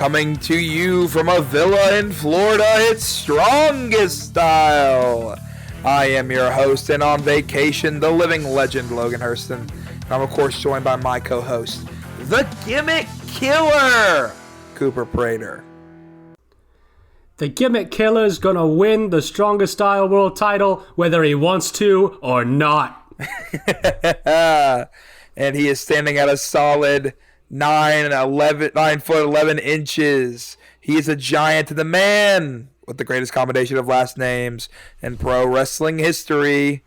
Coming to you from a villa in Florida, it's Strongest Style. I am your host and on vacation, the living legend, Logan Hurston. And I'm, of course, joined by my co-host, the Gimmick Killer, Cooper Prater. The Gimmick Killer is going to win the Strongest Style World title, whether he wants to or not. And he is standing at a solid 9 foot 11 inches. He is a giant, the man with the greatest combination of last names in pro wrestling history,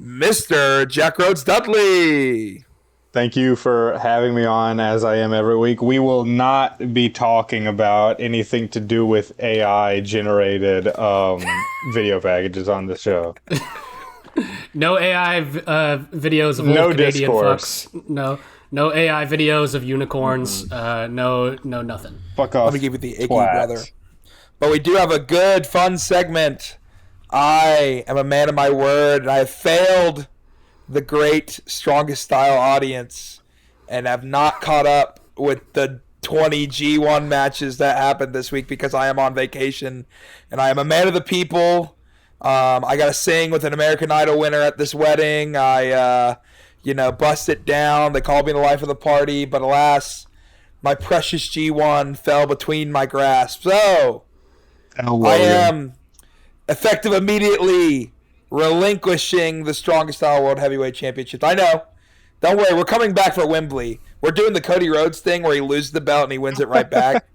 Mr. Jack Rhodes Dudley. Thank you for having me on, as I am every week. We will not be talking about anything to do with AI-generated video packages on the show. No AI videos of no old Canadian discourse. fucks. No AI videos of unicorns. No nothing. Fuck off. Let me give you the icky, brother. But we do have a good, fun segment. I am a man of my word, and I have failed the great Strongest Style audience and have not caught up with the 20 G1 matches that happened this week because I am on vacation, and I am a man of the people. I got to sing with an American Idol winner at this wedding. I bust it down. They called me the life of the party, but alas, my precious G1 fell between my grasp. So, I am effective immediately relinquishing the Strongest Style World Heavyweight Championship. I know. Don't worry, we're coming back for Wembley. We're doing the Cody Rhodes thing where he loses the belt and he wins it right back.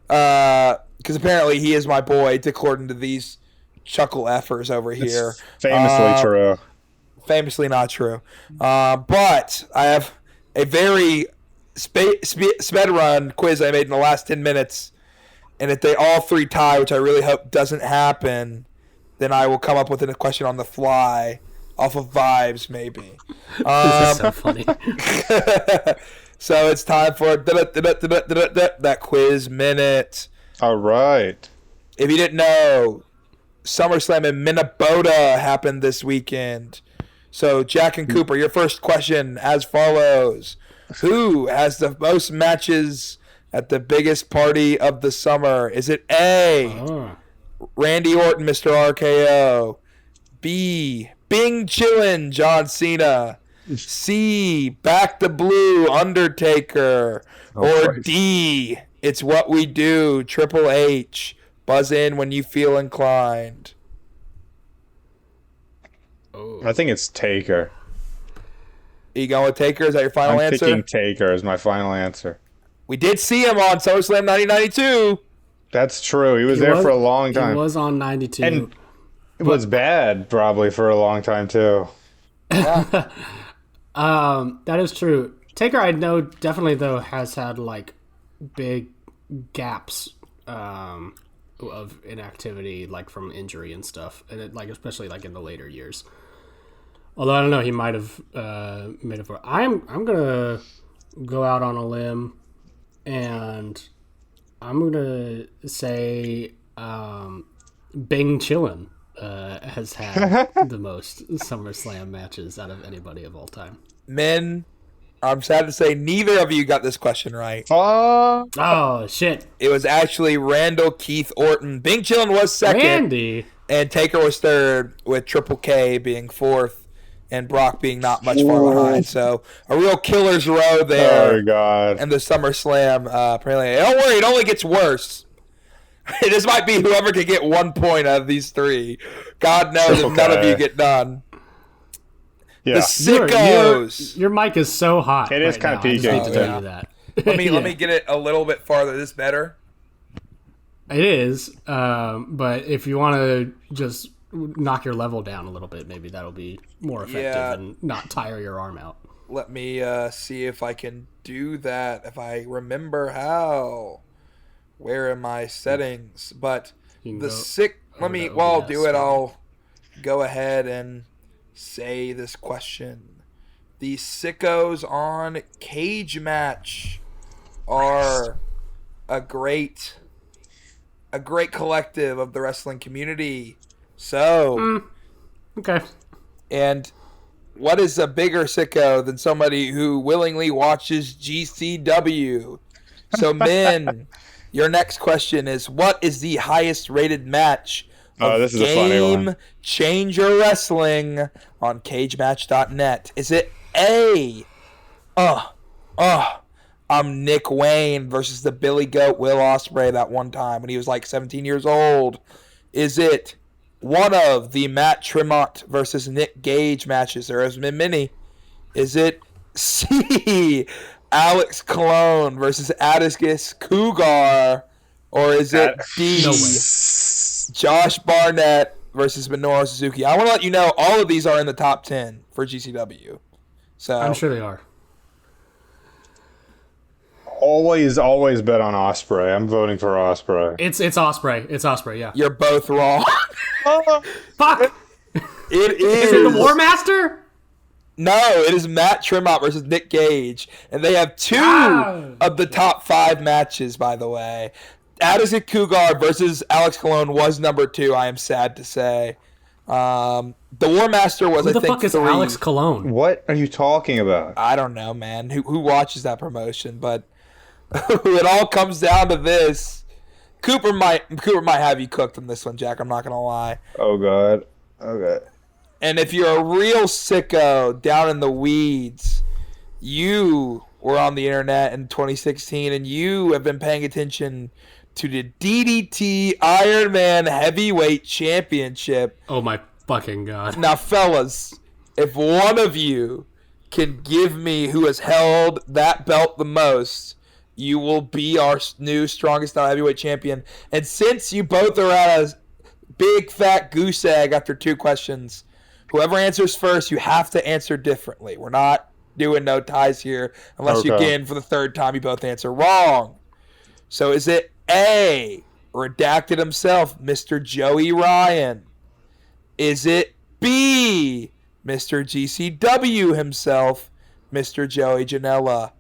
Because apparently he is my boy, according to these chuckle effers over here. It's famously true. Famously not true. But I have a very sped run quiz I made in the last 10 minutes. And if they all three tie, which I really hope doesn't happen, then I will come up with a question on the fly off of vibes, maybe. This is so funny. So it's time for that quiz minute. All right. If you didn't know, SummerSlam in Minnesota happened this weekend. So, Jack and Cooper, your first question as follows. Who has the most matches at the biggest party of the summer? Is it A, Randy Orton, Mr. RKO, B, Bing Chillin', John Cena, C, Back the Blue, Undertaker, or Christ. D, It's What We Do, Triple H? Buzz in when you feel inclined. I think it's Taker. Are you going with Taker? Is that your final I'm answer? picking Taker as my final answer. We did see him on SummerSlam 1992. That's true. He was there for a long time. He was on 92. And it was bad, probably, for a long time, too. Yeah. That is true. Taker, I know, definitely, though, has had, big gaps of inactivity, from injury and stuff. And, especially, in the later years. Although, I don't know, he might have made it for... I'm going to go out on a limb, and I'm going to say Bing Chillin' has had the most SummerSlam matches out of anybody of all time. Men, I'm sad to say neither of you got this question right. Oh, shit. It was actually Randall Keith Orton. Bing Chillin' was second. Randy. And Taker was third, with Triple K being fourth and Brock being not much far behind. So a real killer's row there. Oh, God. And the SummerSlam, apparently. Don't worry, it only gets worse. This might be whoever can get 1 point out of these three. God knows if none of you get done. Yeah. The sickos. Your mic is so hot. It is right kinda now. I just peaking. need to tell you that. Let me get it a little bit farther. Is this better? It is, but if you want to just knock your level down a little bit, maybe that'll be more effective and not tire your arm out. Let me see if I can do that, if I remember how. Where are my settings? But the sick... While I'll do it, I'll go ahead and say this question. The sickos on Cage Match are a great collective of the wrestling community. So, okay. And what is a bigger sicko than somebody who willingly watches GCW? So, men, Your next question is, what is the highest rated match of this is a funny one. Game Changer Wrestling on CageMatch.net? Is it A, I'm Nick Wayne versus the Billy Goat Will Ospreay that one time when he was like 17 years old? Is it one of the Matt Tremont versus Nick Gage matches? There has been many. Is it C, Alex Colon versus Atticus Cougar? Or is it D, No way. Josh Barnett versus Minoru Suzuki? I want to let you know all of these are in the top 10 for GCW. So I'm sure they are. Always bet on Ospreay. I'm voting for Ospreay. It's Ospreay. It's Ospreay. Yeah. you're both wrong. Fuck. It Is it the War Master? No, it is Matt Tremont versus Nick Gage. And they have two of the top 5 matches, by the way. Atticus Cougar versus Alex Colon was number 2, I am sad to say. The War Master was, Who the I think, fuck is 3. Alex Colon? What are you talking about? I don't know, man. Who watches that promotion? But it all comes down to this. Cooper might have you cooked on this one, Jack. I'm not going to lie. Oh, God. Okay. And if you're a real sicko down in the weeds, you were on the internet in 2016 and you have been paying attention to the DDT Iron Man Heavyweight Championship. Oh my fucking god. Now, fellas, if one of you can give me who has held that belt the most, you will be our new strongest style heavyweight champion. And since you both are at a big fat goose egg after 2 questions, whoever answers first, you have to answer differently. We're not doing no ties here unless you, again, for the 3rd time, you both answer wrong. So is it A, redacted himself, Mr. Joey Ryan? Is it B, Mr. GCW himself, Mr. Joey Janela?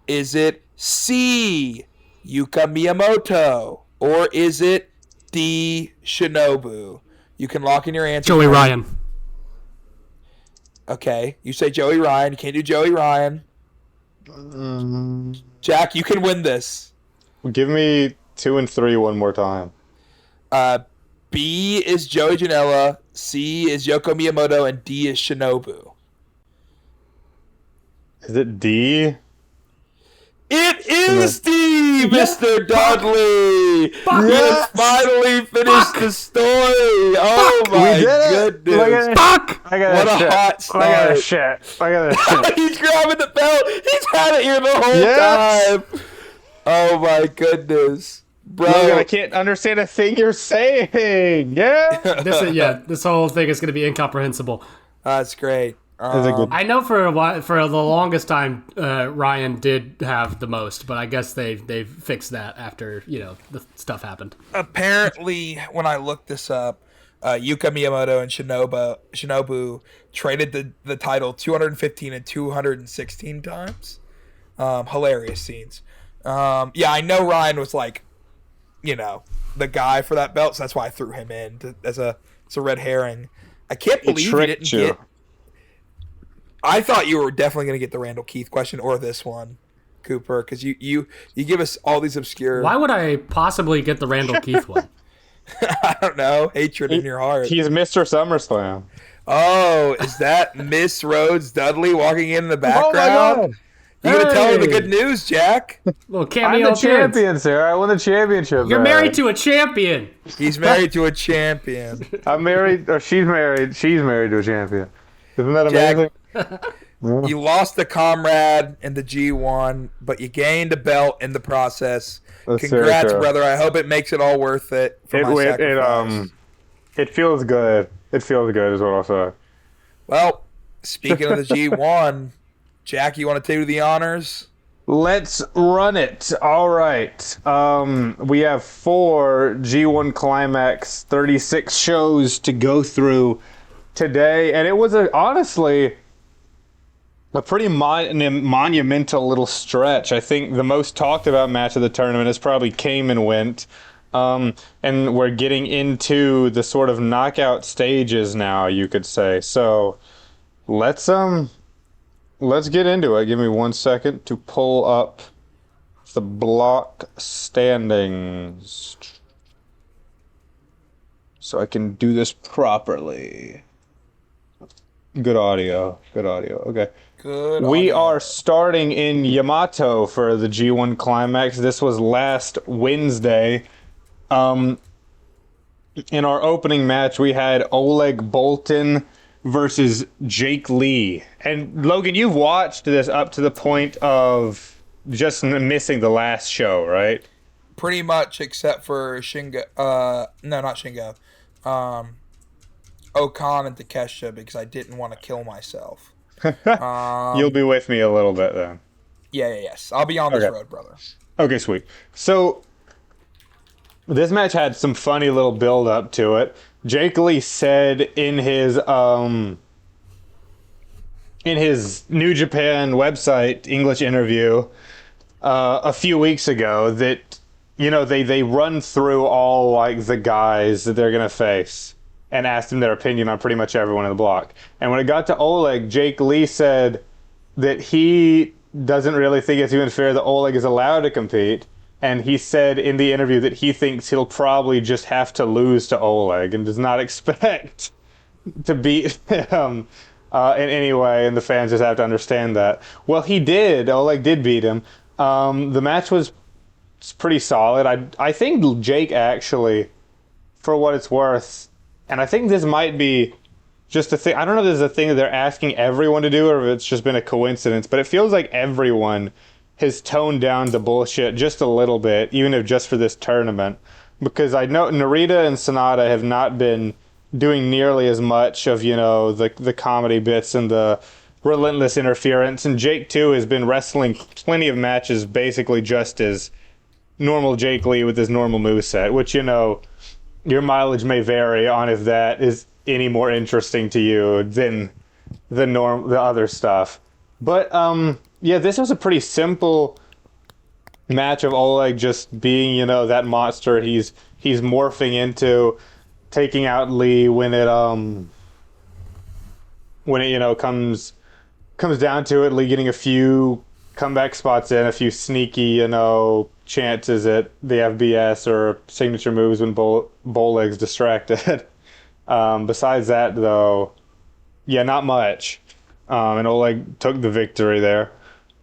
Is it C, Yuka Miyamoto? Or is it D, Shinobu? You can lock in your answer. Joey Ryan. Okay, you say Joey Ryan. You can't do Joey Ryan. Jack, you can win this. Give me 2 and 3 one more time. B is Joey Janela, C is Yoko Miyamoto, and D is Shinobu. Is it D? It is D, Mr. Dudley! Fuck. We have finally finished the story! Oh my goodness! Fuck! I got What a hot start. I got a shit. He's grabbing the belt! He's had it here the whole time! Oh my goodness. Bro. Logan, I can't understand a thing you're saying. Yeah? This whole thing is going to be incomprehensible. That's great. I know for the longest time, Ryan did have the most, but I guess they've fixed that after the stuff happened. Apparently, when I looked this up, Yuka Miyamoto and Shinobu traded the title 215 and 216 times. Hilarious scenes. I know Ryan was like, the guy for that belt, so that's why I threw him in as a red herring. I can't believe he didn't get. I thought you were definitely going to get the Randall Keith question or this one, Cooper, because you give us all these obscure. Why would I possibly get the Randall Keith one? I don't know. Hatred in your heart. He's Mr. SummerSlam. Oh, is that Miss Rhodes Dudley walking in the Oh background? You gonna tell her the good news, Jack? Little I'm cameo the champion, sir. I won the championship. You're married to a champion. He's married to a champion. I'm married, or she's married. She's married to a champion. Isn't that amazing? You lost a comrade in the G1, but you gained a belt in the process. That's Congrats, brother. I hope it makes it all worth it for my sacrifice. It feels good. It feels good is what I'll say. Well, speaking of the G1, Jack, you want to do the honors? Let's run it. All right. We have 4 G1 Climax 36 shows to go through today, and it was honestly a pretty monumental little stretch. I think the most talked about match of the tournament is probably Came and Went. And we're getting into the sort of knockout stages now, you could say. So let's get into it. Give me 1 second to pull up the block standings so I can do this properly. Good audio. Good audio. Okay. Good. We audio. are starting in Yamato for the G1 Climax. This was last Wednesday. In our opening match, we had Oleg Boltin versus Jake Lee. And Logan, you've watched this up to the point of just missing the last show, right? Pretty much, except for Shingo. No, not Shingo. Okan and Takeshita, because I didn't want to kill myself. You'll be with me a little bit then. Yes. I'll be on this road, brother. Okay, sweet. So this match had some funny little build up to it. Jake Lee said in his New Japan website English interview a few weeks ago that, you know, they run through all like the guys that they're gonna face and asked them their opinion on pretty much everyone in the block. And when it got to Oleg, Jake Lee said that he doesn't really think it's even fair that Oleg is allowed to compete. And he said in the interview that he thinks he'll probably just have to lose to Oleg and does not expect to beat him in any way. And the fans just have to understand that. Well, he did. Oleg did beat him. The match was pretty solid. I think Jake actually, for what it's worth, and I think this might be just a thing. I don't know if this is a thing that they're asking everyone to do or if it's just been a coincidence, but it feels like everyone has toned down the bullshit just a little bit, even if just for this tournament. Because I know Narita and Sonata have not been doing nearly as much of, you know, the comedy bits and the relentless interference. And Jake, too, has been wrestling plenty of matches basically just as normal Jake Lee with his normal moveset, which, you know, your mileage may vary on if that is any more interesting to you than the other stuff. But yeah, this was a pretty simple match of Oleg just being, you know, that monster he's morphing into, taking out Lee when it you know comes down to it. Lee getting a few comeback spots in, a few sneaky, you know, chances at the FBS or signature moves when Oleg's distracted. Besides that, though, yeah, not much. And Oleg took the victory there.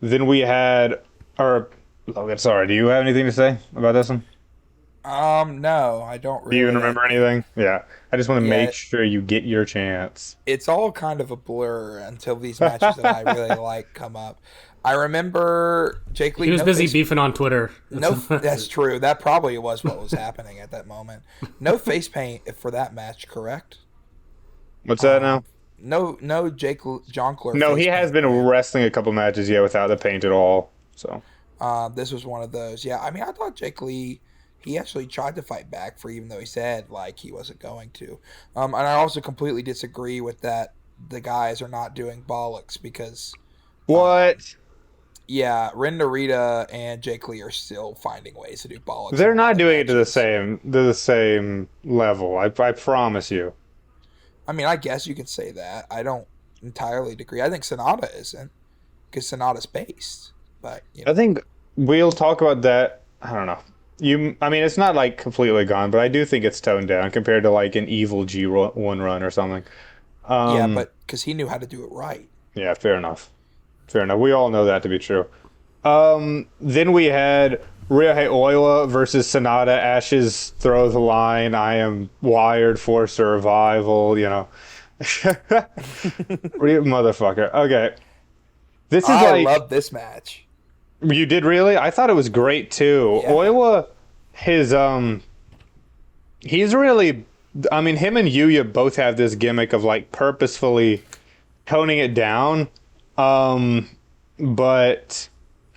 Then we had, Logan, sorry, do you have anything to say about this one? No, I don't really. Do you even remember anything? Yeah. I just want to Yeah. make sure you get your chance. It's all kind of a blur until these matches that I really like come up. I remember Jake Lee. He was busy beefing on Twitter. That's true. That probably was what was happening at that moment. No face paint for that match, correct? What's that now? No, Jake Jonkler. No, face he has paint. been wrestling a couple matches, yeah, without the paint at all. So This was one of those. Yeah, I mean, I thought Jake Lee, he actually tried to fight back for, even though he said like he wasn't going to. And I also completely disagree with that. The guys are not doing bollocks because what? yeah, Ren Narita and Jake Lee are still finding ways to do bollocks. They're in not the doing it to the matches. same level. I promise you. I mean, I guess you could say that. I don't entirely agree. I think Sonata isn't, because Sonata's based. But you know. I think we'll talk about that. I don't know. I mean, it's not like completely gone, but I do think it's toned down compared to like an evil G1 run or something. Yeah, but because he knew how to do it right. Yeah, fair enough. Fair enough. We all know that to be true. Then we had Ryohei Oiwa versus Sonata. Ashes throw the line. I am wired for survival, you know. Motherfucker. Okay. This is I like... love this match. You did really? I thought it was great too. Yeah. Oiwa, he's really... I mean, him and Yuya both have this gimmick of like purposefully toning it down. But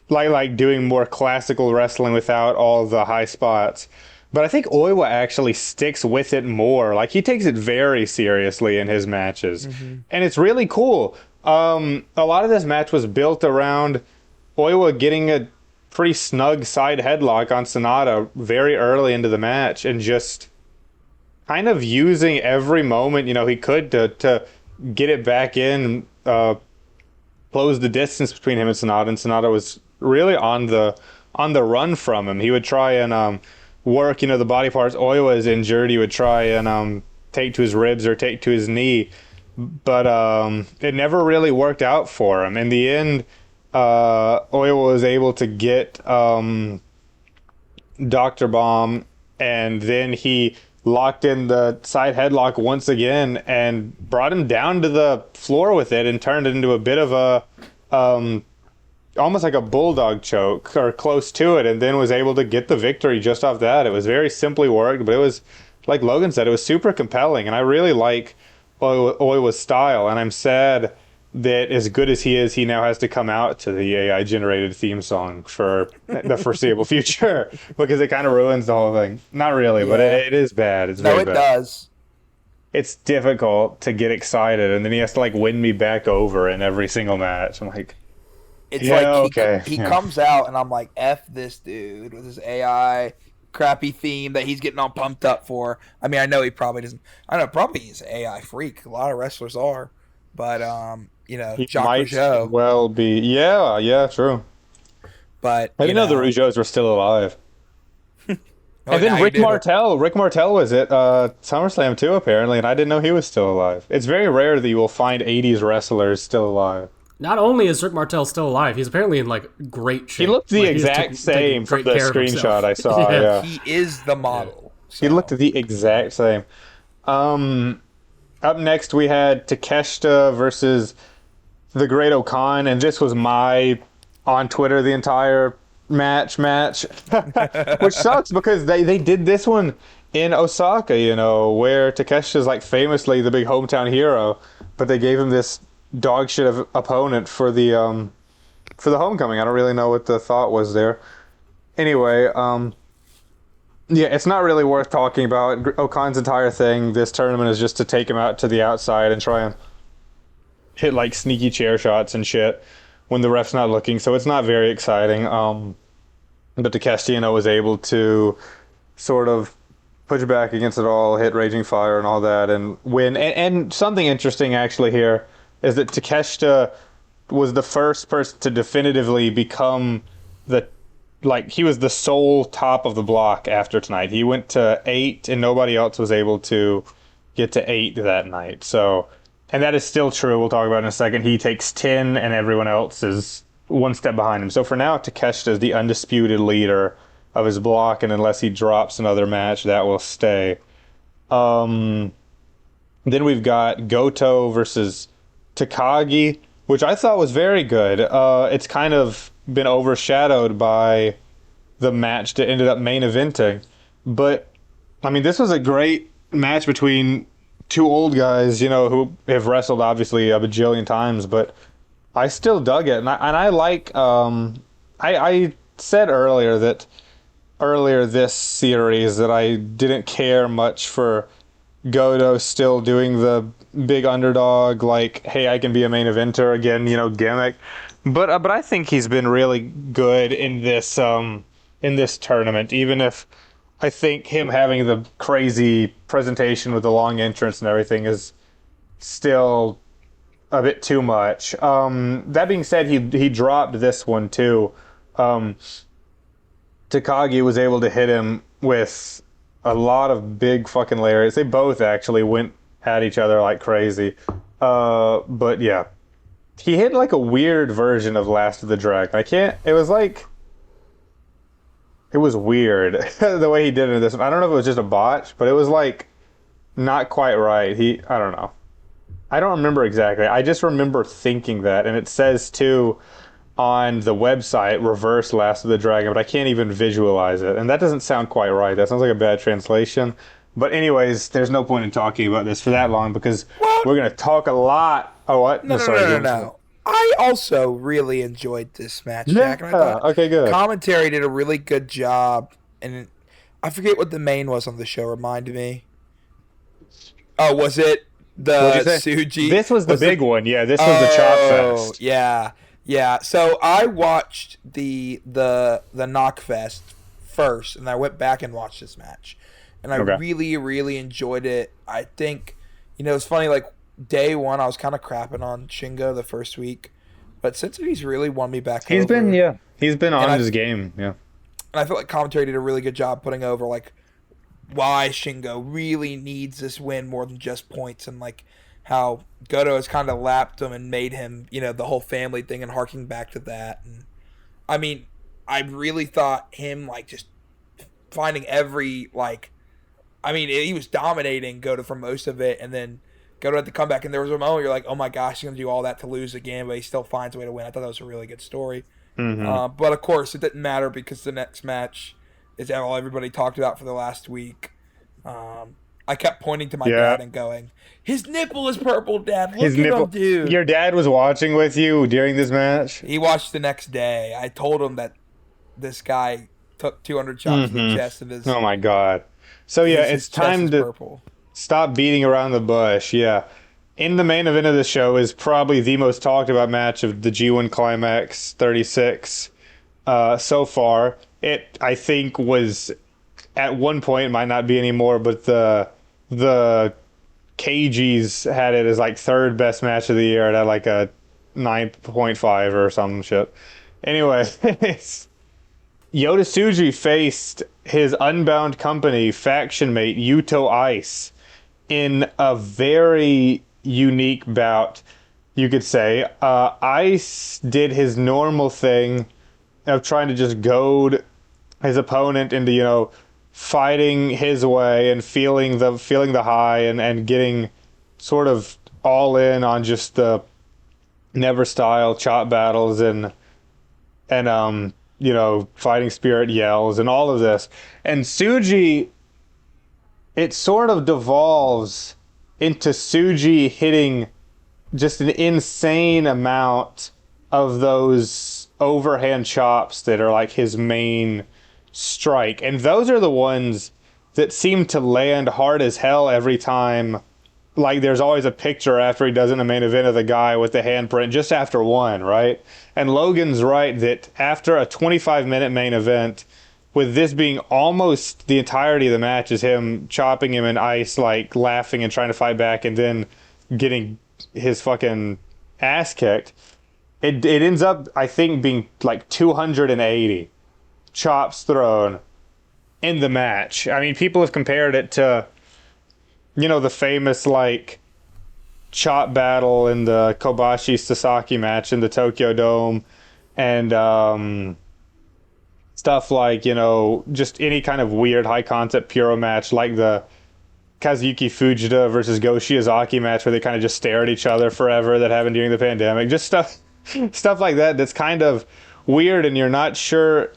like doing more classical wrestling without all the high spots. But I think Oiwa actually sticks with it more. Like he takes it very seriously in his matches. And it's really cool. A lot of this match was built around Oiwa getting a pretty snug side headlock on Sonata very early into the match and just kind of using every moment, you know, he could to get it back in, close the distance between him and Sonata was really on the on the run from him. He would try and work, the body parts. Oiwa is injured. He would try and take to his ribs or take to his knee, but it never really worked out for him. In the end, Oiwa was able to get Dr. Bomb, and then he locked in the side headlock once again and brought him down to the floor with it and turned it into a bit of a almost like a bulldog choke or close to it, and then was able to get the victory just off that. It was very simply worked, but it was, like Logan said, it was super compelling, and I really like Oiwa's style, and I'm sad that as good as he is, he now has to come out to the AI generated theme song for the foreseeable future, because it kind of ruins the whole thing. Not really, but it is bad. It's very bad. Does. It's difficult to get excited, and then he has to like win me back over in every single match. I'm like, he comes out, and I'm like, F this dude with his AI crappy theme that he's getting all pumped up for. I mean, I know he probably doesn't. I don't know, probably he's an AI freak. A lot of wrestlers are. But, he Jacques might Rougeau. well be. Yeah, true. But I didn't know the Rougeaus were still alive. And then Rick you do. Martel was at SummerSlam too, apparently, and I didn't know he was still alive. It's very rare that you will find 80s wrestlers still alive. Not only is Rick Martel still alive, he's apparently in like great shape. He looked the exact same from the screenshot I saw. Yeah. He is the model. So. He looked the exact same. Up next, we had Takeshita versus the Great Okan, and this was my on Twitter the entire match, which sucks because they did this one in Osaka, where Takeshita's like famously the big hometown hero, but they gave him this dog shit of opponent for the homecoming. I don't really know what the thought was there. Anyway, it's not really worth talking about. Okan's entire thing this tournament is just to take him out to the outside and try and hit like sneaky chair shots and shit when the ref's not looking, so it's not very exciting. But Takeshita, was able to sort of push back against it all, hit Raging Fire and all that, and win. And something interesting actually here is that Takeshita was the first person to definitively become he was the sole top of the block after tonight. He went to 8, and nobody else was able to get to 8 that night. So, and that is still true. We'll talk about it in a second. He takes 10, and everyone else is one step behind him. So for now, Takeshita is the undisputed leader of his block, and unless he drops another match, that will stay. Then we've got Goto versus Takagi, which I thought was very good. It's kind of been overshadowed by the match that ended up main eventing. But, I mean, this was a great match between two old guys, who have wrestled, obviously, a bajillion times, but I still dug it. And I like... I said earlier this series that I didn't care much for Goto still doing the big underdog, like, hey, I can be a main eventer again, gimmick. But I think he's been really good in this tournament, even if I think him having the crazy presentation with the long entrance and everything is still a bit too much. That being said, he dropped this one too. Takagi was able to hit him with a lot of big fucking lariats. They both actually went at each other like crazy. But yeah. He hit like a weird version of Last of the Dragon. It was weird the way he did it in this one. I don't know if it was just a botch, but it was like not quite right. I don't know. I don't remember exactly. I just remember thinking that, and it says too on the website, reverse Last of the Dragon, but I can't even visualize it. And that doesn't sound quite right. That sounds like a bad translation. But anyways, there's no point in talking about this for that long because we're going to talk a lot. Oh, what? No. I also really enjoyed this match, Jack. And I thought okay, good. Commentary did a really good job. And I forget what the main was on the show. Remind me. Oh, was it the Suji? This was the big one. Yeah, this was the Chop Fest. Yeah. So I watched the Knock Fest first, and I went back and watched this match. And I really, really enjoyed it. I think, it's funny, like, day one, I was kind of crapping on Shingo the first week. But since he's really won me back over. He's been on his game, yeah. And I feel like commentary did a really good job putting over like why Shingo really needs this win more than just points, and like how Goto has kind of lapped him and made him, the whole family thing and harking back to that. And I mean, I really thought him like just finding every like, I mean, he was dominating Goto for most of it, and then Goto had to come back, and there was a moment where you're like, oh my gosh, he's gonna do all that to lose again, but he still finds a way to win. I thought that was a really good story. But of course, it didn't matter because the next match is all everybody talked about for the last week. I kept pointing to my dad and going, "His nipple is purple, Dad. Look at him, dude." Your dad was watching with you during this match? He watched the next day. I told him that this guy took 200 shots to the chest of his. Oh my god! So yeah, it's time to stop beating around the bush. Yeah. In the main event of the show is probably the most talked about match of the G1 Climax 36 so far. It, I think, was at one point, it might not be anymore, but the KGs had it as like third best match of the year. It had like a 9.5 or some shit. Anyway, Yota Tsuji faced his Unbound Company faction mate Yuto Ice in a very unique bout, you could say. Ice did his normal thing of trying to just goad his opponent into, fighting his way and feeling the high and getting sort of all in on just the never style chop battles and fighting spirit yells and all of this. And Tsuji, it sort of devolves into Tsuji hitting just an insane amount of those overhand chops that are like his main strike. And those are the ones that seem to land hard as hell every time. Like there's always a picture after he does in the main event of the guy with the handprint just after one, right? And Logan's right that after a 25-minute main event, with this being almost the entirety of the match is him chopping him in ice, like laughing and trying to fight back and then getting his fucking ass kicked. It ends up, I think, being like 280 chops thrown in the match. I mean, people have compared it to, the famous like chop battle in the Kobashi Sasaki match in the Tokyo Dome, and stuff like, just any kind of weird high concept Puro match like the Kazuyuki Fujita versus Go Shiozaki match where they kind of just stare at each other forever that happened during the pandemic. Just stuff like that that's kind of weird and you're not sure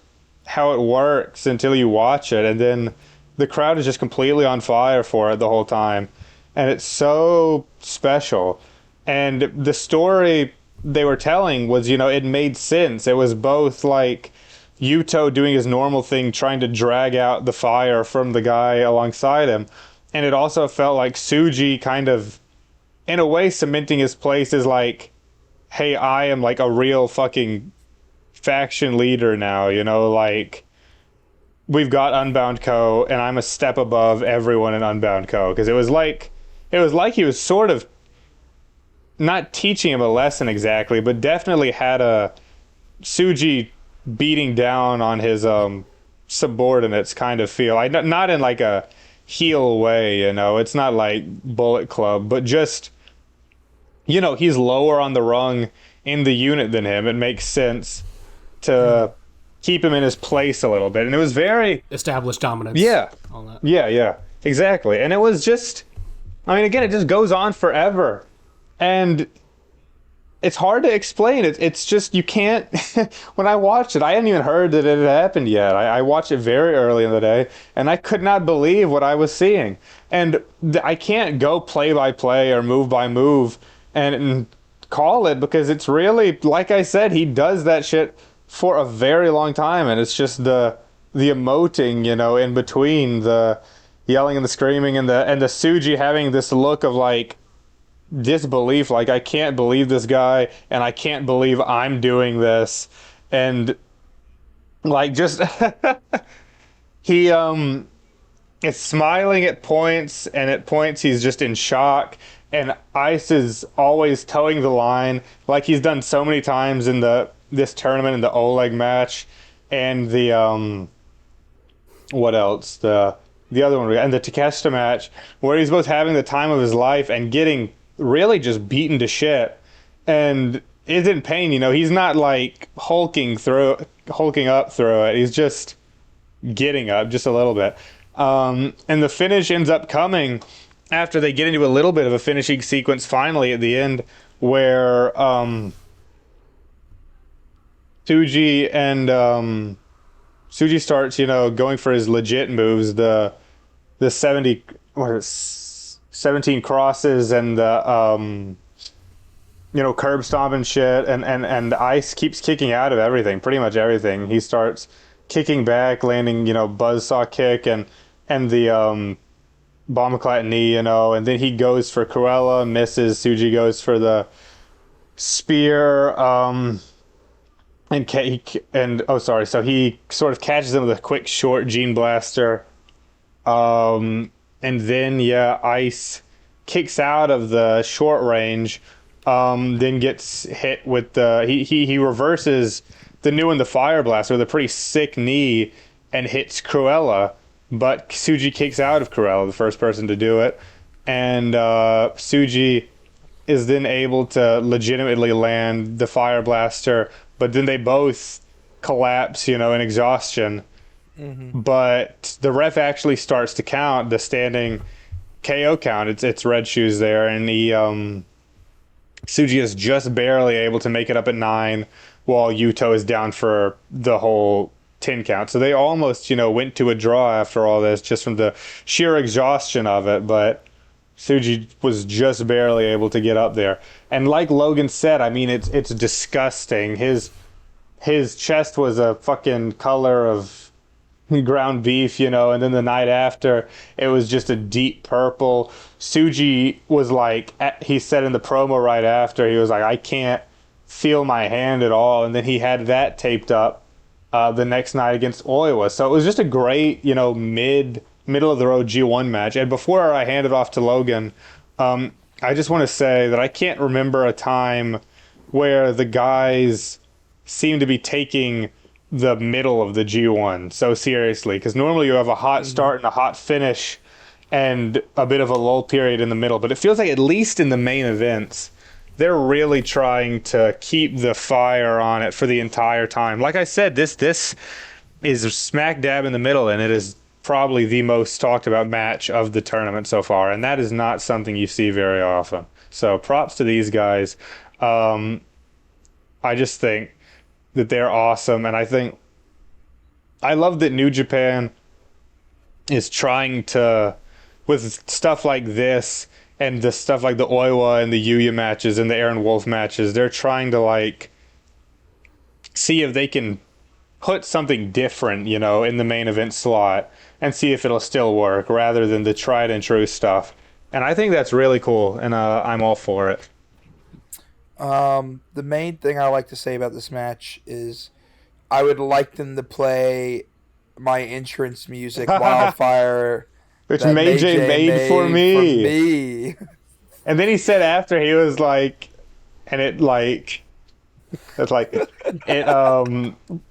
how it works until you watch it, and then the crowd is just completely on fire for it the whole time, and it's so special. And the story they were telling was, it made sense. It was both like Yuto doing his normal thing, trying to drag out the fire from the guy alongside him, and it also felt like Tsuji kind of, in a way, cementing his place as like, hey, I am like a real fucking faction leader now, like we've got Unbound Co. and I'm a step above everyone in Unbound Co. Because it was like he was sort of not teaching him a lesson exactly, but definitely had a Tsuji beating down on his subordinates kind of feel. Not in like a heel way, it's not like Bullet Club, but just he's lower on the rung in the unit than him. It makes sense to keep him in his place a little bit. And it was very established dominance. Yeah. All that. Yeah, exactly. And it was just, I mean, again, it just goes on forever. And it's hard to explain. It's just, you can't, when I watched it, I hadn't even heard that it had happened yet. I watched it very early in the day, and I could not believe what I was seeing. And I can't go play by play or move by move and call it, because it's really, like I said, he does that shit for a very long time, and it's just the emoting, in between, the yelling and the screaming and the Tsuji having this look of like disbelief, like I can't believe this guy and I can't believe I'm doing this, and like just he is smiling at points, and at points he's just in shock, and Ice is always towing the line like he's done so many times in this tournament, in the Oleg match and the what else? The other one, and the Takeshita match, where he's both having the time of his life and getting really just beaten to shit, and is in pain. He's not like hulking up through it. He's just getting up just a little bit. And the finish ends up coming after they get into a little bit of a finishing sequence finally at the end, where Tsuji starts, going for his legit moves, the 17 crosses and the curb stomp and shit, and Ice keeps kicking out of everything, pretty much everything. He starts kicking back, landing, buzzsaw kick and the bombclat knee, and then he goes for Cruella, misses. Tsuji goes for the spear, so he sort of catches him with a quick short Gene Blaster. And then Ice kicks out of the short range, then gets hit with he reverses the new and the Fire Blaster with a pretty sick knee and hits Cruella, but Tsuji kicks out of Cruella, the first person to do it, and Tsuji is then able to legitimately land the Fire Blaster, but then they both collapse, in exhaustion. Mm-hmm. But the ref actually starts to count the standing KO count. It's Red Shoes there, and Tsuji is just barely able to make it up at 9, while Yuto is down for the whole 10 count. So they almost, went to a draw after all this, just from the sheer exhaustion of it. But Tsuji was just barely able to get up there. And like Logan said, I mean, it's disgusting. His chest was a fucking color of ground beef, and then the night after it was just a deep purple. Tsuji was like, he said in the promo right after, he was like, I can't feel my hand at all, and then he had that taped up the next night against Oiwa. So it was just a great, middle of the road G1 match. And before I hand it off to Logan, I just want to say that I can't remember a time where the guys seem to be taking the middle of the G1 so seriously, because normally you have a hot start and a hot finish and a bit of a lull period in the middle, but it feels like at least in the main events they're really trying to keep the fire on it for the entire time. Like I said, this is smack dab in the middle, and it is probably the most talked about match of the tournament so far, and that is not something you see very often. So props to these guys. I just think that they're awesome, and I love that New Japan is trying to, with stuff like this and the stuff like the Oiwa and the Yuya matches and the Aaron Wolf matches, they're trying to see if they can put something different, in the main event slot and see if it'll still work, rather than the tried and true stuff. And I think that's really cool, and I'm all for it. The main thing I like to say about this match is I would like them to play my entrance music, Wildfire, which May-J made for me. And then he said after, he was like, and it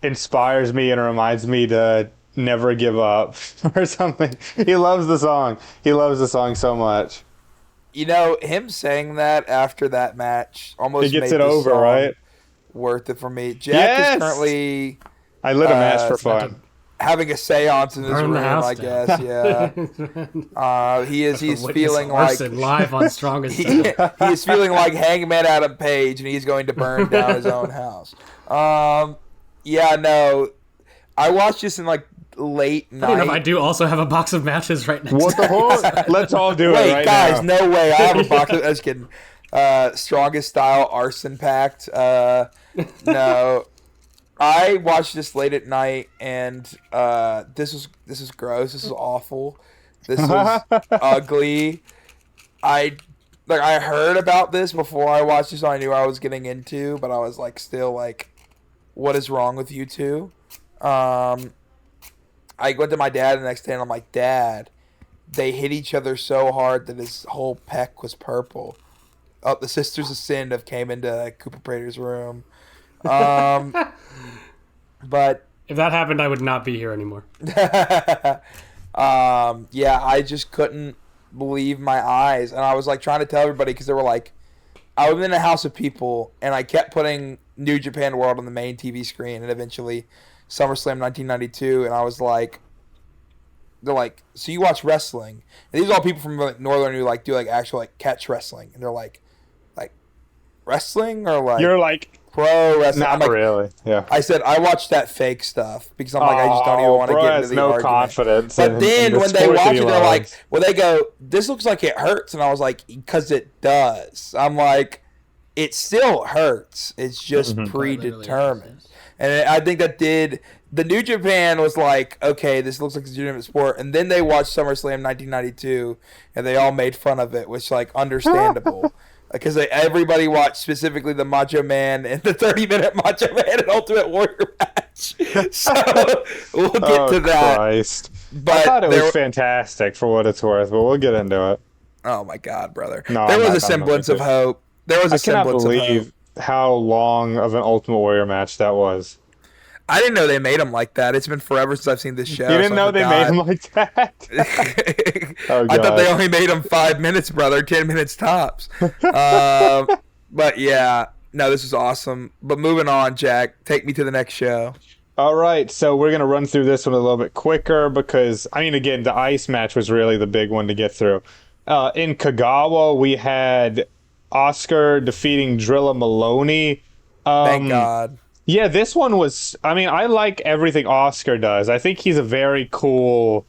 inspires me and reminds me to never give up or something. He loves the song. He loves the song so much. Him saying that after that match almost gets made it over, right? Worth it for me. Jack is currently I lit a match for fun. Having a seance in his room, I guess. Yeah. He's feeling like live on Strongest. He is feeling like Hangman Adam Page, and he's going to burn down his own house. I watched this in late night. I don't know if I do also have a box of matches right next. What the fuck? Let's all do it right guys, now. No way. I have a box of. I was kidding. Strongest Style Arson Pact. No. I watched this late at night, and this is gross. This is awful. This is ugly. I heard about this before I watched this, so I knew I was getting into, but I was still what is wrong with you two? I went to my dad the next day, and I'm like, Dad, they hit each other so hard that his whole pec was purple. Oh, the Sisters of Sin came into Cooper Prater's room. But If that happened, I would not be here anymore. Yeah, I just couldn't believe my eyes, and I was like trying to tell everybody because they were like, I was in a house of people, and I kept putting New Japan World on the main TV screen, and eventually SummerSlam 1992, and I was like, they're like, so you watch wrestling? And these are all people from like Northern who like do like actual like catch wrestling, and they're like wrestling or like You're like, pro wrestling. not I'm like, really. Yeah. I said I watched that fake stuff because I'm like I just don't even want to get into the no argument. confidence. But in then the when they sport watch that it, he they're like, loves. well, they go, this looks like it hurts, and I was like, because it does. I'm like, it still hurts. It's just predetermined. And I think that the New Japan was like, okay, this looks like a legitimate sport. And then they watched SummerSlam 1992, and they all made fun of it, which, like, understandable. Because everybody watched specifically the Macho Man and the 30-minute Macho Man and Ultimate Warrior match. So we'll get to that. Christ. But I thought it was fantastic for what it's worth, but we'll get into it. Oh, my God, brother. No, there I'm was not a semblance of hope. There was a I cannot semblance of hope. believe how long of an Ultimate Warrior match that was. I didn't know they made him like that. It's been forever since I've seen this show. You didn't know they made him like that? Oh, I thought they God. only made him 5 minutes, brother. 10 minutes tops. But yeah, no, this was awesome. But moving on, Jack, take me to the next show. All right, so we're going to run through this one a little bit quicker because, I mean, again, the ice match was really the big one to get through. In Kagawa, we had Oscar defeating Drilla Maloney. Thank God. Yeah, this one was, I mean, I like everything Oscar does. I think he's a very cool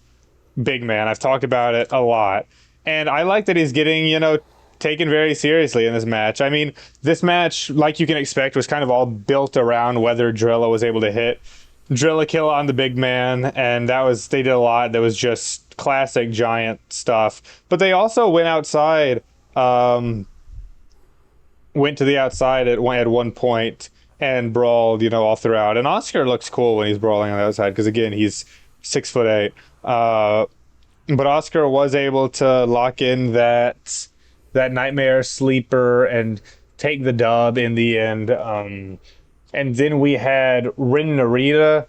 big man. I've talked about it a lot. And I like that he's getting, taken very seriously in this match. I mean, this match, like you can expect, was kind of all built around whether Drilla was able to hit Drilla kill on the big man. And they did a lot. That was just classic Giant stuff. But they also went outside, went to the outside at one point and brawled, all throughout. And Oscar looks cool when he's brawling on the outside because, again, he's 6'8". But Oscar was able to lock in that Nightmare Sleeper and take the dub in the end. And then we had Rin Narita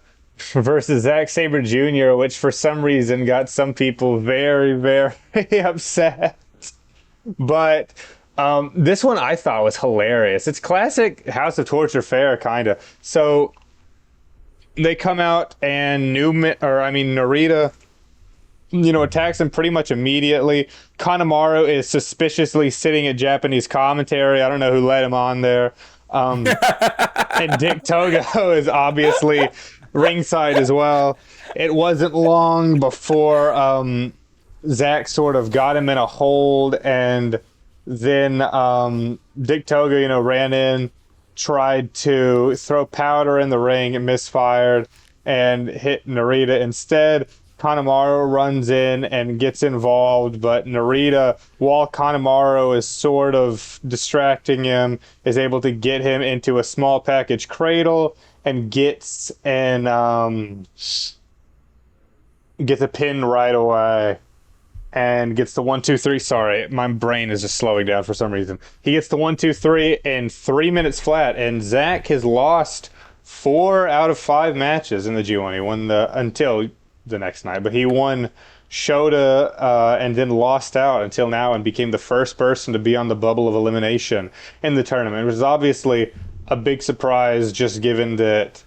versus Zack Sabre Jr., which for some reason got some people very, very upset. But this one I thought was hilarious. It's classic House of Torture fare, kind of. So they come out and Narita, attacks him pretty much immediately. Kanemaru is suspiciously sitting at Japanese commentary. I don't know who let him on there. And Dick Togo is obviously ringside as well. It wasn't long before Zack sort of got him in a hold, and then Dick Togo, ran in, tried to throw powder in the ring and misfired and hit Narita instead. Kanemaru runs in and gets involved, but Narita, while Kanemaru is sort of distracting him, is able to get him into a small package cradle and gets a pin right away. And gets the 1, 2, 3. Sorry, my brain is just slowing down for some reason. He gets the 1, 2, 3 in 3 minutes flat, and Zack has lost 4 out of 5 matches in the G1. He won until the next night, but he won Shota and then lost out until now and became the first person to be on the bubble of elimination in the tournament. It was obviously a big surprise, just given that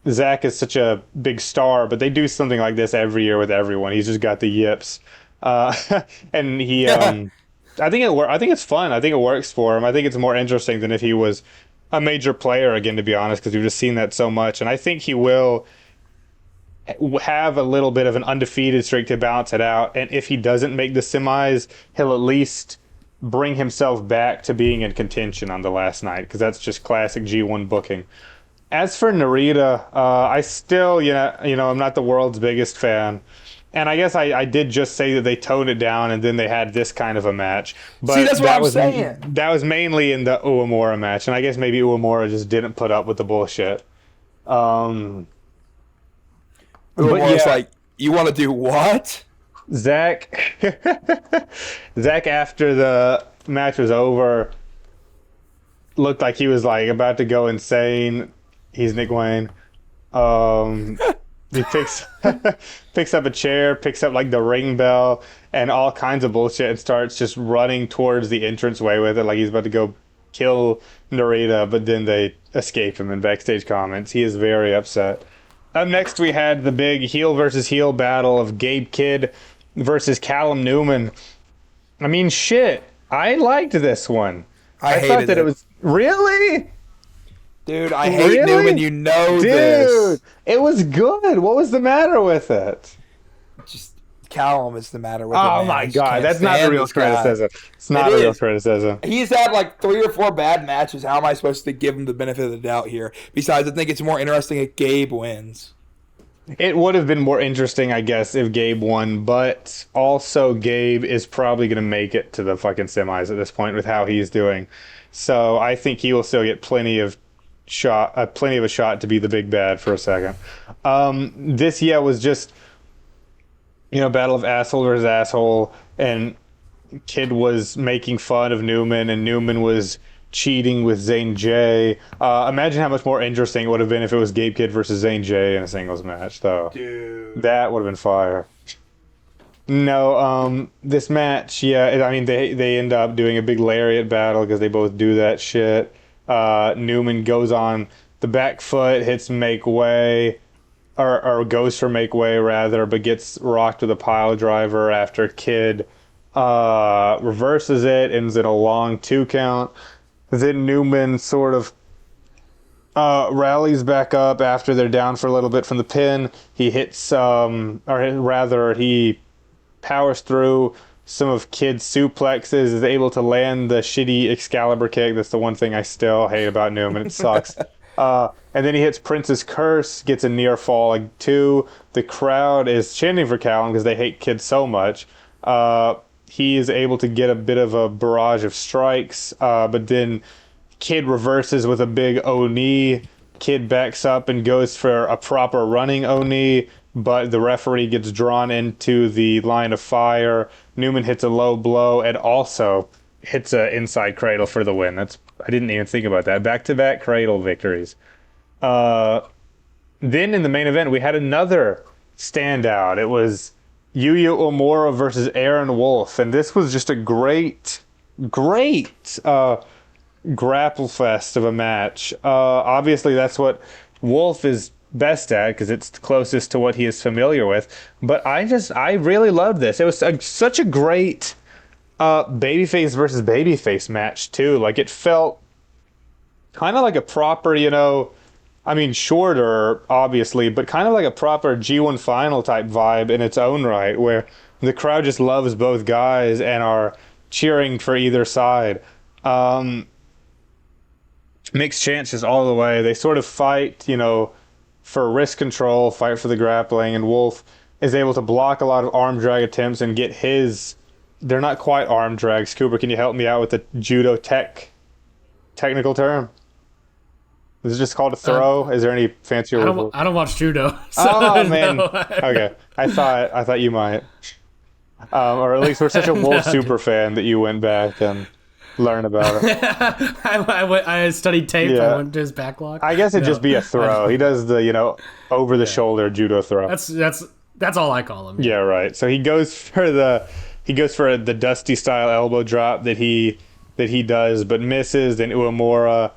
Zack is such a big star, but they do something like this every year with everyone. He's just got the yips. And he, I think it's fun. I think it works for him. I think it's more interesting than if he was a major player again, to be honest, because we've just seen that so much. And I think he will have a little bit of an undefeated streak to balance it out. And if he doesn't make the semis, he'll at least bring himself back to being in contention on the last night, because that's just classic G1 booking. As for Narita, I still, I'm not the world's biggest fan. And I guess I did just say that they toned it down and then they had this kind of a match. But see, that's what I'm saying. That was mainly in the Uemura match. And I guess maybe Uemura just didn't put up with the bullshit. Uemura's like, you want to do what? Zack, after the match was over, looked like he was like about to go insane. He's Nick Wayne. He picks up a chair, picks up like the ring bell and all kinds of bullshit, and starts just running towards the entranceway with it, like he's about to go kill Narita. But then they escape him in backstage comments. He is very upset. Up next, we had the big heel versus heel battle of Gabe Kidd versus Callum Newman. I mean, shit. I liked this one. I thought that it was really. Dude, I hate Newman, you know this. Dude, it was good. What was the matter with it? Just Callum is the matter with it. Oh my god, that's not the real criticism. It's not the real criticism. He's had like 3 or 4 bad matches. How am I supposed to give him the benefit of the doubt here? Besides, I think it's more interesting if Gabe wins. It would have been more interesting, I guess, if Gabe won, but also Gabe is probably going to make it to the fucking semis at this point with how he's doing. So I think he will still get plenty of a shot to be the big bad for a second. This was just, battle of asshole versus asshole, and Kid was making fun of Newman, and Newman was cheating with Zane J. Imagine how much more interesting it would have been if it was Gabe Kidd versus Zane J in a singles match, though. Dude. That would have been fire. No, this match, they end up doing a big lariat battle because they both do that shit. Newman goes on the back foot, hits Make Way, or goes for Make Way rather, but gets rocked with a pile driver after Kidd reverses it, ends in a long 2 count. Then Newman sort of rallies back up after they're down for a little bit from the pin. He hits, he powers through some of Kidd's suplexes, is able to land the shitty Excalibur kick. That's the one thing I still hate about Newman. It sucks. And then he hits Prince's Curse, gets a near fall too. The crowd is chanting for Callum because they hate Kidd so much. He is able to get a bit of a barrage of strikes, but then Kidd reverses with a big O-knee. Kidd backs up and goes for a proper running O-knee, but the referee gets drawn into the line of fire. Newman hits a low blow and also hits an inside cradle for the win. I didn't even think about that. Back-to-back cradle victories. Then in the main event, we had another standout. It was Yuya Uemura versus Aaron Wolf, and this was just a great grapple fest of a match. Obviously, that's what Wolf is best at because it's closest to what he is familiar with. But I really loved this. It was such a great babyface versus babyface match too. Like it felt kind of like a proper, shorter, obviously, but kind of like a proper G1 final type vibe in its own right, where the crowd just loves both guys and are cheering for either side. Mixed chances all the way. They sort of fight, for wrist control, fight for the grappling, and Wolf is able to block a lot of arm drag attempts and get his... They're not quite arm drags. Cooper, can you help me out with the judo technical term? Is it just called a throw? Is there any fancier word? I don't watch judo. So oh man. no. Okay. I thought you might. Or at least we're such a Wolf super fan that you went back and learned about it. I studied tape. Yeah. I went to his backlog. I guess it'd just be a throw. He does the over the shoulder judo throw. That's all I call him. Yeah, right. So he goes for the Dusty style elbow drop that he does, but misses. Then Uemura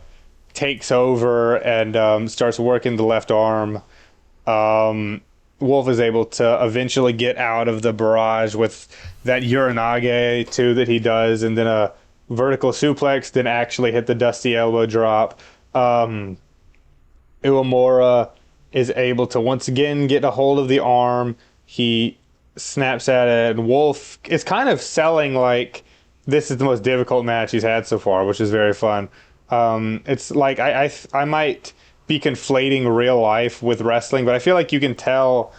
takes over and starts working the left arm. Wolf is able to eventually get out of the barrage with that Uranage too that he does, and then a vertical suplex, then actually hit the Dusty elbow drop. Uemura is able to once again get a hold of the arm. He snaps at it, and Wolf is kind of selling like this is the most difficult match he's had so far, which is very fun. It's like I might be conflating real life with wrestling, but I feel like you can tell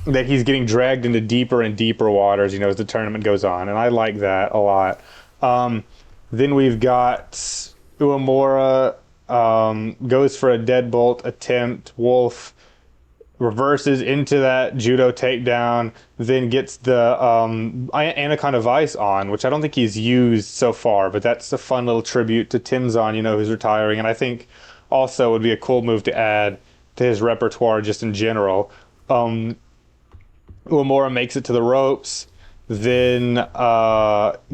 that he's getting dragged into deeper and deeper waters, as the tournament goes on, and I like that a lot. Then we've got Uemura goes for a deadbolt attempt. Wolf reverses into that judo takedown, then gets the Anaconda Vice on, which I don't think he's used so far, but that's a fun little tribute to Timzon, who's retiring, and I think also would be a cool move to add to his repertoire just in general. Uemura makes it to the ropes, then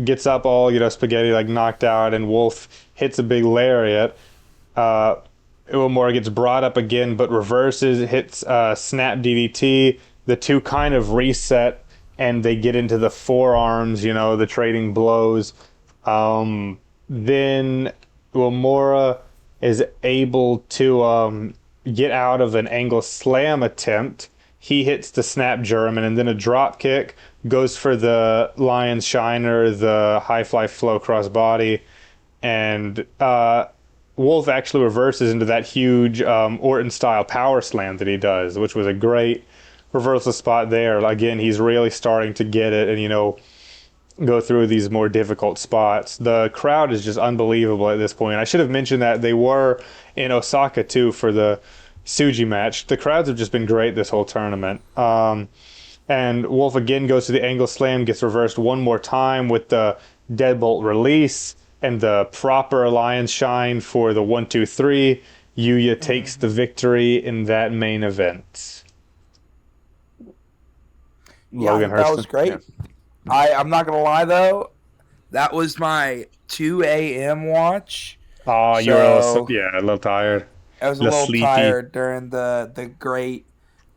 gets up all, spaghetti, like knocked out, and Wolf hits a big lariat. Uemura gets brought up again, but reverses, hits snap DDT. The two kind of reset, and they get into the forearms, the trading blows. Then Uemura is able to get out of an angle slam attempt. He hits the snap German, and then a drop kick, goes for the Lion's Shiner, the high fly flow crossbody, and Wolf actually reverses into that huge Orton-style power slam that he does, which was a great reversal spot there. Again, he's really starting to get it and, go through these more difficult spots. The crowd is just unbelievable at this point. I should have mentioned that they were in Osaka, too, for the Tsuji match. The crowds have just been great this whole tournament. And Wolf again goes to the angle slam, gets reversed one more time with the deadbolt release and the proper Lion's Shine for the 1-2-3. Yuya takes the victory in that main event. Logan Hurst. That was great. Yeah. I'm not going to lie, though. That was my 2 a.m. watch. Oh, you were a little tired. I was a little tired during the great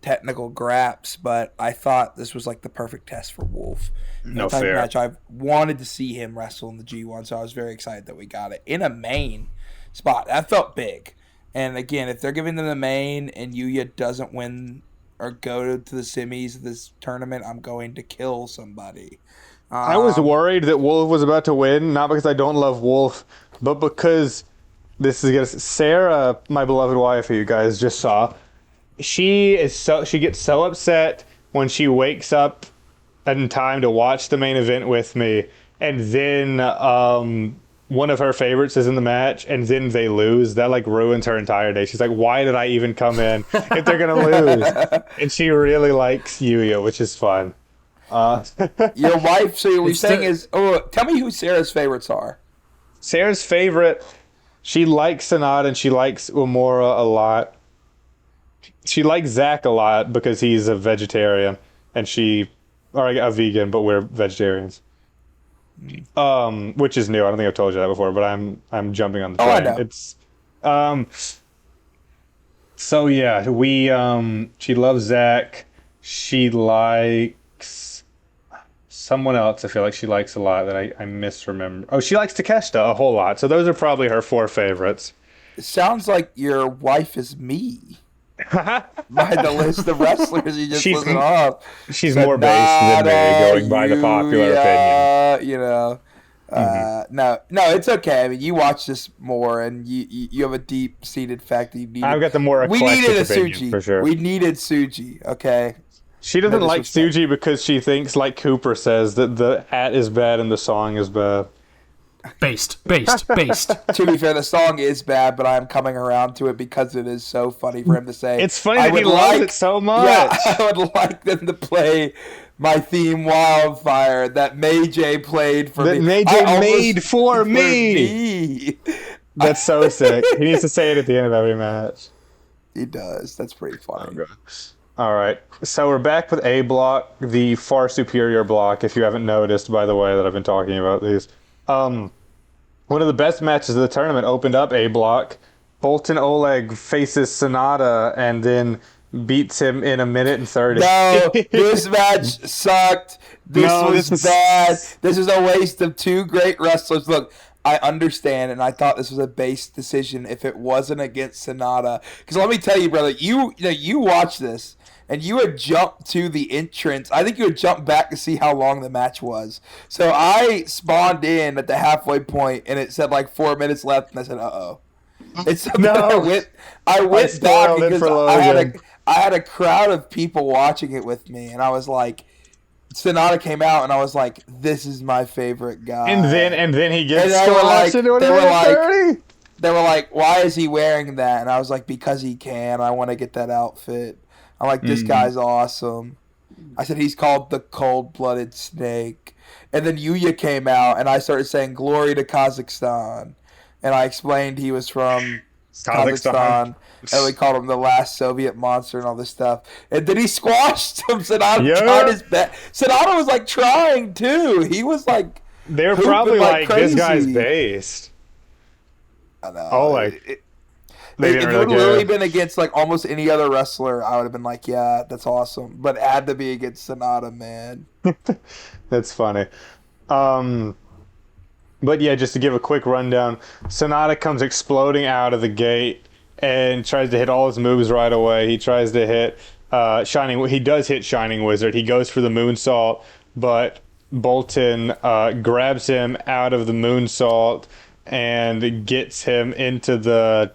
technical graps, but I thought this was like the perfect test for Wolf. No fair. Match. I wanted to see him wrestle in the G1, so I was very excited that we got it in a main spot. That felt big. And again, if they're giving them the main and Yuya doesn't win or go to the semis of this tournament, I'm going to kill somebody. I was worried that Wolf was about to win, not because I don't love Wolf, but because Sarah, my beloved wife, who you guys just saw, she gets so upset when she wakes up in time to watch the main event with me, and then one of her favorites is in the match, and then they lose. That like ruins her entire day. She's like, "Why did I even come in if they're gonna lose?" And she really likes Yuya, which is fun. Your wife, so you're saying is, tell me who Sarah's favorites are. Sarah's favorite, she likes Sonata and she likes Uemura a lot. She likes Zach a lot because he's a vegetarian and or a vegan, but we're vegetarians. Which is new. I don't think I've told you that before, but I'm jumping on the train. I know. It's so yeah, she loves Zach. She likes someone else I feel like she likes a lot that I misremember. Oh, she likes Takeshita a whole lot. So those are probably her 4 favorites. It sounds like your wife is me. By the list of wrestlers you just listed off. She's more based than me, going by the popular opinion. No, it's okay. I mean, you watch this more, and you have a deep-seated fact that you need. I've got the more eclectic opinion, for sure. We needed Tsuji, okay? She doesn't like Tsuji because she thinks, like Cooper says, that the hat is bad and the song is bad. Based. To be fair, the song is bad, but I'm coming around to it because it is so funny for him to say. It's funny that he loves it so much. Yeah, I would like them to play my theme, Wildfire, that May J played for me. That May J made for me. That's so sick. He needs to say it at the end of every match. He does. That's pretty funny. Okay. All right. So we're back with A block, the far superior block, if you haven't noticed, by the way, that I've been talking about these. One of the best matches of the tournament opened up A block. Bolton Oleg faces Sonata and then beats him in 1 minute and 30. No, this match sucked. This was bad. This is a waste of 2 great wrestlers. Look, I understand, and I thought this was a base decision if it wasn't against Sonata. Because let me tell you, brother, you watch this, and you had jumped to the entrance. I think you had jumped back to see how long the match was. So I spawned in at the halfway point, and it said like 4 minutes left, and I said, "Uh-oh." It's no. I went back because I had a crowd of people watching it with me, and I was like, Sonata came out, and I was like, "This is my favorite guy." And then he gets squashed into 1 minute and 30. They were like, "Why is he wearing that?" And I was like, "Because he can. I want to get that outfit." I'm like, "This guy's awesome." I said, "He's called the Cold-Blooded Snake." And then Yuya came out, and I started saying, "Glory to Kazakhstan." And I explained he was from Kazakhstan. And we called him the last Soviet monster and all this stuff. And then he squashed him. Sonata tried his best. Sonata was like trying too. He was like, they're probably like crazy. This guy's based. I know. Oh, like if really it would have really been against like almost any other wrestler, I would have been like, yeah, that's awesome. But it had to be against Sonata, man. That's funny. But yeah, just to give a quick rundown, Sonata comes exploding out of the gate and tries to hit all his moves right away. He tries to hit Shining. He does hit Shining Wizard. He goes for the moonsault, but Bolton grabs him out of the moonsault and gets him into the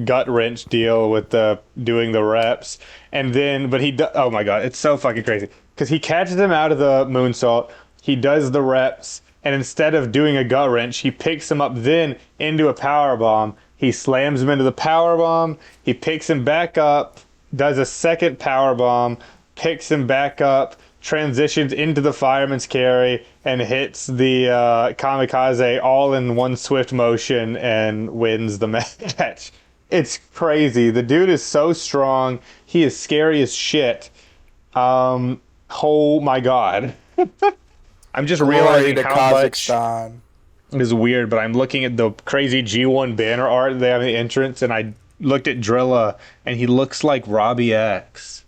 gut wrench deal with doing the reps. And then, oh my god, it's so fucking crazy because he catches him out of the moonsault. He does the reps. And instead of doing a gut wrench, he picks him up then into a power bomb. He slams him into the power bomb. He picks him back up, does a second power bomb, picks him back up, transitions into the fireman's carry, and hits the kamikaze all in one swift motion and wins the match. It's crazy. The dude is so strong. He is scary as shit. Oh my god. I'm just realizing how much is weird, but I'm looking at the crazy G1 banner art they have in the entrance, and I looked at Drilla, and he looks like Robbie X.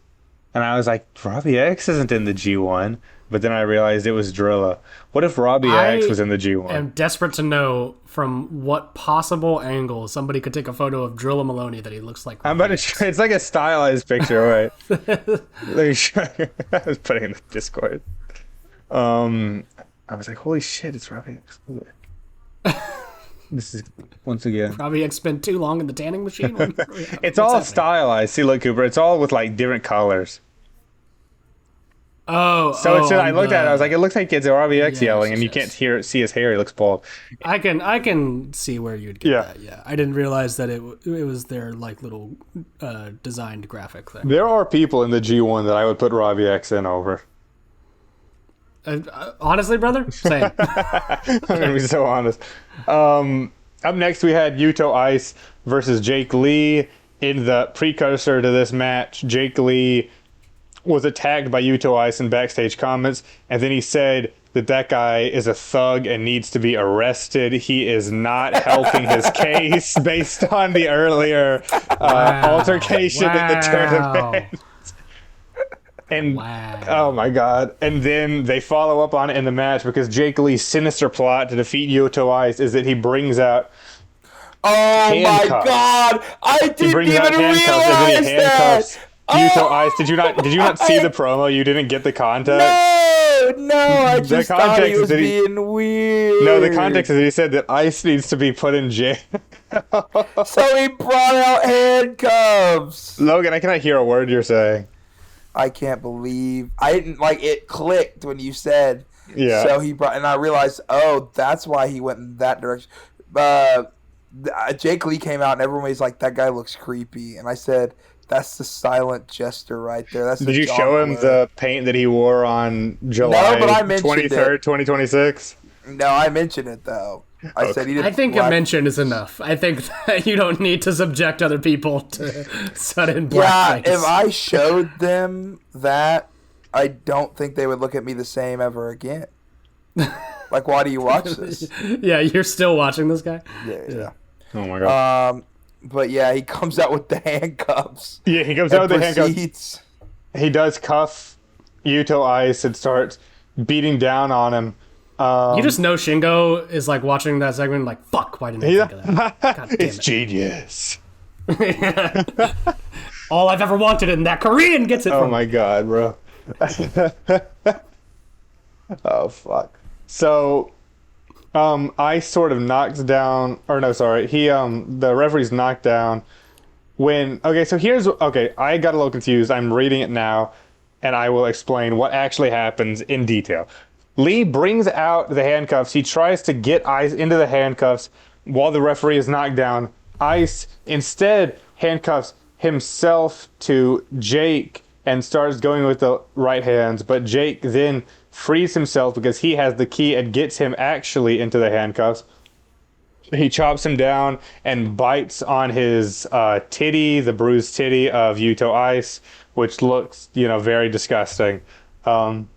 And I was like, Robbie X isn't in the G1, but then I realized it was Drilla. What if Robbie X was in the G1? I'm desperate to know from what possible angle somebody could take a photo of Drilla Maloney that he looks like. I'm about to show. It's like a stylized picture, right? Let me show you. I was putting it in the Discord. I was like, holy shit, it's Robbie X. This is, once again, Robbie X spent too long in the tanning machine. It's all happening? Stylized. See, look, Cooper, it's all with like different colors. I looked at it, I was like, it looks like it's Robbie X yelling, and you can't see his hair, he looks bald. I can see where you'd get that, yeah. I didn't realize that it was their like little designed graphic thing. There are people in the G1 that I would put Robbie X in over. Honestly, brother, same. I'm gonna be so honest. Up next, we had Yuto Ice versus Jake Lee. In the precursor to this match, Jake Lee was attacked by Yuto Ice in backstage comments, and then he said that guy is a thug and needs to be arrested. He is not helping his case based on the earlier altercation in the tournament. And oh my god. And then they follow up on it in the match because Jake Lee's sinister plot to defeat Yuto Ice is that he brings out handcuffs. My god! I didn't even realize and then he handcuffs that! Yuto Ice. Did you not see the promo? You didn't get the context? No, I just thought he was being weird. No, the context is that he said that Ice needs to be put in jail. So he brought out handcuffs. Logan, I cannot hear a word you're saying. I can't believe I didn't it clicked when you said so he brought, and I realized that's why he went in that direction. Jake Lee came out and everyone was like, that guy looks creepy, and I said, that's the silent jester right there. Did you show him the paint that he wore on July 23rd, 2026? No, I mentioned it though. I said he didn't. I think a mention is enough. I think that you don't need to subject other people to sudden blackface. Yeah, if I showed them that, I don't think they would look at me the same ever again. Like, why do you watch this? Yeah, you're still watching this guy? Yeah. Oh my god. But yeah, he comes out with the handcuffs. Yeah, he comes out with the handcuffs. He does cuff Yuto Ice and starts beating down on him. You just know Shingo is like watching that segment like, fuck, why didn't I think of that? God damn it's genius. All I've ever wanted, and that Korean gets it from my god, bro. Oh, fuck. So, Ice sort of knocks down, the referee's knocked down when, I got a little confused. I'm reading it now, and I will explain what actually happens in detail. Lee brings out the handcuffs. He tries to get Ice into the handcuffs while the referee is knocked down. Ice instead handcuffs himself to Jake and starts going with the right hands, but Jake then frees himself because he has the key and gets him actually into the handcuffs. He chops him down and bites on his titty, the bruised titty of Yuto Ice, which looks, very disgusting. Um,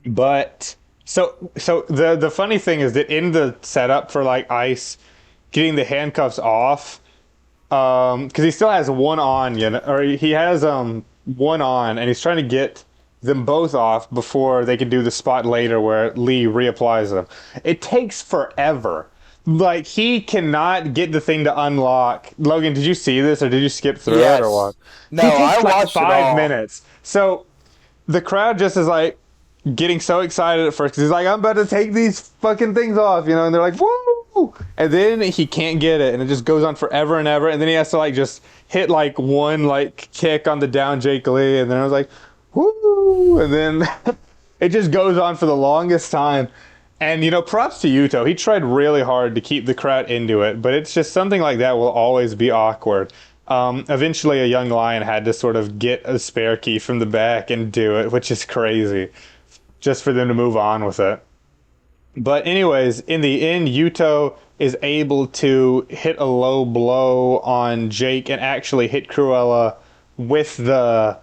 but so the funny thing is that in the setup for like Ice getting the handcuffs off, because he still has one on, or he has one on, and he's trying to get them both off before they can do the spot later where Lee reapplies them. It takes forever. Like, he cannot get the thing to unlock. Logan, did you see this, or did you skip through Yes. it, or what? No, He takes I like watched it 5 all. minutes. So the crowd just is like getting so excited at first because he's like, I'm about to take these fucking things off, and they're like, woo! And then he can't get it, and it just goes on forever and ever, and then he has to like just hit like one like kick on the down Jake Lee, and then I was like, woo! And then it just goes on for the longest time. And props to Yuto. He tried really hard to keep the crowd into it, but it's just something like that will always be awkward. Eventually, a young lion had to sort of get a spare key from the back and do it, which is crazy, just for them to move on with it. But anyways, in the end, Yuto is able to hit a low blow on Jake and actually hit Cruella with the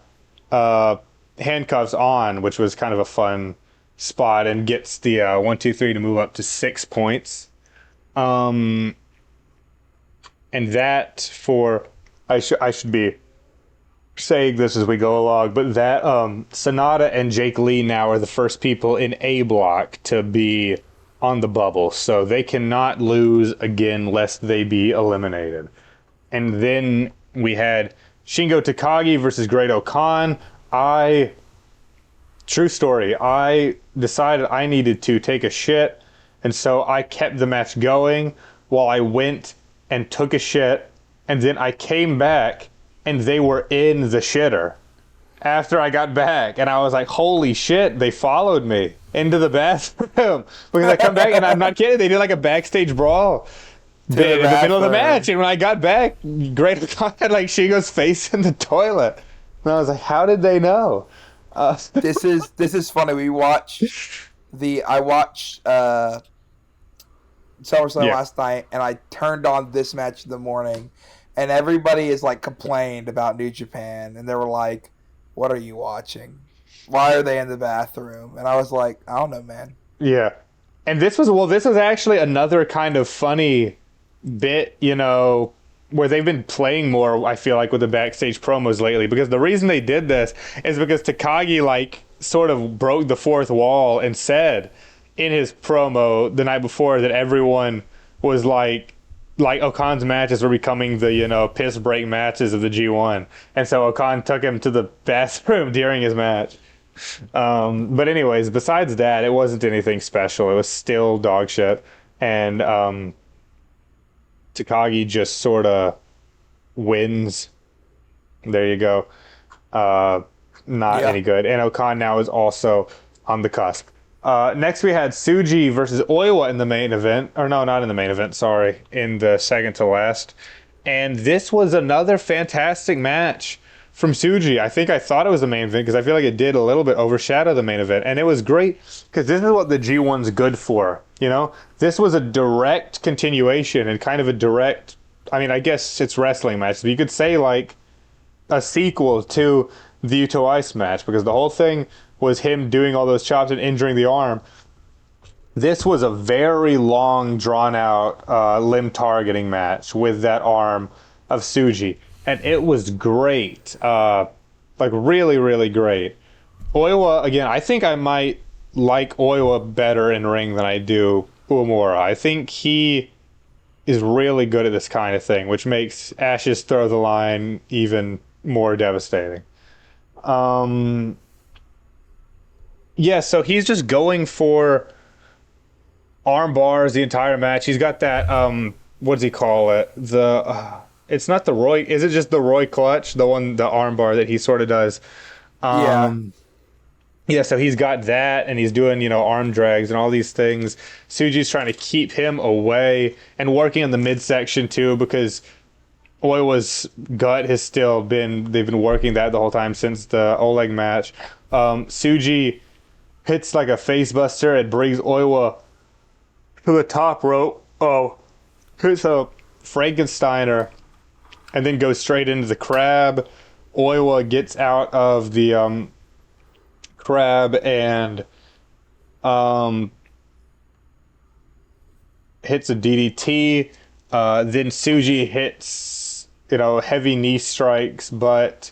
handcuffs on, which was kind of a fun spot, and gets the 1, 2, 3 to move up to 6 points. And that for I should be saying this as we go along, but that Sonata and Jake Lee now are the first people in A block to be on the bubble, so they cannot lose again lest they be eliminated. And then we had Shingo Takagi versus Great-O-Khan. True story, I decided I needed to take a shit, and so I kept the match going while I went and took a shit, and then I came back and they were in the shitter after I got back, and I was like, holy shit, they followed me into the bathroom. Because I come back, and I'm not kidding, they did like a backstage brawl in the middle of the match, and when I got back, Great-O-Khan had like Shingo's face in the toilet, and I was like, how did they know? This is funny. I watched SummerSlam last night, and I turned on this match in the morning, and everybody is like complained about New Japan, and they were like, "What are you watching? Why are they in the bathroom?" And I was like, "I don't know, man." Yeah, and this was actually another kind of funny bit, where they've been playing more, I feel like, with the backstage promos lately, because the reason they did this is because Takagi like sort of broke the fourth wall and said in his promo the night before that everyone was like Okan's matches were becoming the piss break matches of the G1, and so Okan took him to the bathroom during his match. But anyways, besides that, it wasn't anything special. It was still dog shit, and Takagi just sort of wins. There you go. Not any good. And Okan now is also on the cusp. Next we had Tsuji versus Oiwa in the main event. Or no, not in the main event, sorry. In the second to last. And this was another fantastic match from Tsuji. I thought it was the main event because I feel like it did a little bit overshadow the main event. And it was great because this is what the G1's good for. This was a direct continuation and kind of a direct, I guess it's wrestling match, but you could say like a sequel to the Yuto Ice match, because the whole thing was him doing all those chops and injuring the arm. This was a very long, drawn-out limb targeting match with that arm of Tsuji, and it was great. Like, really, really great. Oiwa, again, I think I might like Oiwa better in ring than I do Uemura. I think he is really good at this kind of thing, which makes Ash's throw the line even more devastating. Yeah, so he's just going for arm bars the entire match. He's got that, what does he call it? It's not the Roy, is it just the Roy clutch? The arm bar that he sort of does. Yeah, so he's got that, and he's doing, arm drags and all these things. Tsuji's trying to keep him away and working on the midsection too, because Oiwa's gut has still been, they've been working that the whole time since the Oleg match. Tsuji hits like a face buster and brings Oiwa to the top rope. Oh, hits a Frankensteiner and then goes straight into the crab. Oiwa gets out of the crab and um, hits a DDT. Then Tsuji hits, heavy knee strikes, but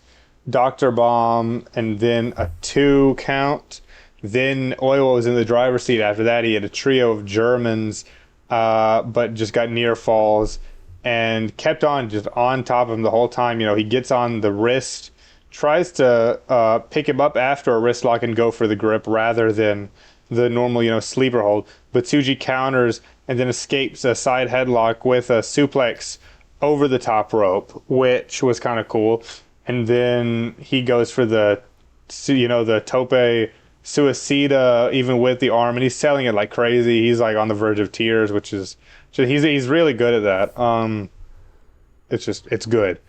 Dr. Bomb, and then a 2 count. Then Oiwa was in the driver's seat. After that, he had a trio of Germans, but just got near falls and kept on just on top of him the whole time. He gets on the wrist, tries to pick him up after a wrist lock and go for the grip rather than the normal, sleeper hold. But Tsuji counters and then escapes a side headlock with a suplex over the top rope, which was kind of cool. And then he goes for the tope suicida, even with the arm, and he's selling it like crazy. He's like on the verge of tears, which is he's really good at that. It's good.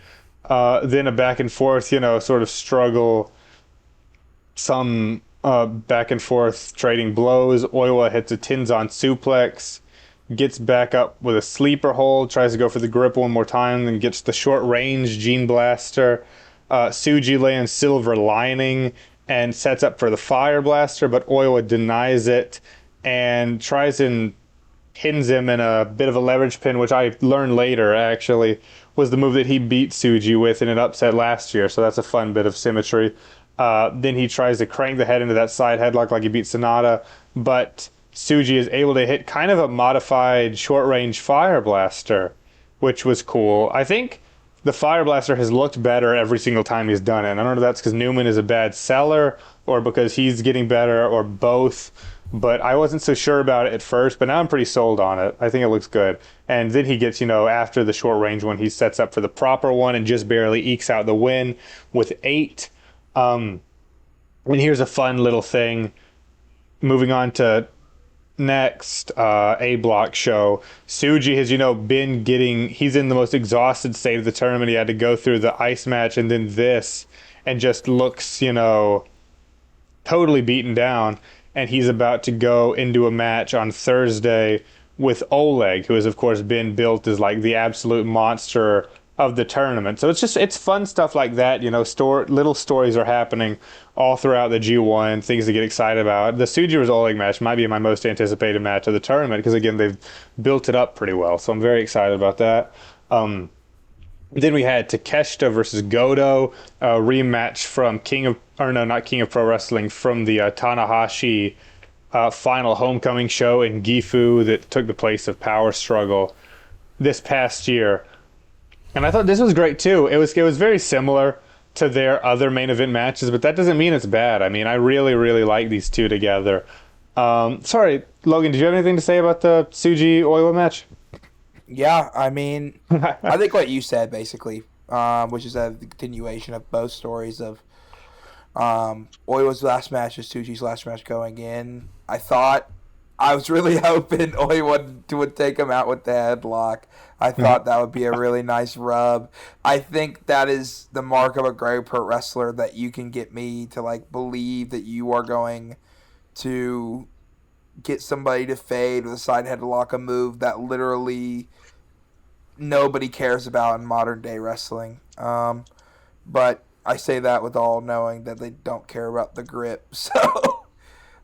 Then a back and forth, sort of struggle. Some back and forth trading blows. Oiwa hits a Tenzan suplex, gets back up with a sleeper hold, tries to go for the grip one more time, then gets the short range Gene Blaster. Tsuji lands Silver Lining and sets up for the Fire Blaster, but Oiwa denies it and tries and pins him in a bit of a leverage pin, which I learned later actually was the move that he beat Tsuji with in an upset last year, so that's a fun bit of symmetry. Then he tries to crank the head into that side headlock like he beat Sonata, but Tsuji is able to hit kind of a modified short-range Fire Blaster, which was cool. I think the Fire Blaster has looked better every single time he's done it. I don't know if that's because Newman is a bad seller or because he's getting better or both, but I wasn't so sure about it at first, but now I'm pretty sold on it. I think it looks good. And then he gets, after the short-range one, he sets up for the proper one and just barely ekes out the win with 8. And here's a fun little thing. Moving on to next A block show. Tsuji has been he's in the most exhausted state of the tournament. He had to go through the ice match and then this and just looks totally beaten down, and he's about to go into a match on Thursday with Oleg, who has of course been built as like the absolute monster of the tournament. So it's fun stuff like that. Little stories are happening all throughout the G1, things to get excited about. The Tsuji vs. Oleg match might be my most anticipated match of the tournament because, again, they've built it up pretty well. So I'm very excited about that. Then we had Takeshita versus Goto, a rematch from not King of Pro Wrestling, from the Tanahashi final homecoming show in Gifu that took the place of Power Struggle this past year. And I thought this was great too. It was very similar to their other main event matches, but that doesn't mean it's bad. I mean, I really, really like these two together. Sorry, Logan, did you have anything to say about the Tsuji Oiwa match? Yeah, I mean, I think what you said basically, which is a continuation of both stories of Oiwa's last match is Tsuji's last match going in. I was really hoping Oiwa would take him out with the headlock. I thought that would be a really nice rub. I think that is the mark of a great pro wrestler, that you can get me to like believe that you are going to get somebody to fade with a side headlock, a move that literally nobody cares about in modern day wrestling. But I say that with all knowing that they don't care about the grip. So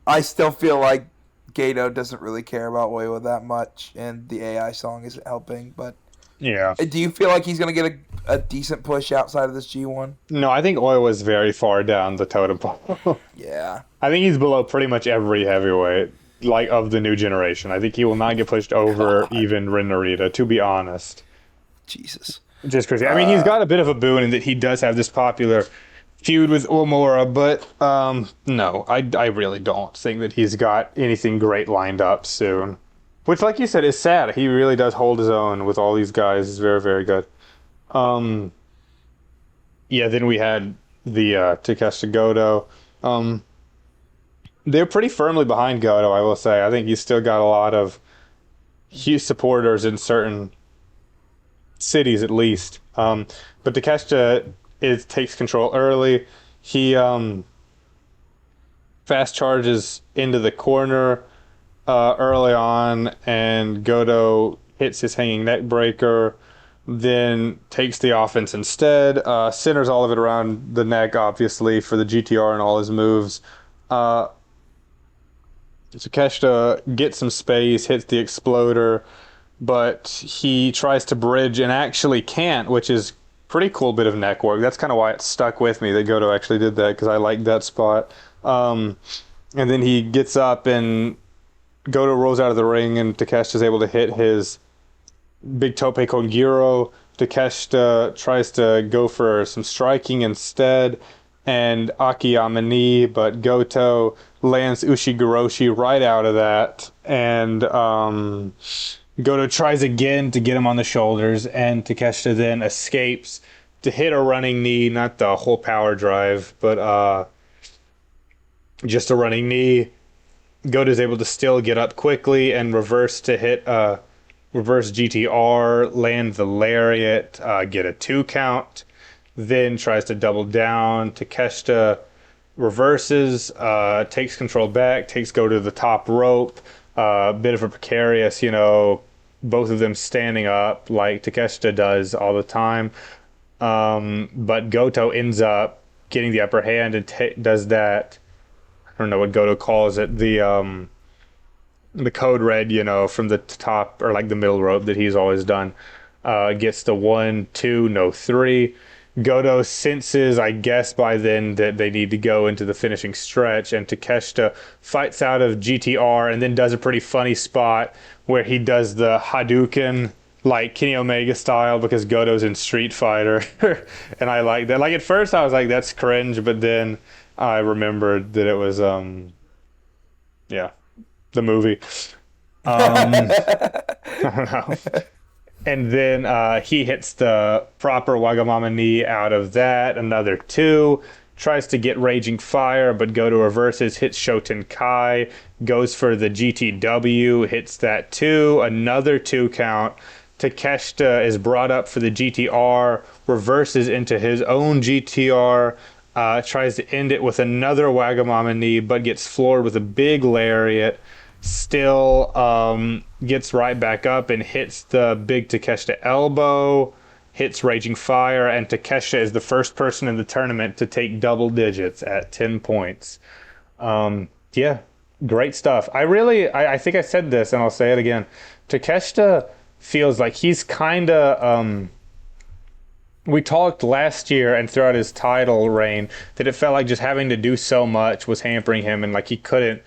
I still feel like Gato doesn't really care about Oiwa that much, and the AI song isn't helping. But yeah, do you feel like he's going to get a decent push outside of this G1? No, I think Oiwa's very far down the totem pole. Yeah. I think he's below pretty much every heavyweight, like, of the new generation. I think he will not get pushed over even Ren Narita, to be honest. Jesus. Just crazy. I mean, he's got a bit of a boon in that he does have this popular feud with Uemura, but no, I really don't think that he's got anything great lined up soon. Which, like you said, is sad. He really does hold his own with all these guys. He's very, very good. Yeah, then we had the Takeshita Goto. They're pretty firmly behind Goto, I will say. I think he's still got a lot of huge supporters in certain cities, at least. But Takeshita takes control early. He fast charges into the corner, early on, and Goto hits his hanging neck breaker, then takes the offense instead, centers all of it around the neck, obviously, for the GTR and all his moves. Takeshita gets some space, hits the exploder, but he tries to bridge and actually can't, which is pretty cool bit of neck work. That's kind of why it stuck with me that Goto actually did that, because I liked that spot. And then he gets up and Goto rolls out of the ring, and Takeshita's able to hit his big tope con giro. Takeshita tries to go for some striking instead, and Akiyama knee, but Goto lands Ushigoroshi right out of that, and Goto tries again to get him on the shoulders, and Takeshita then escapes to hit a running knee, not the whole power drive, but just a running knee. Goto's able to still get up quickly and reverse to hit reverse GTR, land the lariat, get a 2 count, then tries to double down. Takeshita reverses, takes control back, takes Goto to the top rope. Bit of a precarious, both of them standing up like Takeshita does all the time. But Goto ends up getting the upper hand and does that. I don't know what Goto calls it. The code red, from the top or like the middle rope that he's always done. Gets the 1, 2, no 3. Goto senses, I guess, by then that they need to go into the finishing stretch, and Takeshita fights out of GTR and then does a pretty funny spot where he does the Hadouken, like Kenny Omega style, because Goto's in Street Fighter. And I like that. Like, at first I was like, that's cringe, but then I remembered that it was, the movie. I don't know. And then he hits the proper Wagamama knee out of that. Another 2. Tries to get Raging Fire, but Goto reverses, hits Shoten Kai, goes for the GTW, hits that 2. Another 2 count. Takeshita is brought up for the GTR, reverses into his own GTR, tries to end it with another Wagamama knee, but gets floored with a big lariat. Still gets right back up and hits the big Takeshita elbow, hits Raging Fire, and Takeshita is the first person in the tournament to take double digits at 10 points. Great stuff. I think I said this, and I'll say it again. Takeshita feels like he's kind of... we talked last year and throughout his title reign that it felt like just having to do so much was hampering him, and like he couldn't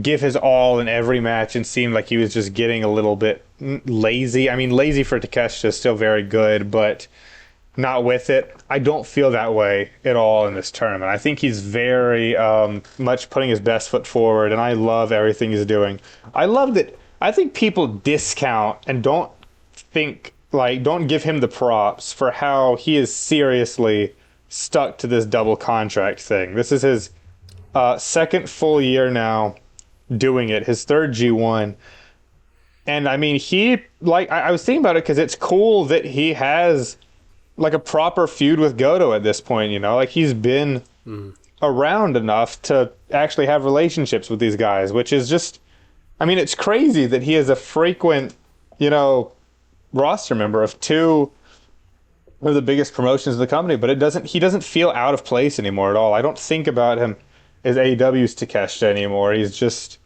give his all in every match, and seemed like he was just getting a little bit lazy. I mean, lazy for Takeshita is still very good, but not with it. I don't feel that way at all in this tournament. I think he's very much putting his best foot forward, and I love everything he's doing. I love that. I think people discount and don't give him the props for how he is seriously stuck to this double contract thing. This is his second full year now doing it, his third G1. And I mean, I was thinking about it because it's cool that he has like a proper feud with Goto at this point, like he's been around enough to actually have relationships with these guys, which is just, I mean, it's crazy that he is a frequent, roster member of 2 of the biggest promotions in the company, but he doesn't feel out of place anymore at all. I don't think about him as AEW's Takeshita anymore. He's just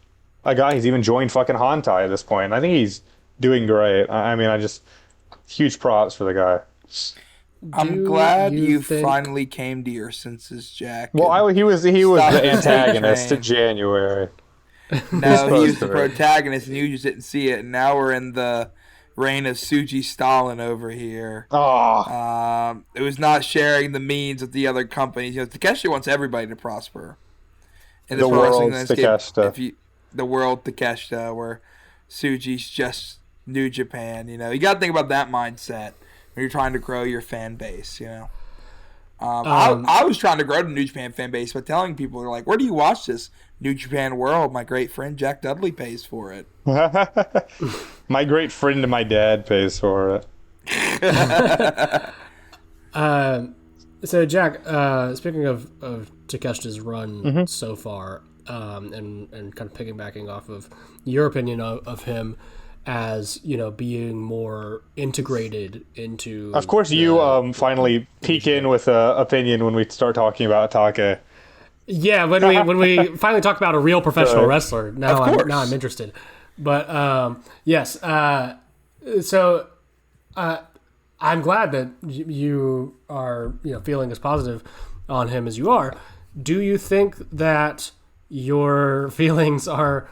a guy. He's even joined fucking Hantai at this point. I think he's doing great. I mean, huge props for the guy. I'm glad you finally came to your senses, Jack. Well, he was the antagonist in January. No, he was the protagonist, and you just didn't see it. And now we're in the reign of Suji Stalin over here. Oh. It was not sharing the means with the other companies. Takeshita wants everybody to prosper. In the world's Takeshita. The world Takeshita, where Suji's just New Japan. You got to think about that mindset when you're trying to grow your fan base. I was trying to grow the New Japan fan base by telling people, they're like, where do you watch this? New Japan World. My great friend Jack Dudley pays for it. My great friend and my dad pays for it. So Jack, speaking of Takeshita's run so far, and kind of piggybacking off of your opinion of him as, you know, being more integrated into. Of course, you finally peek in with an opinion when we start talking about Take. Yeah, when we finally talk about a real professional wrestler, now I'm interested. But yes, so I'm glad that you are, you know, feeling as positive on him as you are. Do you think that your feelings are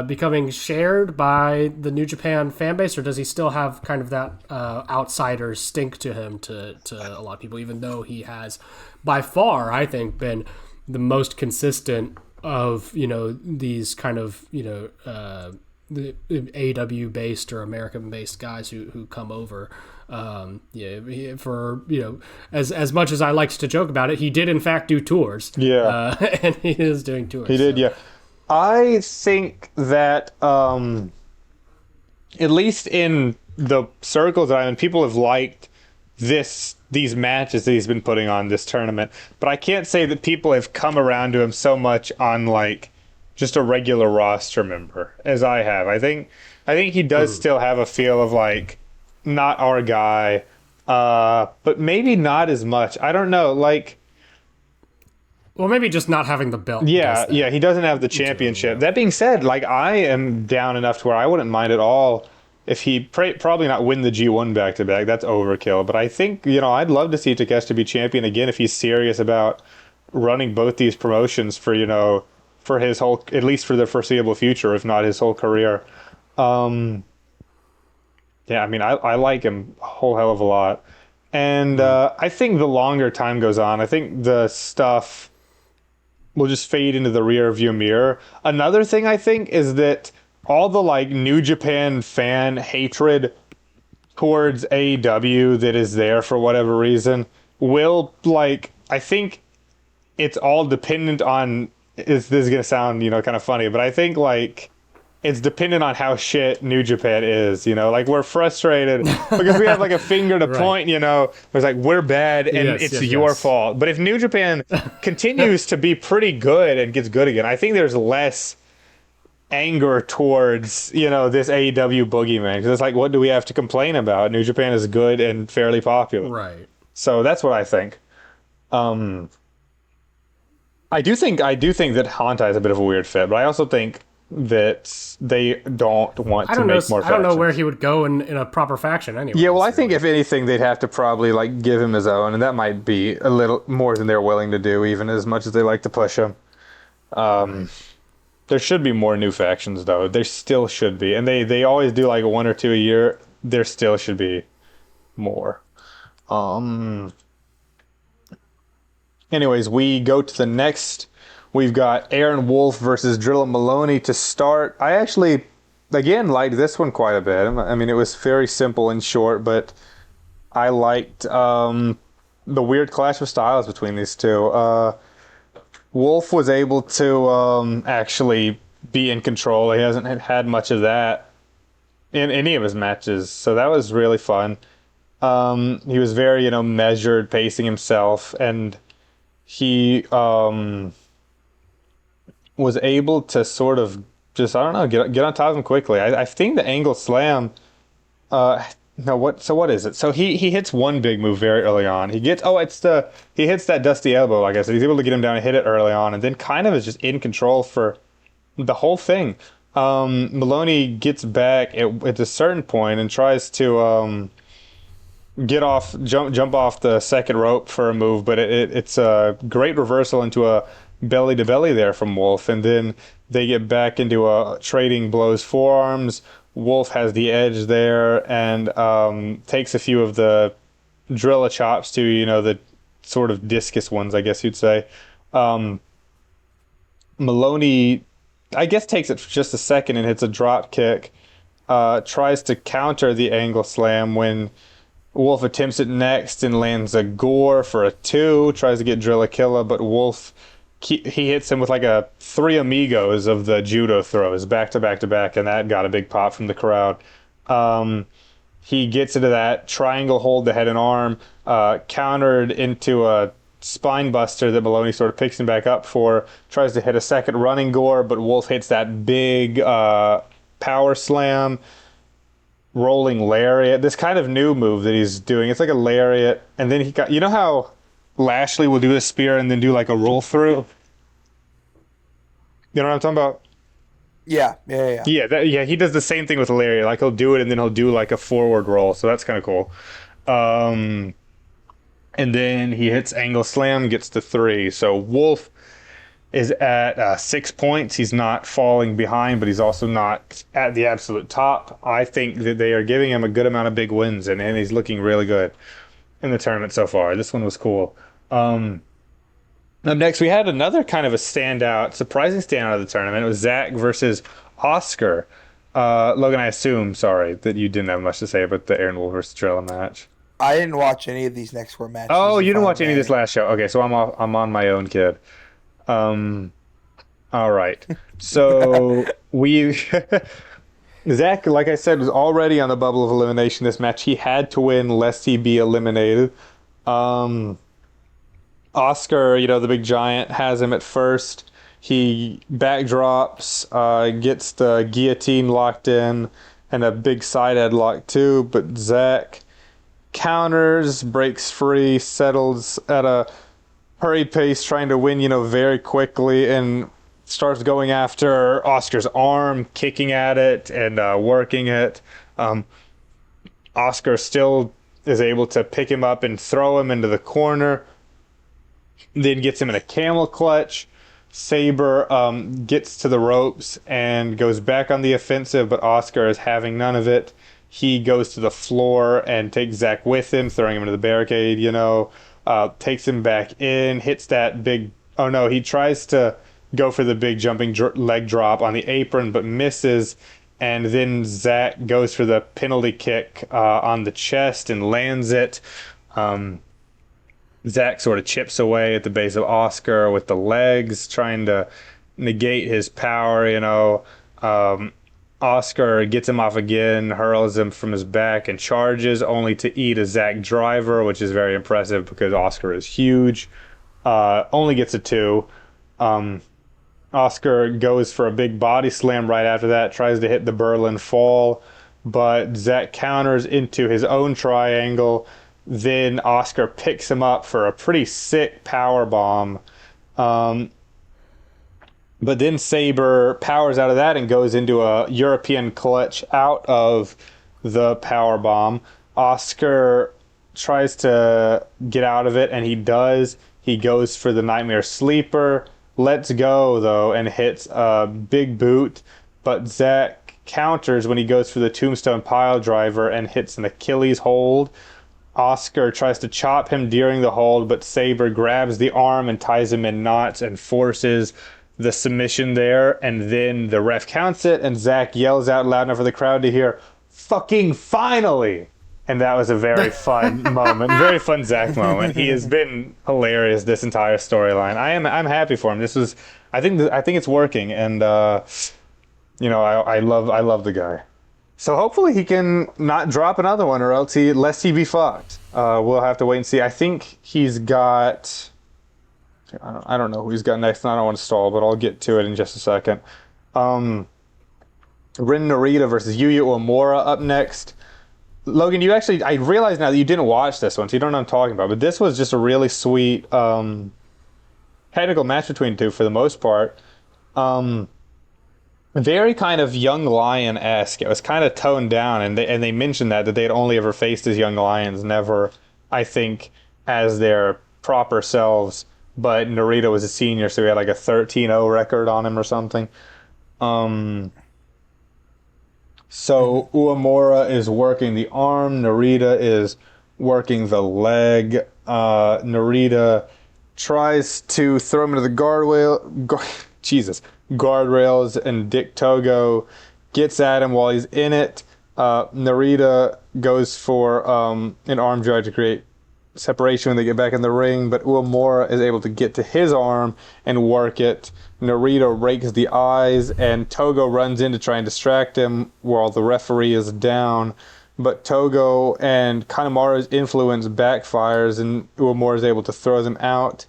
becoming shared by the New Japan fan base, or does he still have kind of that outsider stink to him to a lot of people, even though he has by far, I think, been the most consistent of, you know, these kind of, you know, the AW based or American based guys who come over. For, you know, as much as I liked to joke about it, he did in fact do tours. Yeah. And he is doing tours. He did, yeah. I think that at least in the circles that I'm in, people have liked these matches that he's been putting on this tournament, but I can't say that people have come around to him so much on like just a regular roster member as I have. I think he does still have a feel of like not our guy, but maybe not as much. I don't know, like. Well, maybe just not having the belt. Yeah, he doesn't have the championship. That being said, like, I am down enough to where I wouldn't mind at all if he probably not win the G1 back-to-back. That's overkill. But I think, you know, I'd love to see Takeshita be champion again if he's serious about running both these promotions for, you know, for his whole, at least for the foreseeable future, if not his whole career. Yeah, I mean, I like him a whole hell of a lot. And I think the longer time goes on, I think the stuff will just fade into the rear view mirror. Another thing I think is that all the like New Japan fan hatred towards AEW that is there for whatever reason will, like, I think it's all dependent on, this is going to sound, you know, kind of funny, but I think like it's dependent on how shit New Japan is, you know, like we're frustrated because we have like a finger to point, you know, it's like we're bad and it's your fault. But if New Japan continues to be pretty good and gets good again, I think there's less anger towards, you know, this AEW boogeyman, because it's like, what do we have to complain about? New Japan is good and fairly popular, right? So that's what I think. I do think that Hantai is a bit of a weird fit, but I also think that they don't want to make more factions. I don't know where he would go in a proper faction anyway. Yeah, well, I think if anything, they'd have to probably like give him his own, and that might be a little more than they're willing to do, even as much as they like to push him. There should be more new factions, though. There still should be, and they always do like 1 or 2 a year. There still should be more. Anyways, we go to the next. We've got Aaron Wolf versus Drilla Maloney to start. I actually, again, liked this one quite a bit. I mean, it was very simple and short, but I liked the weird clash of styles between these two. Wolf was able to actually be in control. He hasn't had much of that in any of his matches, so that was really fun. He was very, you know, measured, pacing himself, and he was able to sort of just, I don't know, get on top of him quickly. I think the angle slam, what is it? So he hits one big move very early on. He hits that dusty elbow, I guess. He's able to get him down and hit it early on, and then kind of is just in control for the whole thing. Maloney gets back at a certain point and tries to jump off the second rope for a move, but it's a great reversal into a belly to belly there from Wolf, and then they get back into a trading blows forearms. Wolf has the edge there and takes a few of the Drilla chops to, you know, the sort of discus ones, I guess you'd say. Maloney, I guess, takes it for just a second and hits a drop kick. Tries to counter the angle slam when Wolf attempts it next and lands a gore for a 2. Tries to get Drilla Killa, but Wolf, he hits him with like a 3 amigos of the judo throws back to back to back, and that got a big pop from the crowd. He gets into that triangle hold, the head and arm, countered into a spine buster that Maloney sort of picks him back up for. Tries to hit a second running gore, but Wolf hits that big power slam. Rolling lariat. This kind of new move that he's doing. It's like a lariat. And then he got... You know how Lashley will do a spear and then do like a roll through? You know what I'm talking about? Yeah. Yeah, he does the same thing with lariat. Like he'll do it and then he'll do like a forward roll. So that's kind of cool. And then he hits angle slam, gets to 3. So Wolf is at 6 points. He's not falling behind, but he's also not at the absolute top. I think that they are giving him a good amount of big wins, and he's looking really good in the tournament so far. This one was cool. Up next, we had another kind of a surprising standout of the tournament. It was Zach versus Oscar. Logan, I assume, that you didn't have much to say about the Aaron Wolf versus Trilla match. I didn't watch any of these next 4 matches. Oh, you didn't watch any of this last show? Okay, so I'm on my own, kid. All right. So Zach, like I said, was already on the bubble of elimination this match. He had to win lest he be eliminated. Oscar, the big giant, has him at first. He backdrops, gets the guillotine locked in, and a big side headlock too. But Zach counters, breaks free, settles at a hurry pace, trying to win, very quickly, and starts going after Oscar's arm, kicking at it and working it. Oscar still is able to pick him up and throw him into the corner, then gets him in a camel clutch. Sabre gets to the ropes and goes back on the offensive, but Oscar is having none of it. He goes to the floor and takes Zach with him, throwing him into the barricade, takes him back in, hits that big... Oh, no, he tries to go for the big jumping leg drop on the apron, but misses, and then Zach goes for the penalty kick on the chest and lands it. Zach sort of chips away at the base of Oscar with the legs, trying to negate his power, Oscar gets him off again, hurls him from his back, and charges, only to eat a Zach driver, which is very impressive because Oscar is huge. Only gets a 2. Oscar goes for a big body slam right after that, tries to hit the Berlin fall, but Zach counters into his own triangle. Then Oscar picks him up for a pretty sick power bomb. But then Sabre powers out of that and goes into a European clutch out of the power bomb. Oscar tries to get out of it, and he does. He goes for the Nightmare Sleeper, lets go, though, and hits a big boot. But Zach counters when he goes for the Tombstone Pile Driver and hits an Achilles hold. Oscar tries to chop him during the hold, but Sabre grabs the arm and ties him in knots and forces the submission there. And then the ref counts it, and Zach yells out loud enough for the crowd to hear, "Fucking finally!" And that was a very fun moment, very fun Zach moment. He has been hilarious this entire storyline. I'm happy for him. I think it's working, and I love the guy. So hopefully he can not drop another one, or else lest he be fucked. We'll have to wait and see. I think he's got... I don't know who he's got next, and I don't want to stall, but I'll get to it in just a second. Rin Narita versus Yuya Uemura up next. Logan, I realize now that you didn't watch this one, so you don't know what I'm talking about, but this was just a really sweet technical match between the two for the most part. Very kind of Young Lion-esque. It was kind of toned down, and they mentioned that they'd only ever faced as Young Lions, never, I think, as their proper selves. But Narita was a senior, so he had like a 13-0 record on him or something. So Uemura is working the arm, Narita is working the leg. Narita tries to throw him into the guardrails, and Dick Togo gets at him while he's in it. Narita goes for an arm drag to create separation when they get back in the ring, but Uemura is able to get to his arm and work it. Narita rakes the eyes, and Togo runs in to try and distract him while the referee is down. but Togo and Kanemaru's influence backfires, and Uemura is able to throw them out.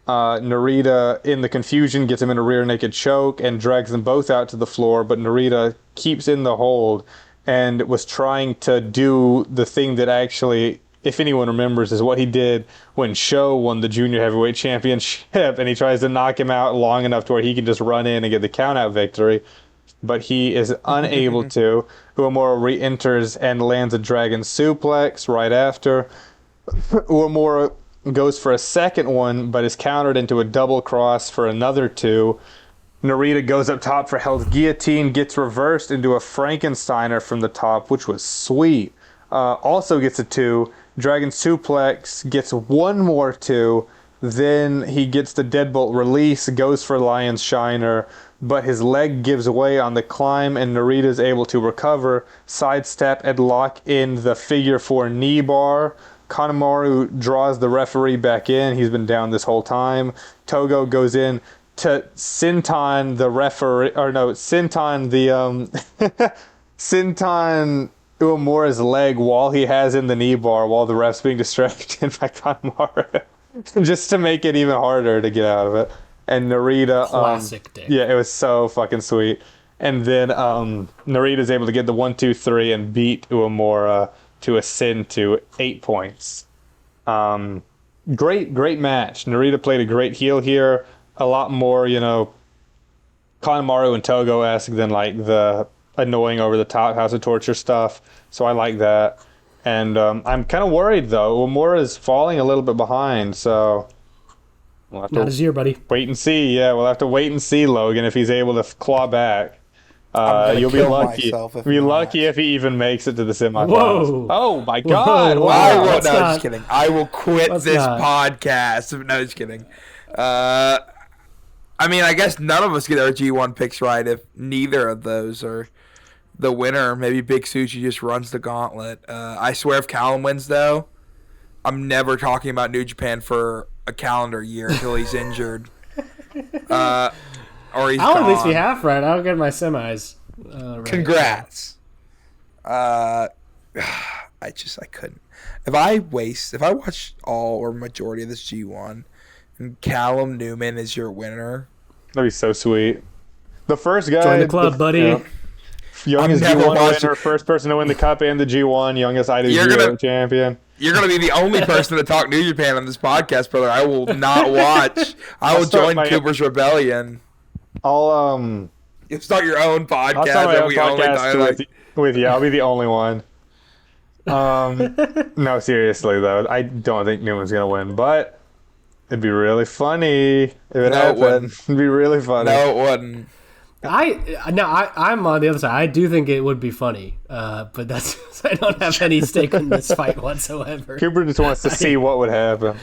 Narita, in the confusion, gets him in a rear naked choke and drags them both out to the floor, but Narita keeps in the hold and was trying to do the thing that actually, if anyone remembers, is what he did when Sho won the junior heavyweight championship, and he tries to knock him out long enough to where he can just run in and get the count-out victory, but he is unable to. Uemura re-enters and lands a dragon suplex right after. Uemura goes for a second one, but is countered into a double cross for another 2. Narita goes up top for Hell's Guillotine, gets reversed into a Frankensteiner from the top, which was sweet. Also gets a 2. Dragon Suplex gets one more 2. Then he gets the Deadbolt release, goes for Lion Shiner, but his leg gives way on the climb, and Narita is able to recover, sidestep, and lock in the figure 4 knee bar. Kanemaru draws the referee back in. He's been down this whole time. Togo goes in to Senton the referee, or no, Senton the Senton Uemura's leg while he has in the knee bar while the ref's being distracted by Kanemaru, just to make it even harder to get out of it. And Narita, Classic day. Yeah, it was so fucking sweet. And then Narita's able to get the 1-2-3 and beat Uemura to ascend to 8 points. Great match. Narita played a great heel here. A lot more, Kanemaru and Togo-esque than like the annoying over-the-top House of Torture stuff. So I like that. And I'm kind of worried, though. Uemura is falling a little bit behind, so we'll have Not his year, buddy. wait and see. Yeah, we'll have to wait and see, Logan, if he's able to claw back. You'll be lucky. If he even makes it to the semifinals. Whoa! Oh my God! Whoa. Wow. No, Let's just not- kidding. I will quit let's this not. podcast. No, just kidding. I mean, I guess none of us get our G1 picks right if neither of those are the winner. Maybe Big Sushi just runs the gauntlet. I swear if Callum wins, though, I'm never talking about New Japan for a calendar year until he's injured. Or he's I'll gone. at least be half right. I'll get my semis. Right. Congrats. I couldn't. If I watch all or majority of this G1 and Callum Newman is your winner, That'd be so sweet. The first guy. Join the club, buddy. Youngest I've never G1 watched winner, first person to win the cup and the G1, youngest IWGP champion. you're gonna be the only person to talk New Japan on this podcast, brother. I will not watch. I will start join my- Cooper's Rebellion. I'll You start your own podcast. I'll start my and own we only podcast dialect. with you. I'll be the only one. No, seriously though, I don't think Newman's gonna win, but it'd be really funny if it No, it happened. wouldn't. It'd be really funny. No, it wasn't. I'm on the other side. I do think it would be funny, but that's I don't have any stake in this fight whatsoever. Cooper just wants to see what would happen.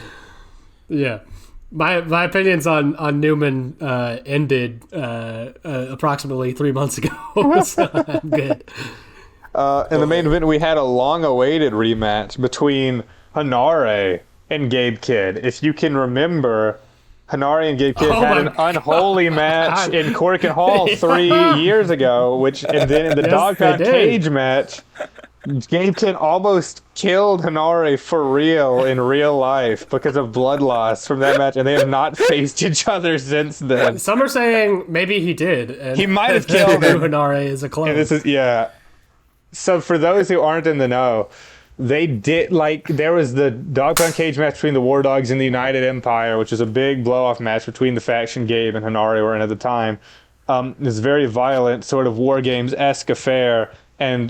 Yeah, my opinions on Newman ended approximately 3 months ago, so I'm good. In the main event, we had a long-awaited rematch between Hanare and Gabe Kidd. If you can remember, Hanare and Gabe Kidd had an unholy match in Corkin Hall 3 years ago, and then in the Yes, Dog Pound they did. Cage match, Gabe Kidd almost killed Hanare for real in real life because of blood loss from that match, and they have not faced each other since then. Some are saying maybe he did. And He might have killed him. Hanare is a clone. And this is, yeah. So for those who aren't in the know, they did, there was the Dog Pound Cage match between the War Dogs and the United Empire, which is a big blow-off match between the faction Gabe and Hanare were in at the time. This very violent, sort of War Games-esque affair, and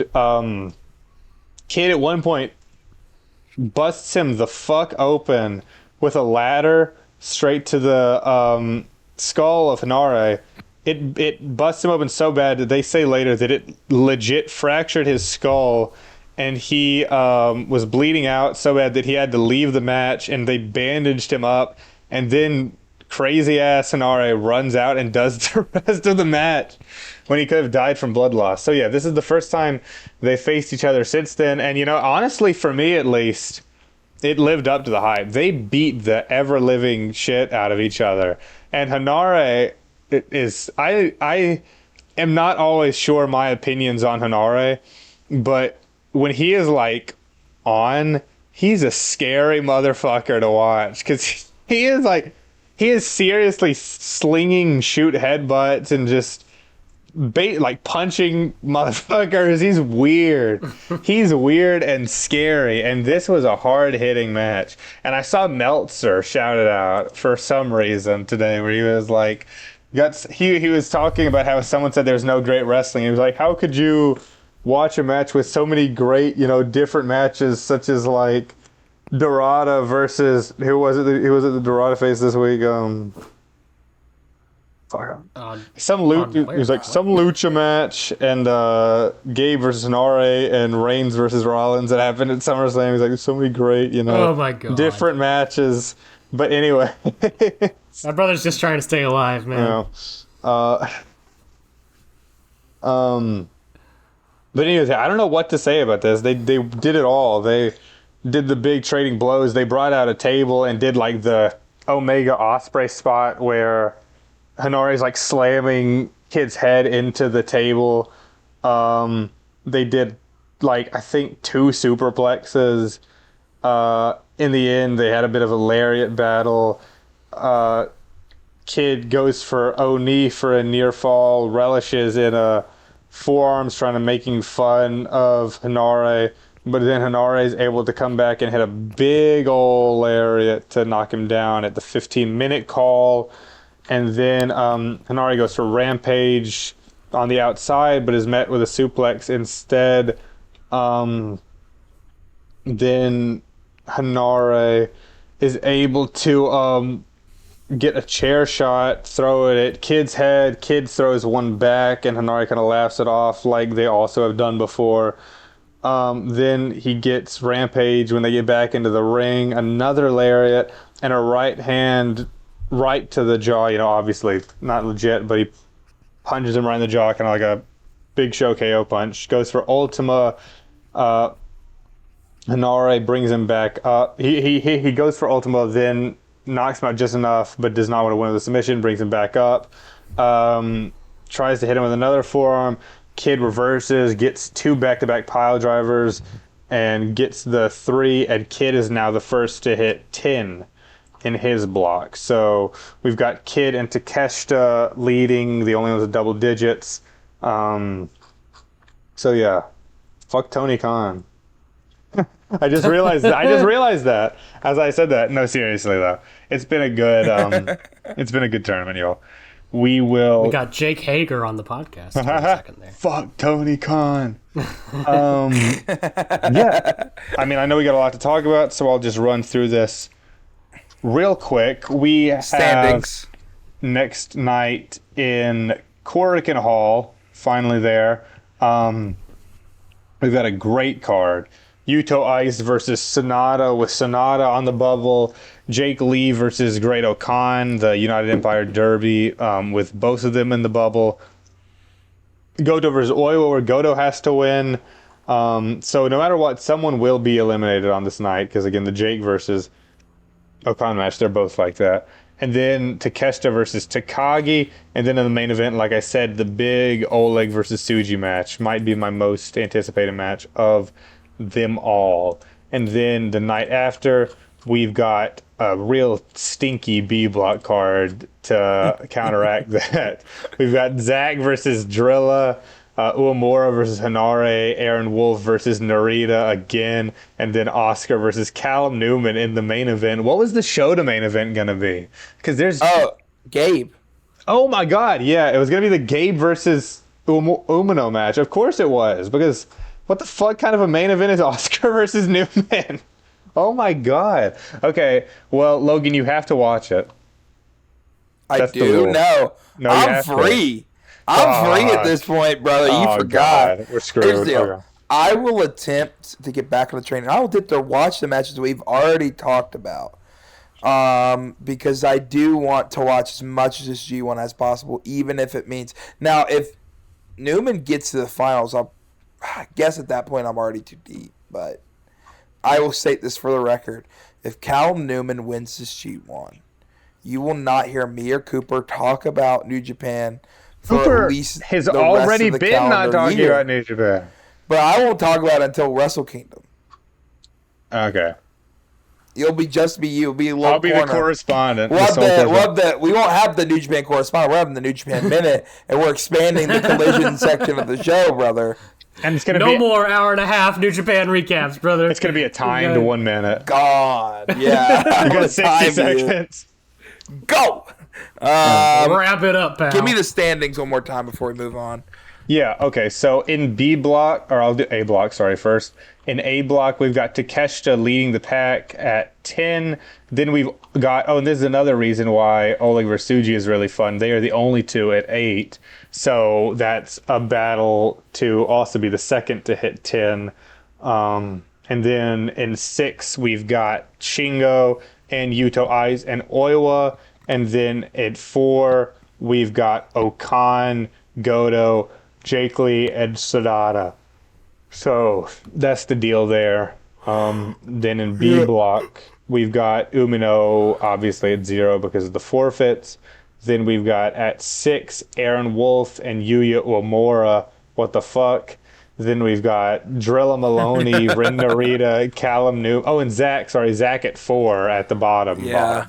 Kidd at one point busts him the fuck open with a ladder straight to the skull of Hanare. It busts him open so bad that they say later that it legit fractured his skull, and he was bleeding out so bad that he had to leave the match, and they bandaged him up, and then crazy ass Hanare runs out and does the rest of the match when he could have died from blood loss. So yeah, this is the first time they faced each other since then, and honestly, for me at least, it lived up to the hype. They beat the ever-living shit out of each other, and Hanare I am not always sure my opinions on Hanare, but when he is like on, he's a scary motherfucker to watch because he is seriously slinging shoot headbutts and just like punching motherfuckers. He's weird. He's weird and scary. And this was a hard hitting match. And I saw Meltzer shout it out for some reason today, where he was like, he was talking about how someone said there's no great wrestling. He was like, how could you watch a match with so many great, different matches, such as like Dorada versus who was it at the Dorada face this week? Some lucha match and Gabe versus Nare and Reigns versus Rollins that happened at SummerSlam. He's like, there's so many great, oh my God, different matches. But anyway, my brother's just trying to stay alive, man. But anyways, I don't know what to say about this. They did it all. They did the big trading blows. They brought out a table and did like the Omega Osprey spot where Hanare's like slamming Kid's head into the table. They did like, I think 2 superplexes. In the end, they had a bit of a lariat battle. Kid goes for Oni for a near fall, relishes in a forearms trying to making fun of Hanare, but then Hanare is able to come back and hit a big old lariat to knock him down at the 15-minute call. And then Hanare goes for Rampage on the outside, but is met with a suplex instead. Then Hanare is able to get a chair shot, throw it at Kid's head. Kid throws one back, and Hanare kind of laughs it off like they also have done before. Then he gets Rampage when they get back into the ring, another lariat, and a right hand right to the jaw. Obviously not legit, but he punches him right in the jaw, kind of like a Big Show KO punch. Goes for Ultima. Hanare brings him back up. He goes for Ultima, then knocks him out just enough, but does not want to win the submission. Brings him back up. Tries to hit him with another forearm. Kid reverses, gets 2 back-to-back pile drivers, and gets the 3. And Kid is now the first to hit 10 in his block. So we've got Kid and Takeshita leading, the only ones with double digits. So yeah, fuck Tony Khan. I just realized that as I said that. No, seriously though, it's been a good tournament, y'all. We got Jake Hager on the podcast for a second there. Fuck Tony Khan. Yeah. I mean, I know we got a lot to talk about, so I'll just run through this real quick. We have next night in Korakuen Hall, finally there. We've got a great card. Yuto Ice versus Sonata, with Sonata on the bubble. Jake Lee versus Great O'Khan, the United Empire Derby, with both of them in the bubble. Goto versus Oiwa, where Goto has to win. So no matter what, someone will be eliminated on this night, because again, the Jake versus O'Khan match, they're both like that. And then Takeshita versus Takagi. And then in the main event, like I said, the big Oleg versus Tsuji match might be my most anticipated match of them all. And then the night after, we've got a real stinky B block card to counteract that. We've got Zack versus Drilla, Uemura versus Hanare, Aaron Wolf versus Narita again, and then Oscar versus Callum Newman in the main event. What was the Shota main event gonna be? Because there's Gabe. Oh my God, yeah, it was gonna be the Gabe versus Umino match. Of course it was, because what the fuck kind of a main event is Oscar versus Newman? Oh my God. Okay, well, Logan, you have to watch it. That's I do? No, I'm free. I'm free at this point, brother. You forgot. God. We're screwed. Okay. I will attempt to get back on the train. I will attempt to watch the matches we've already talked about. Because I do want to watch as much of this G1 as possible, even if it means... Now, if Newman gets to the finals, I guess at that point I'm already too deep. But I will state this for the record. If Cal Newman wins this G1, you will not hear me or Cooper talk about New Japan for Cooper at least has the already rest of the been not talking year. about New Japan. but I won't talk about it until Wrestle Kingdom. Okay. You'll be just be you. Be I'll be corner. the correspondent. We won't have the New Japan correspondent. We're having the New Japan Minute, and we're expanding the Collision section of the show, brother. And it's gonna no more hour and a half New Japan recaps, brother. It's gonna be a timed 1 minute. God, yeah. You got 60 seconds. Go. Wrap it up, pal. Give me the standings one more time before we move on. Yeah, okay. So in B block, or I'll do A block, sorry, first. In A block, we've got Takeshita leading the pack at 10. Then we've got, and this is another reason why Oleg Versugi is really fun. They are the only two at 8. So that's a battle to also be the second to hit 10. And then in 6, we've got Shingo and Yuto Aiz and Oiwa. And then at 4, we've got Okan, Goto, Jake Lee, and Sonata. So that's the deal there. Then in B block, we've got Umino obviously at 0 because of the forfeits. Then we've got at 6, Aaron Wolf and Yuya Uemura. What the fuck? Then we've got Drilla Maloney, Ren Narita, Callum Newman. Oh, and Zach at 4 at the bottom. Yeah.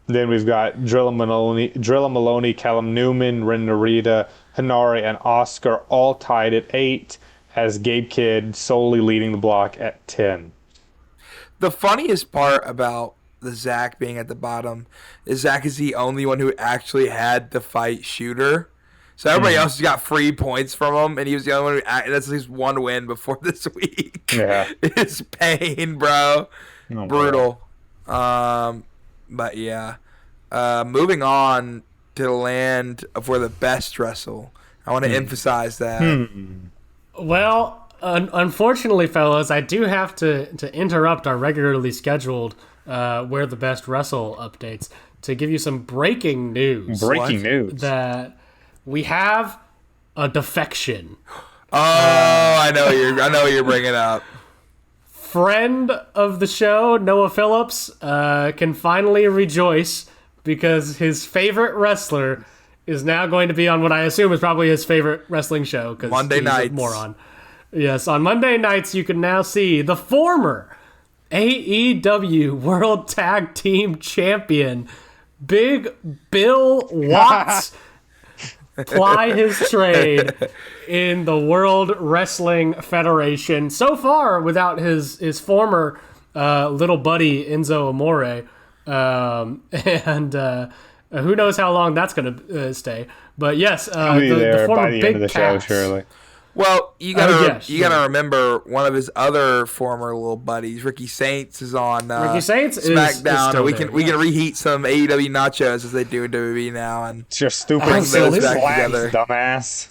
Then we've got Drilla Maloney, Callum Newman, Ren Narita, Hanari, and Oscar all tied at 8, as Gabe Kidd solely leading the block at 10. The funniest part about the Zach being at the bottom is Zach is the only one who actually had to fight Shooter. So everybody else has got free points from him, and he was the only one and that's his one win before this week. Yeah. It's pain, bro. Oh, brutal. But yeah. Moving on to the land of where the best wrestle. I want to emphasize that. Well, unfortunately, fellas, I do have to interrupt our regularly scheduled Where the Best Wrestle updates to give you some breaking news. Breaking news. That we have a defection. Oh, I know what you're bringing up. Friend of the show, Noah Phillips, can finally rejoice because his favorite wrestler is now going to be on what I assume is probably his favorite wrestling show. Monday nights. A moron. Yes, on Monday nights you can now see the former AEW World Tag Team Champion, Big Bill Watts, ply his trade in the World Wrestling Federation. So far, without his former little buddy Enzo Amore, and who knows how long that's going to stay. But yes, the former by the Big end of the show, Cass. surely. Well, you gotta sure. remember one of his other former little buddies, Ricky Saints, is on Ricky Saints SmackDown, is still and we there, can reheat some AEW nachos as they do in WWE now, and It's your stupid bring those back slacks, together.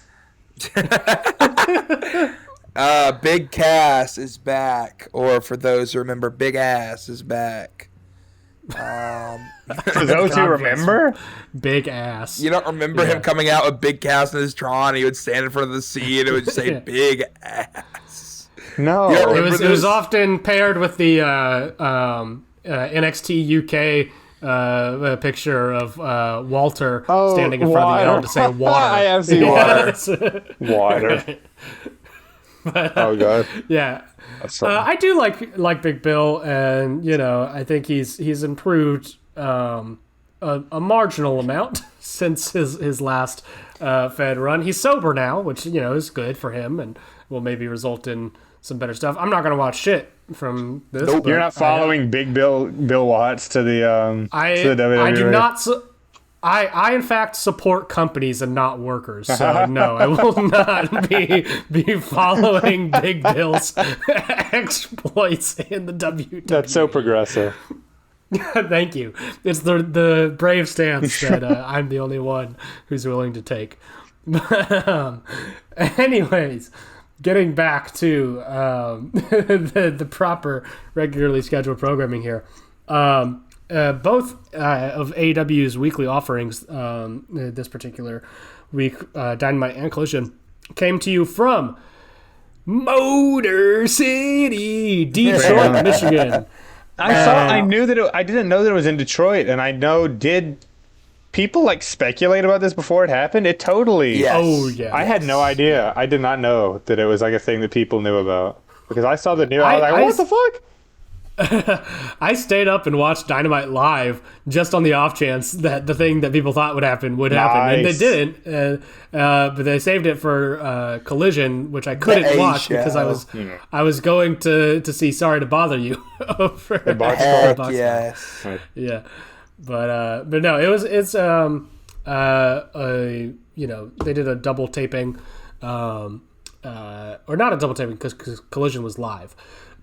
dumbass. Big Cass is back, or for those who remember, Big Ass is back. For those who remember, Big ass. You don't remember him coming out with Big Cass in his Tron? He would stand in front of the seat and it would just say Big Ass. no. Yeah, It was often paired with the NXT UK picture of Walter standing in front of the L to say water. I have seen water. Water. Oh god. Yeah. I do like Big Bill, and I think he's improved a marginal amount since his last Fed run. He's sober now, which is good for him, and will maybe result in some better stuff. I'm not gonna watch shit from this. Nope. You're not following Big Bill Watts to the WWE. I do not. I in fact support companies and not workers. So no, I will not be following Big Bill's exploits in the WWE. That's so progressive. Thank you. It's the brave stance that I'm the only one who's willing to take. Anyways, getting back to the proper regularly scheduled programming here. Both of AEW's weekly offerings this particular week, Dynamite and Collision, came to you from Motor City, Detroit, Michigan. I didn't know that it was in Detroit, and I know did people like speculate about this before it happened? It totally. Yes. Oh yeah. I had no idea. I did not know that it was like a thing that people knew about because I saw the news. I was like, what the fuck? I stayed up and watched Dynamite live just on the off chance that the thing that people thought would happen, and they Nice. didn't. But they saved it for Collision, which I couldn't watch because I was going to see Sorry to Bother You. Over Box Heck Score. yes. Yeah, but no, it's they did a double taping, or not a double taping because Collision was live.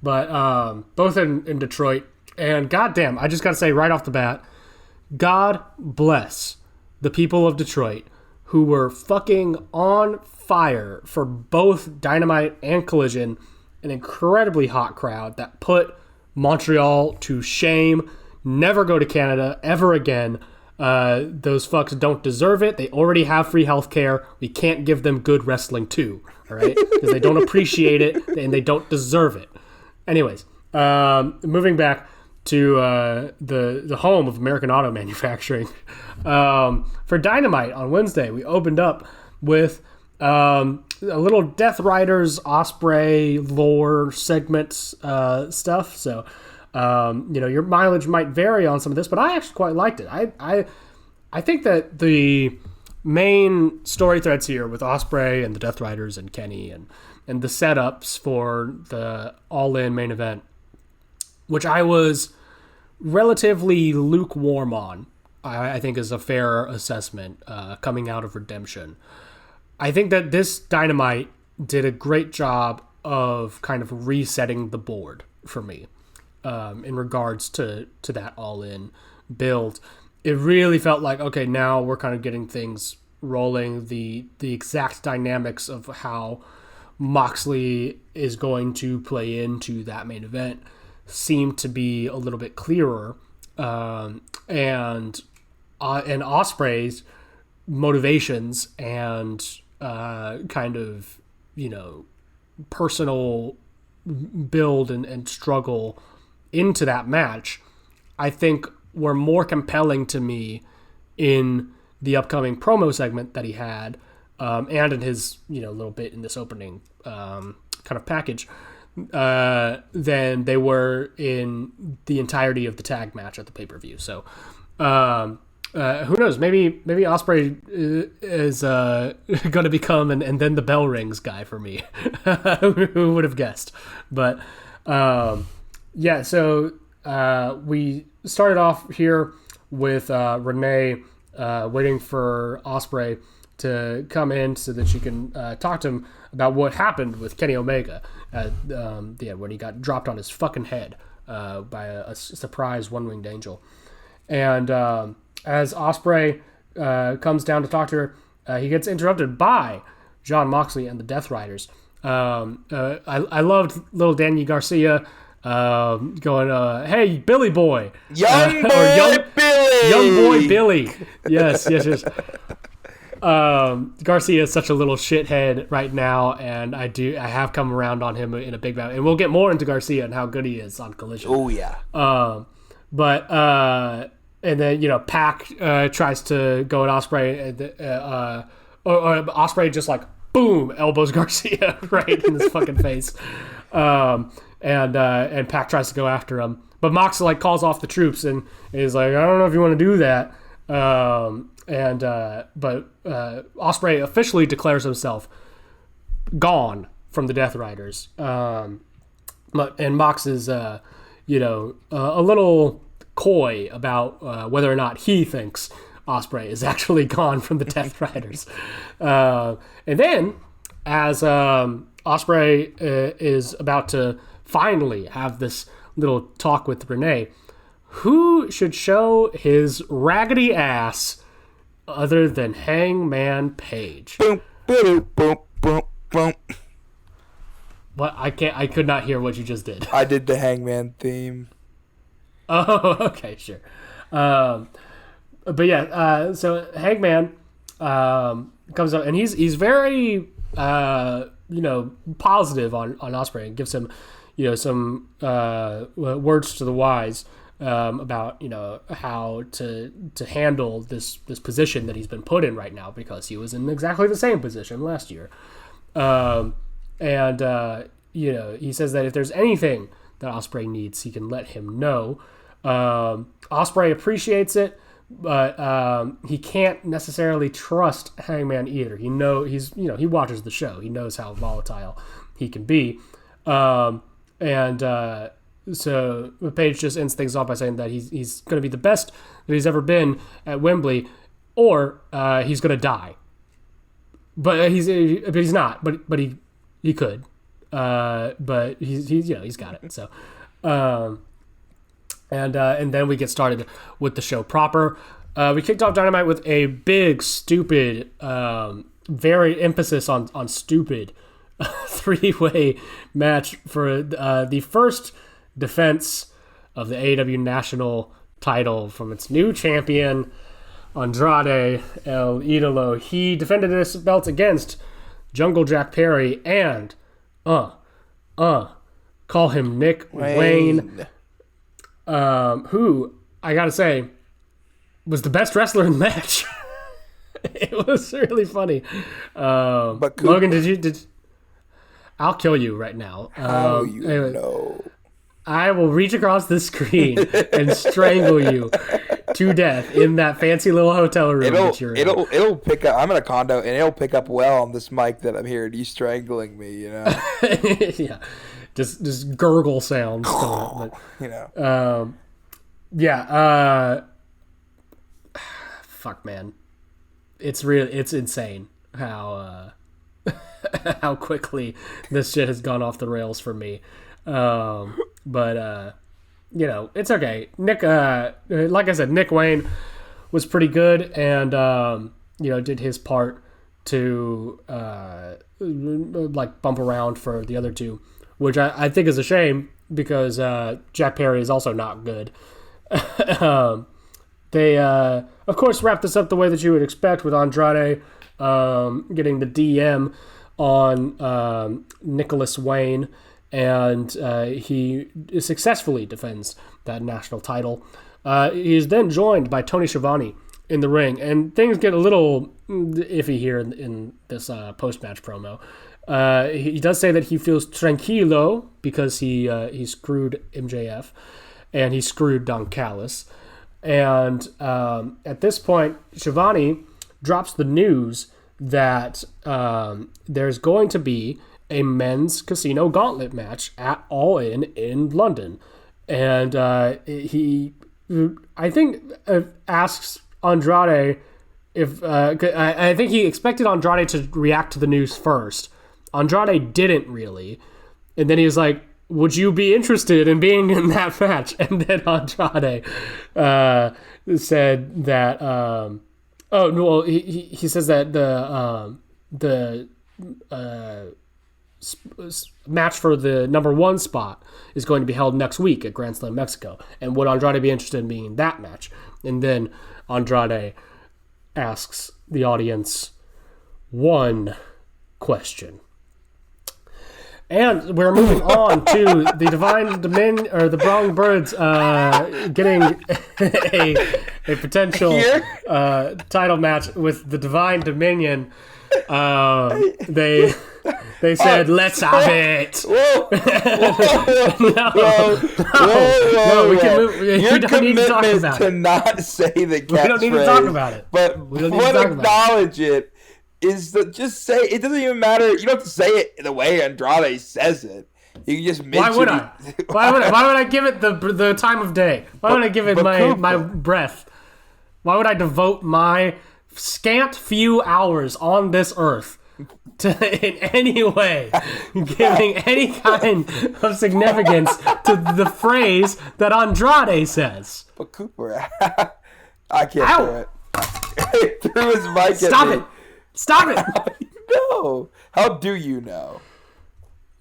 But both in Detroit. And goddamn, I just got to say right off the bat, God bless the people of Detroit who were fucking on fire for both Dynamite and Collision. An incredibly hot crowd that put Montreal to shame. Never go to Canada ever again. Those fucks don't deserve it. They already have free healthcare. We can't give them good wrestling too, all right? Because they don't appreciate it and they don't deserve it. Anyways, moving back to the home of American auto manufacturing. For Dynamite on Wednesday, we opened up with a little Death Riders Osprey lore segments stuff. So, your mileage might vary on some of this, but I actually quite liked it. I think that the main story threads here with Osprey and the Death Riders and Kenny and the setups for the All-In main event, which I was relatively lukewarm on, I think is a fair assessment coming out of Redemption. I think that this Dynamite did a great job of kind of resetting the board for me in regards to that All-In build. It really felt like, okay, now we're kind of getting things rolling. The exact dynamics of how Moxley is going to play into that main event seem to be a little bit clearer, and Osprey's motivations and kind of personal build and struggle into that match, I think were more compelling to me in the upcoming promo segment that he had, and in his little bit in this opening kind of package, than they were in the entirety of the tag match at the pay-per-view. So who knows? Maybe Osprey is going to become and then the bell rings guy for me. Who would have guessed? But yeah. So we started off here with Renee waiting for Osprey to come in so that she can talk to him about what happened with Kenny Omega when he got dropped on his fucking head by a surprise one-winged angel. And as Osprey comes down to talk to her, he gets interrupted by Jon Moxley and the Death Riders. I loved little Danny Garcia going, "Hey, Billy Boy, Young boy Billy, young boy Billy." Yes. Garcia is such a little shithead right now, and I have come around on him in a big bout, and we'll get more into Garcia and how good he is on Collision. Oh yeah. And then Pac tries to go at Osprey, or Osprey just like boom elbows Garcia right in his fucking face, and Pac tries to go after him, but Mox like calls off the troops and is like, I don't know if you want to do that. But Osprey officially declares himself gone from the Death Riders. And Mox is, a little coy about whether or not he thinks Osprey is actually gone from the Death Riders. And then, as Osprey is about to finally have this little talk with Renee, who should show his raggedy ass other than Hangman Page? Boom, boom, boom, boom, boom. What? I could not hear what you just did. I did the Hangman theme. Oh, okay, sure. But yeah, so Hangman comes up and he's very positive on Osprey and gives him some words to the wise about how to handle this position that he's been put in right now, because he was in exactly the same position last year. He says that if there's anything that Ospreay needs, he can let him know. Ospreay appreciates it, but he can't necessarily trust Hangman either. He watches the show. He knows how volatile he can be. So Page just ends things off by saying that he's going to be the best that he's ever been at Wembley, or he's going to die. But he's not. But he could. But he's got it. So, and then we get started with the show proper. We kicked off Dynamite with a big, stupid, very emphasis on stupid, three-way match for the first defense of the AEW National title from its new champion, Andrade El Idolo. He defended this belt against Jungle Jack Perry and call him Nick Wayne, who, I gotta say, was the best wrestler in the match. It was really funny. But Logan, did I'll kill you right now. How you know? I will reach across the screen and strangle you to death in that fancy little hotel room that you're in. It'll pick up. I'm in a condo, and it'll pick up well on this mic that I'm hearing you strangling me. Yeah, just gurgle sounds. Fuck, man, it's insane how how quickly this shit has gone off the rails for me. But it's okay. Nick, like I said, Nick Wayne was pretty good, and did his part to bump around for the other two, which I think is a shame, because Jack Perry is also not good. They of course wrapped this up the way that you would expect, with Andrade getting the DM on Nicholas Wayne, and he successfully defends that national title. He is then joined by Tony Schiavone in the ring, and things get a little iffy here in this post-match promo. He does say that he feels tranquilo because he screwed MJF, and he screwed Don Callis. And at this point, Schiavone drops the news that there's going to be a men's casino gauntlet match at All In London. And he, I think, asks Andrade if... I think he expected Andrade to react to the news first. Andrade didn't really. And then he was like, would you be interested in being in that match? And then Andrade said that... he says that the match for the number one spot is going to be held next week at Grand Slam Mexico, and would Andrade be interested in being in that match? And then Andrade asks the audience one question. And we're moving on to the Divine Dominion, or the Brawling Birds, getting a potential title match with the Divine Dominion. They said, let's have it. Whoa. We can move. Your we don't need to talk about to it. not say the catchphrase. We don't need to talk about it. But we don't need to talk acknowledge it. Is that just say it? Doesn't even matter. You don't have to say it the way Andrade says it. You can just mention. Why would I? Why would I give it the time of day? Why would I give it my breath? Why would I devote my scant few hours on this earth to in any way giving any kind of significance to the phrase that Andrade says? But Cooper, I can't do it. He threw his mic Stop at me. it! Stop it! No. How do you know?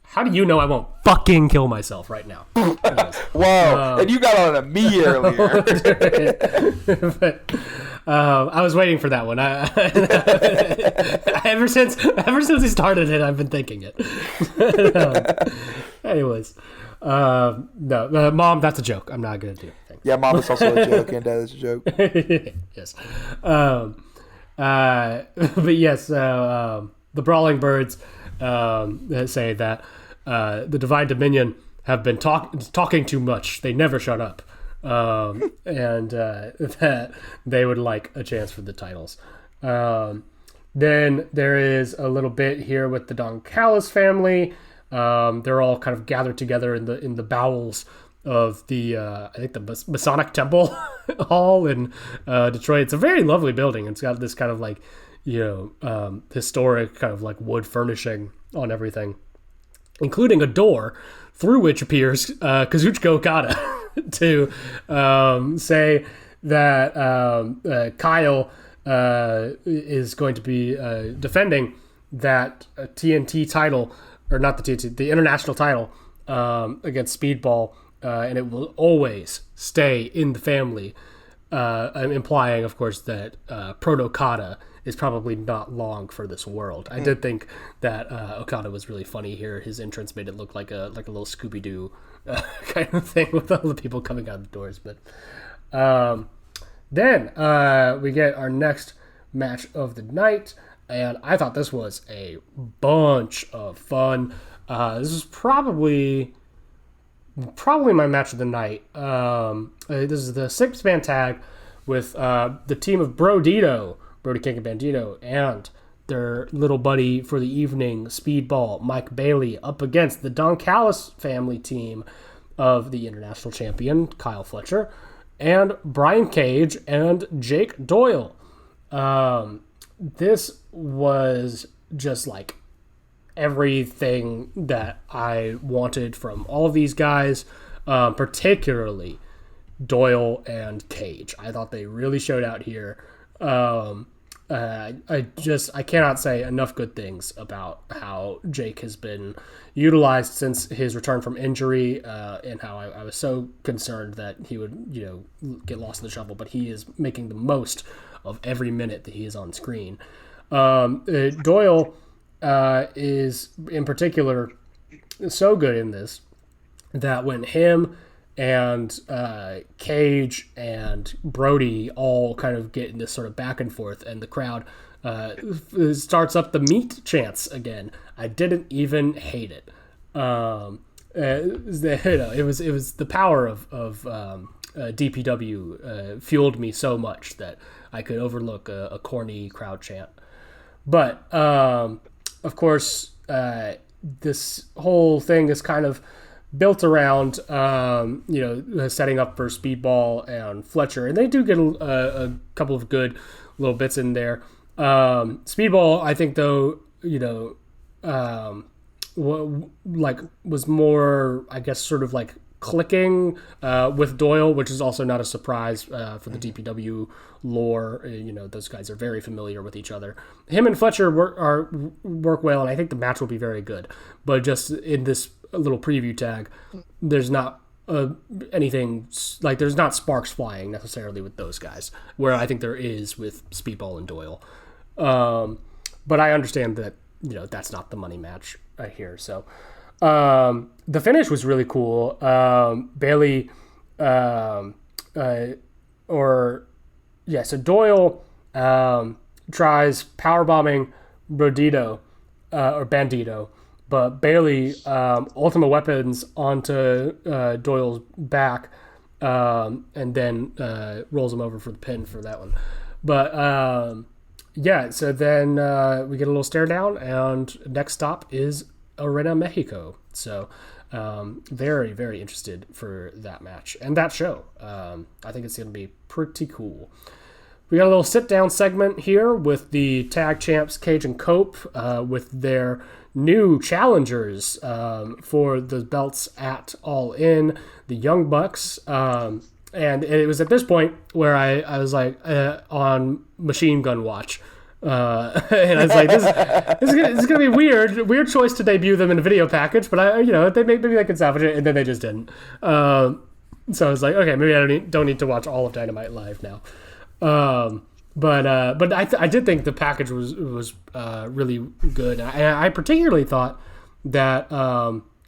How do you know I won't fucking kill myself right now? Whoa! And you got on at me earlier. But, I was waiting for that one. Ever since he started it, I've been thinking it. Anyways, no, Mom, that's a joke. I'm not gonna do it. Yeah, Mom is also a joke, and Dad is a joke. Yes. But yes, the Brawling Birds say that the Divine Dominion have been talking too much. They never shut up. And that they would like a chance for the titles. Then there is a little bit here with the Don Callis family. They're all kind of gathered together in the bowels of the I think the Masonic Temple Hall in Detroit. It's a very lovely building. It's got this kind of like historic kind of like wood furnishing on everything, including a door through which appears Kazuchika Okada to say that Kyle is going to be defending that TNT title, or not the TNT, the international title against Speedball, and it will always stay in the family, implying, of course, that Proto-Okada is probably not long for this world. I did think that Okada was really funny here. His entrance made it look like a little Scooby-Doo kind of thing with all the people coming out the doors. But then we get our next match of the night, and I thought this was a bunch of fun. This is probably my match of the night. This is the 6-man tag with the team of Brody King and Bandito, and their little buddy for the evening, Speedball, Mike Bailey, up against the Don Callis family team of the international champion, Kyle Fletcher, and Brian Cage and Jake Doyle. This was just like everything that I wanted from all of these guys, particularly Doyle and Cage. I thought they really showed out here. I cannot say enough good things about how Jake has been utilized since his return from injury, and how I was so concerned that he would, get lost in the shuffle, but he is making the most of every minute that he is on screen. Doyle is in particular so good in this that when him and Cage and Brody all kind of get in this sort of back and forth, and the crowd starts up the meat chants again, I didn't even hate it. It was the power of DPW fueled me so much that I could overlook a corny crowd chant. But of course, this whole thing is kind of built around, setting up for Speedball and Fletcher. And they do get a couple of good little bits in there. Speedball, I think, though, was more, I guess, sort of like clicking with Doyle, which is also not a surprise for the DPW lore. Those guys are very familiar with each other. Him and Fletcher work well, and I think the match will be very good. But just in this little preview tag, there's not anything, like there's not sparks flying necessarily with those guys, where I think there is with Speedball and Doyle. But I understand that that's not the money match here. So the finish was really cool. Bailey, so Doyle tries powerbombing Bandito, but Bailey Ultimate Weapons onto Doyle's back, and then rolls him over for the pin for that one. But so then we get a little stare down, and next stop is Arena Mexico. So very, very interested for that match and that show. I think it's going to be pretty cool. We got a little sit-down segment here with the tag champs Cage and Cope with their new challengers for the belts at All In, the Young Bucks. And it was at this point where I was like on Machine Gun Watch. And I was like, this is gonna be weird choice to debut them in a video package, but maybe they could salvage it, and then they just didn't. So I was like, okay, maybe I don't need to watch all of Dynamite live now. But I did think the package was really good. I particularly thought that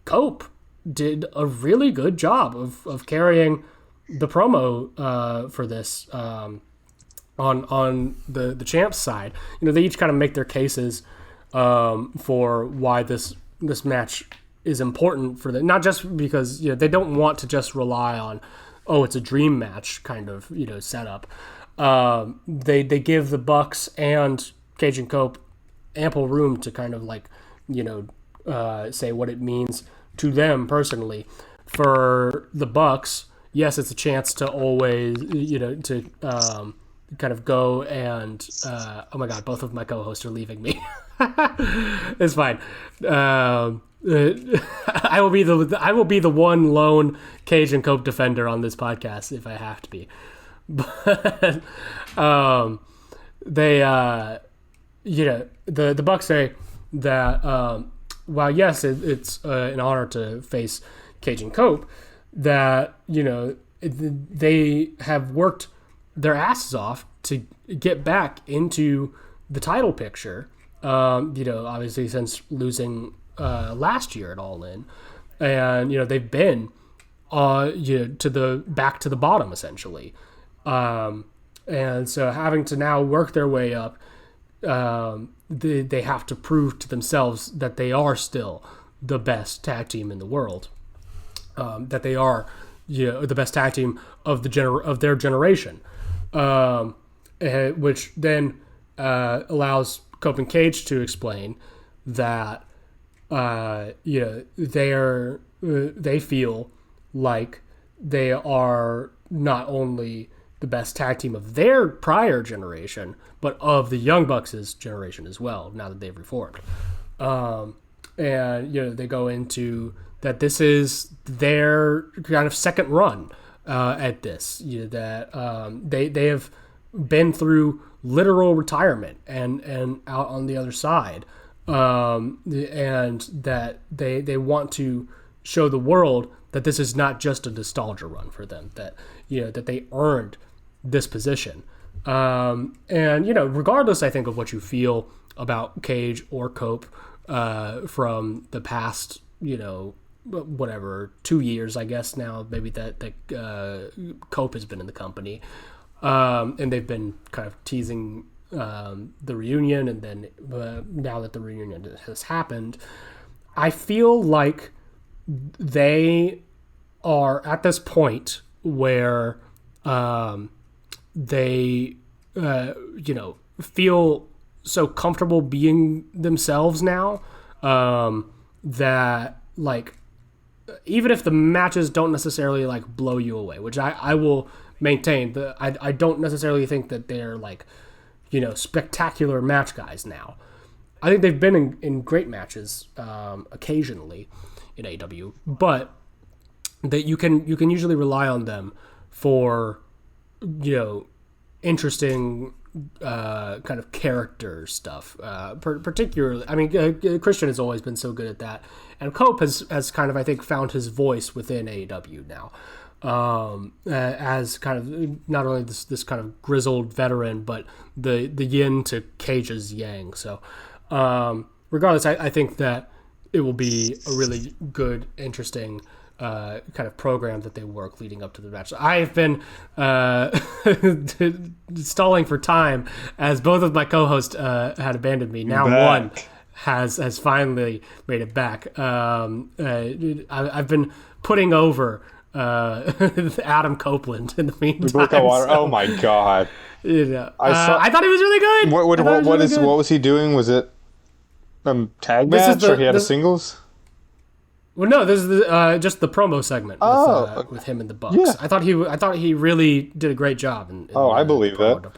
Cope did a really good job of carrying the promo for this on the champs side, they each kind of make their cases for why this match is important for them. Not just because they don't want to just rely on, it's a dream match kind of setup. They give the Bucks and Cage and Cope ample room to kind of like say what it means to them personally. For the Bucks, yes, it's a chance to always to kind of go and oh my god, both of my co-hosts are leaving me. It's fine. I will be the one lone Cage and Cope defender on this podcast if I have to be. But they the Bucks say that while yes, it's an honor to face Cage and Cope, that they have worked their asses off to get back into the title picture. Obviously since losing last year at All In, and they've been to the back to the bottom essentially, and so having to now work their way up, they have to prove to themselves that they are still the best tag team in the world, that they are the best tag team of their generation, which then allows Cope and Cage to explain that they feel like they are not only the best tag team of their prior generation, but of the Young Bucks' generation as well, now that they've reformed. And they go into that this is their kind of second run at this. That they have been through literal retirement and out on the other side, and that they want to show the world that this is not just a nostalgia run for them. That that they earned this position. And regardless, I think, of what you feel about Cage or Cope from the past, whatever 2 years, I guess now maybe that Cope has been in the company, and they've been kind of teasing the reunion, and then now that the reunion has happened, I feel like they are at this point where they feel so comfortable being themselves now, that like even if the matches don't necessarily like blow you away, which I will maintain, that I don't necessarily think that they're like spectacular match guys now. I think they've been in great matches occasionally in AEW, but that you can usually rely on them for interesting kind of character stuff. Particularly, I mean, Christian has always been so good at that, and Cope has kind of, I think, found his voice within AEW now, as kind of not only this kind of grizzled veteran, but the yin to Cage's yang. So regardless, I think that it will be a really good, interesting kind of program that they work leading up to the match. I've been stalling for time as both of my co-hosts had abandoned me. Now one has finally made it back. I've been putting over Adam Copeland in the meantime. Oh my god! I thought he was really good. What was he doing? Was it tag match or he had a singles? Well, no, this is just the promo segment with him and the Bucks. Yeah. I thought he really did a great job. I believe that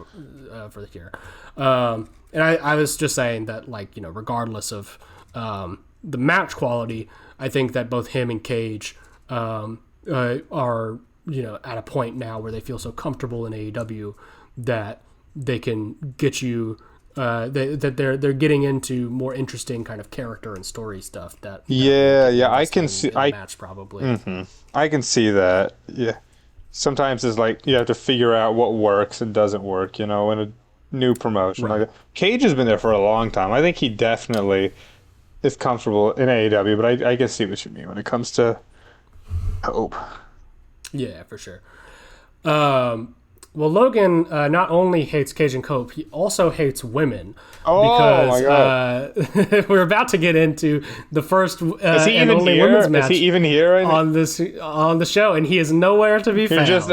for the here. And I was just saying that, like, regardless of the match quality, I think that both him and Cage are at a point now where they feel so comfortable in AEW that they can get you. That they're getting into more interesting kind of character and story stuff. I can see. Match probably. Mm-hmm. I can see that. Yeah, sometimes it's like you have to figure out what works and doesn't work. In a new promotion. Right. Like Cage has been there for a long time. I think he definitely is comfortable in AEW, but I can see what you mean when it comes to Hope. Yeah, for sure. Well, Logan not only hates Cajun Cope, he also hates women. Oh my god! We're about to get into the first Is he and even only here? women's match Is he even here? Right now? on the show, and he is nowhere to be You're found. just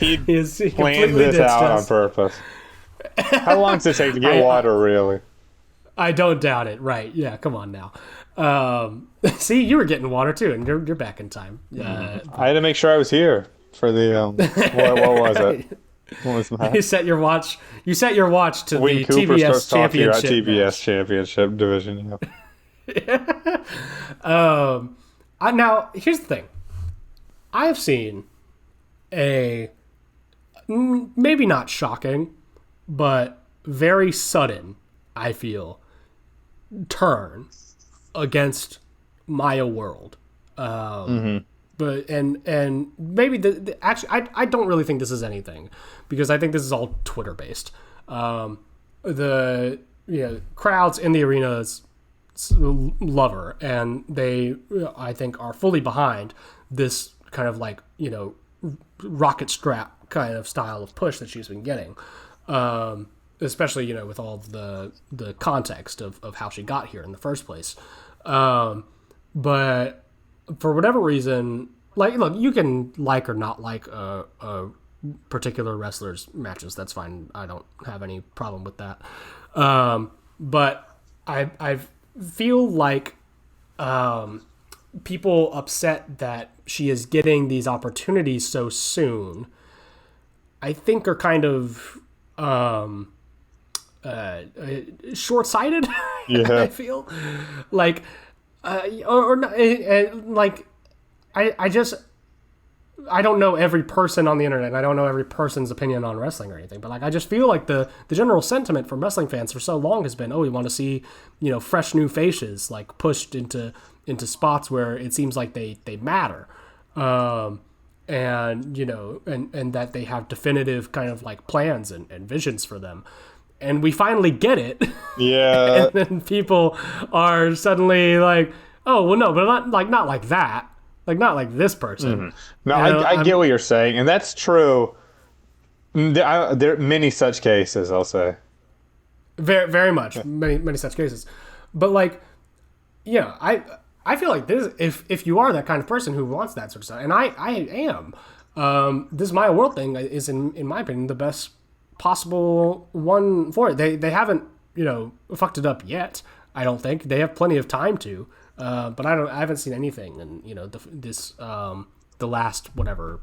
he planned this out on purpose. How long does it take to get water, really? I don't doubt it. Right? Yeah. Come on now. See, you were getting water too, and you're back in time. I had to make sure I was here for the what was it? What was that? You set your watch. You set your watch to When the Cooper TBS starts talking about championship. TBS championship division. Yeah. Now here's the thing. I have seen a maybe not shocking, but very sudden, I feel, turn against Maya World. But and maybe actually I don't really think this is anything, because I think this is all Twitter based. The crowds in the arenas love her, and they I think are fully behind this kind of like rocket strap kind of style of push that she's been getting. Especially with all the context of how she got here in the first place. But for whatever reason, look, you can like or not like a particular wrestler's matches. That's fine. I don't have any problem with that. But I feel like people upset that she is getting these opportunities so soon, I think are kind of short-sighted. Yeah. I feel like or not, like I don't know every person on the internet. I don't know every person's opinion on wrestling or anything, but I just feel like the general sentiment from wrestling fans for so long has been, we want to see fresh new faces pushed into spots where it seems like they matter, and and that they have definitive kind of plans and visions for them. And we finally get it. Yeah. And then people are suddenly like, oh, well, no, but not like that. Not like this person. Mm-hmm. No, I get what you're saying. And that's true. There are many such cases, I'll say. Very, very much. Many such cases. But I feel like this, if you are that kind of person who wants that sort of stuff, and I am, this Maya World thing is, in my opinion, the best possible one for it. They haven't fucked it up yet. I don't think they have plenty of time to, but I haven't seen anything in the last whatever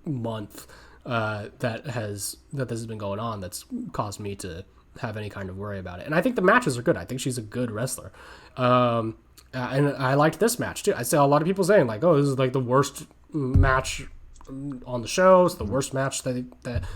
month that this has been going on that's caused me to have any kind of worry about it. And I think the matches are good. I think she's a good wrestler, and I liked this match too. I saw a lot of people saying this is the worst match on the show. It's the worst match that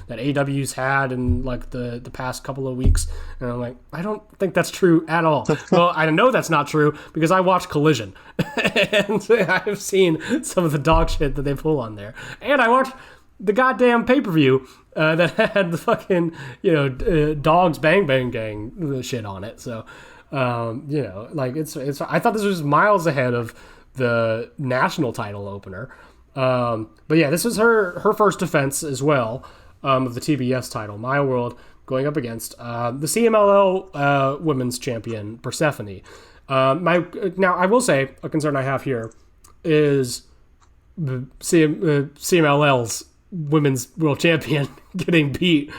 AEW's had in the past couple of weeks, and I'm like, I don't think that's true at all. Well, I know that's not true because I watched Collision and I've seen some of the dog shit that they pull on there, and I watched the goddamn pay-per-view that had the fucking dogs bang bang gang shit on it. So it's I thought this was miles ahead of the national title opener. But yeah, this is her first defense as well of the TBS title. Maya World going up against the CMLL women's champion Persephone. Now I will say a concern I have here is CMLL's women's world champion getting beat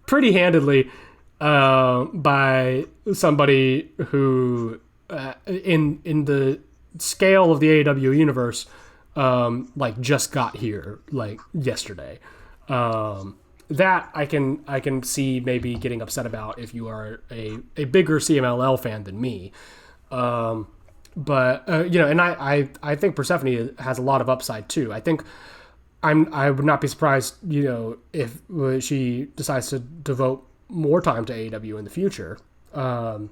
pretty handedly by somebody who in the scale of the AEW universe just got here yesterday. That I can see maybe getting upset about if you are a bigger CMLL fan than me. But and I think Persephone has a lot of upside too. I think I would not be surprised, if she decides to devote more time to AEW in the future. And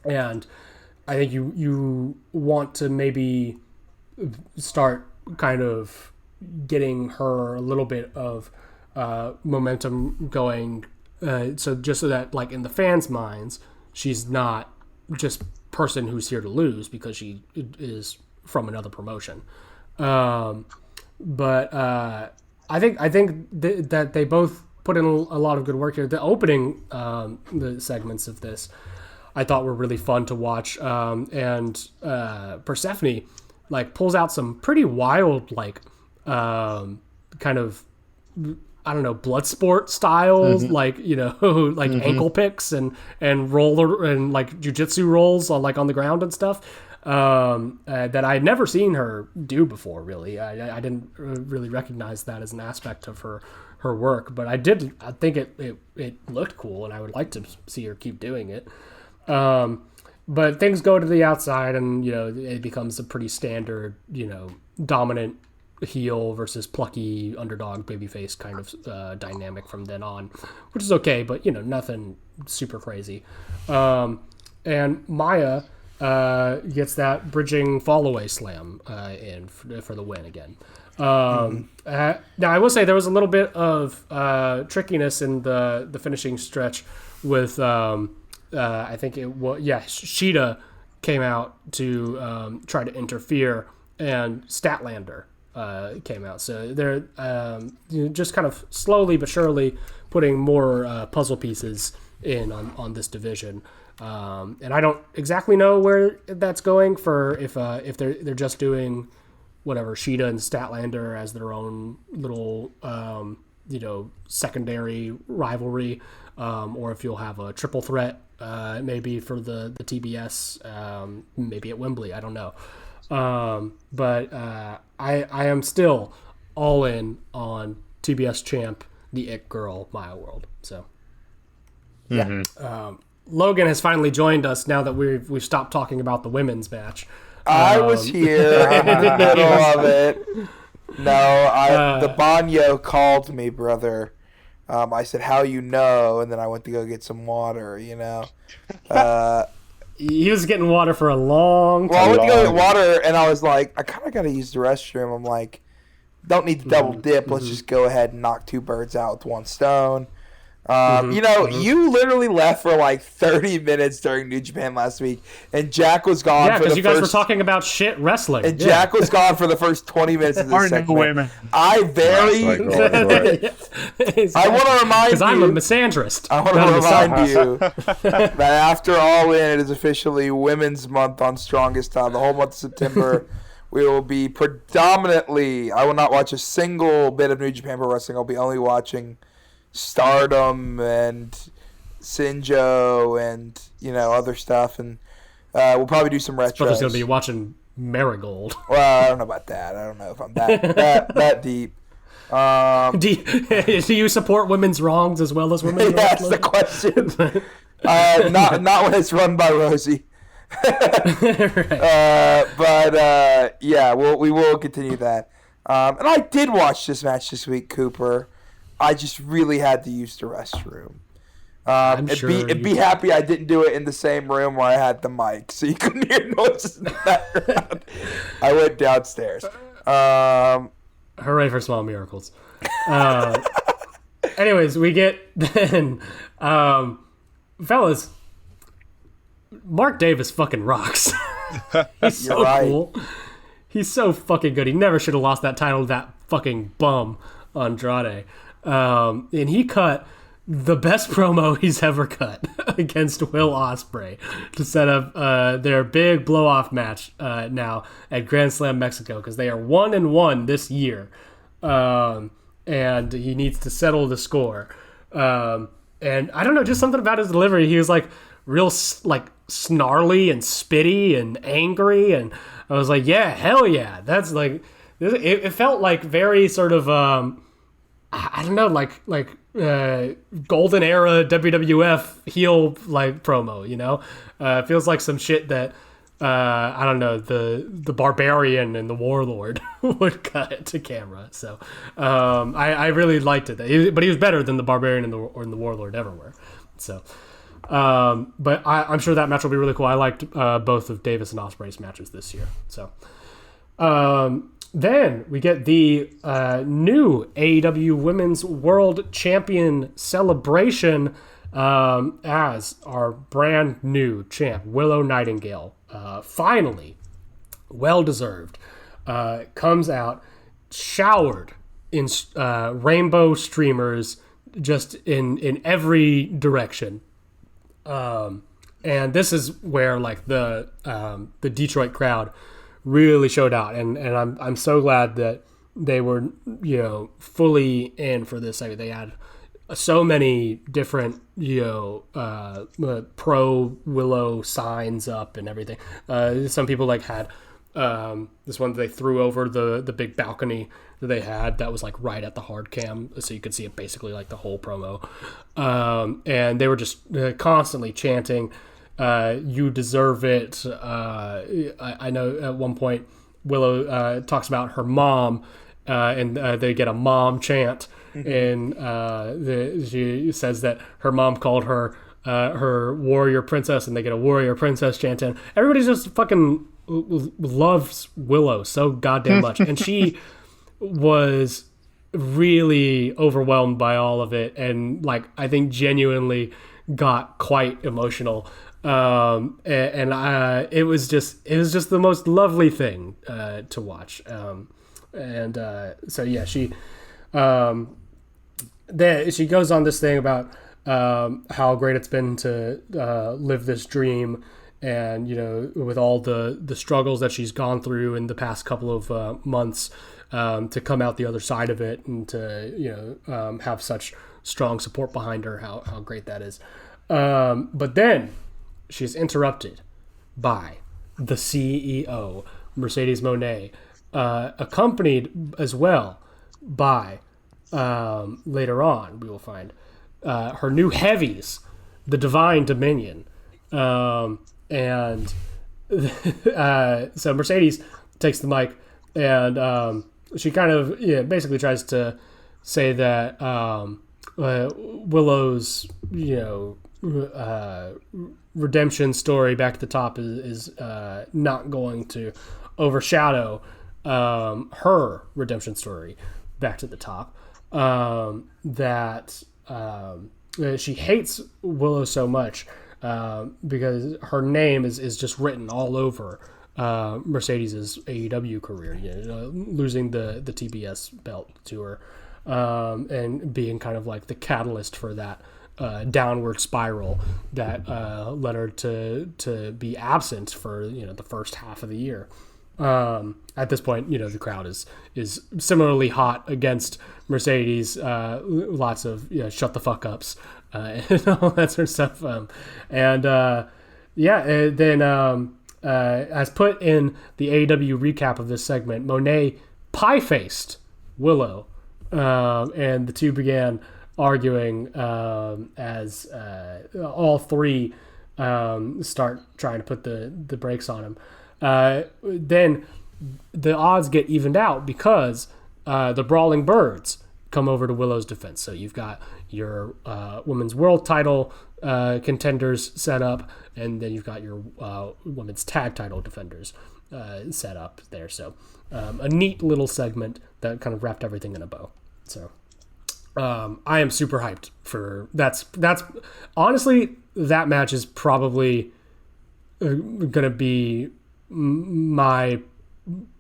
I think you want to maybe start kind of getting her a little bit of momentum going, so that in the fans' minds, she's not just person who's here to lose because she is from another promotion. But I think that they both put in a lot of good work here. The opening the segments of this I thought were really fun to watch, and Persephone like pulls out some pretty wild like kind of, I don't know, blood sport styles, like, you know, like ankle picks and roller and like jujitsu rolls on like on the ground and stuff that I had never seen her do before. Really, I didn't really recognize that as an aspect of her work, but I think it looked cool, and I would like to see her keep doing it. But things go to the outside, and you know it becomes a pretty standard, you know, dominant heel versus plucky underdog babyface kind of dynamic from then on, which is okay, but you know, nothing super crazy. And Maya gets that bridging fallaway slam in for the win again. Now I will say there was a little bit of trickiness in the finishing stretch with I think it was Sheeta came out to try to interfere, and Statlander came out. So they're just kind of slowly but surely putting more puzzle pieces in on this division. And I don't exactly know where that's going for if they're just doing whatever Sheeta and Statlander as their own little secondary rivalry, or if you'll have a triple threat maybe for the TBS, maybe at Wembley. I don't know. But I am still all in on TBS champ, the It Girl, Maya World. So yeah. Logan has finally joined us now that we've stopped talking about the women's match. I was here in the middle of it. No, the Banyo called me, brother. I said, "How you know?" And then I went to go get some water. You know. He was getting water for a long time. Well, I went to go get water, and I was like, I kind of got to use the restroom. I'm like, don't need to double dip. Let's just go ahead and knock two birds out with one stone. You literally left for like 30 minutes during New Japan last week, and Jack was gone for the first... Yeah, because you guys were talking about shit wrestling. And Jack was gone for the first 20 minutes of this segment. I want to remind you... Because I'm a misandrist. I want to remind you that after All In, it is officially Women's Month on Strongest Style. The whole month of September, we will be predominantly... I will not watch a single bit of New Japan Pro Wrestling. I'll be only watching Stardom and Sinjo and other stuff, and we'll probably do some retros. Just gonna be watching Marigold. Well, I don't know about that. I don't know if I'm that deep. Do you support women's wrongs as well as women's wrongs? That's the question. Not when it's run by Rosie. Right. We will continue that. And I did watch this match this week, Cooper. I just really had to use the restroom. It'd be happy I didn't do it in the same room where I had the mic, so you couldn't hear noises in the background. I went downstairs. Hooray for small miracles. Anyways, we get then, fellas. Mark Davis fucking rocks. He's so cool. He's so fucking good. He never should have lost that title to that fucking bum Andrade. And he cut the best promo he's ever cut against Will Ospreay to set up their big blow-off match now at Grand Slam Mexico, because they are 1-1 this year, and he needs to settle the score. And I don't know, just something about his delivery. He was like real snarly and spitty and angry, and I was like, yeah, hell yeah, that's like it felt like very sort of I don't know, like golden era WWF heel like promo, it feels like some shit that I don't know, the Barbarian and the Warlord would cut to camera. So I really liked it, but he was better than the Barbarian and the Warlord ever were. So but I'm sure that match will be really cool. I liked both of Davis and Ospreay's matches this year. So then we get the new AEW Women's World Champion celebration as our brand new champ, Willow Nightingale, finally, well-deserved, comes out showered in rainbow streamers just in every direction. And this is where like the Detroit crowd really showed out, and I'm so glad that they were fully in for this. I mean, they had so many different pro Willow signs up and everything. Some people like had this one that they threw over the big balcony that they had that was like right at the hard cam, so you could see it basically like the whole promo. And they were just constantly chanting, "You deserve it." I know at one point Willow talks about her mom, and they get a mom chant. And she says that her mom called her her warrior princess, and they get a warrior princess chant in. Everybody just fucking loves Willow so goddamn much, and she was really overwhelmed by all of it, and like I think genuinely got quite emotional. It was just the most lovely thing to watch. So yeah, she goes on this thing about how great it's been to live this dream, and with all the struggles that she's gone through in the past couple of months, to come out the other side of it, and to have such strong support behind her, how great that is. But then she's interrupted by the CEO, Mercedes Moné, accompanied as well by, later on we will find, her new heavies, the Divine Dominion. So Mercedes takes the mic, and she kind of basically tries to say that Willow's redemption story back at the top is not going to overshadow her redemption story back to the top. That she hates Willow so much because her name is just written all over Mercedes' AEW career, losing the TBS belt to her, and being kind of like the catalyst for that downward spiral that led her to be absent for the first half of the year. At this point, the crowd is similarly hot against Mercedes. Lots of shut the fuck ups and all that sort of stuff. Then as put in the AEW recap of this segment, Monet pie-faced Willow, and the two began arguing as all three start trying to put the brakes on him. Then the odds get evened out because the Brawling Birds come over to Willow's defense. So you've got your women's world title contenders set up, and then you've got your women's tag title defenders set up there. So a neat little segment that kind of wrapped everything in a bow. So I am super hyped for that's honestly, that match is probably gonna be my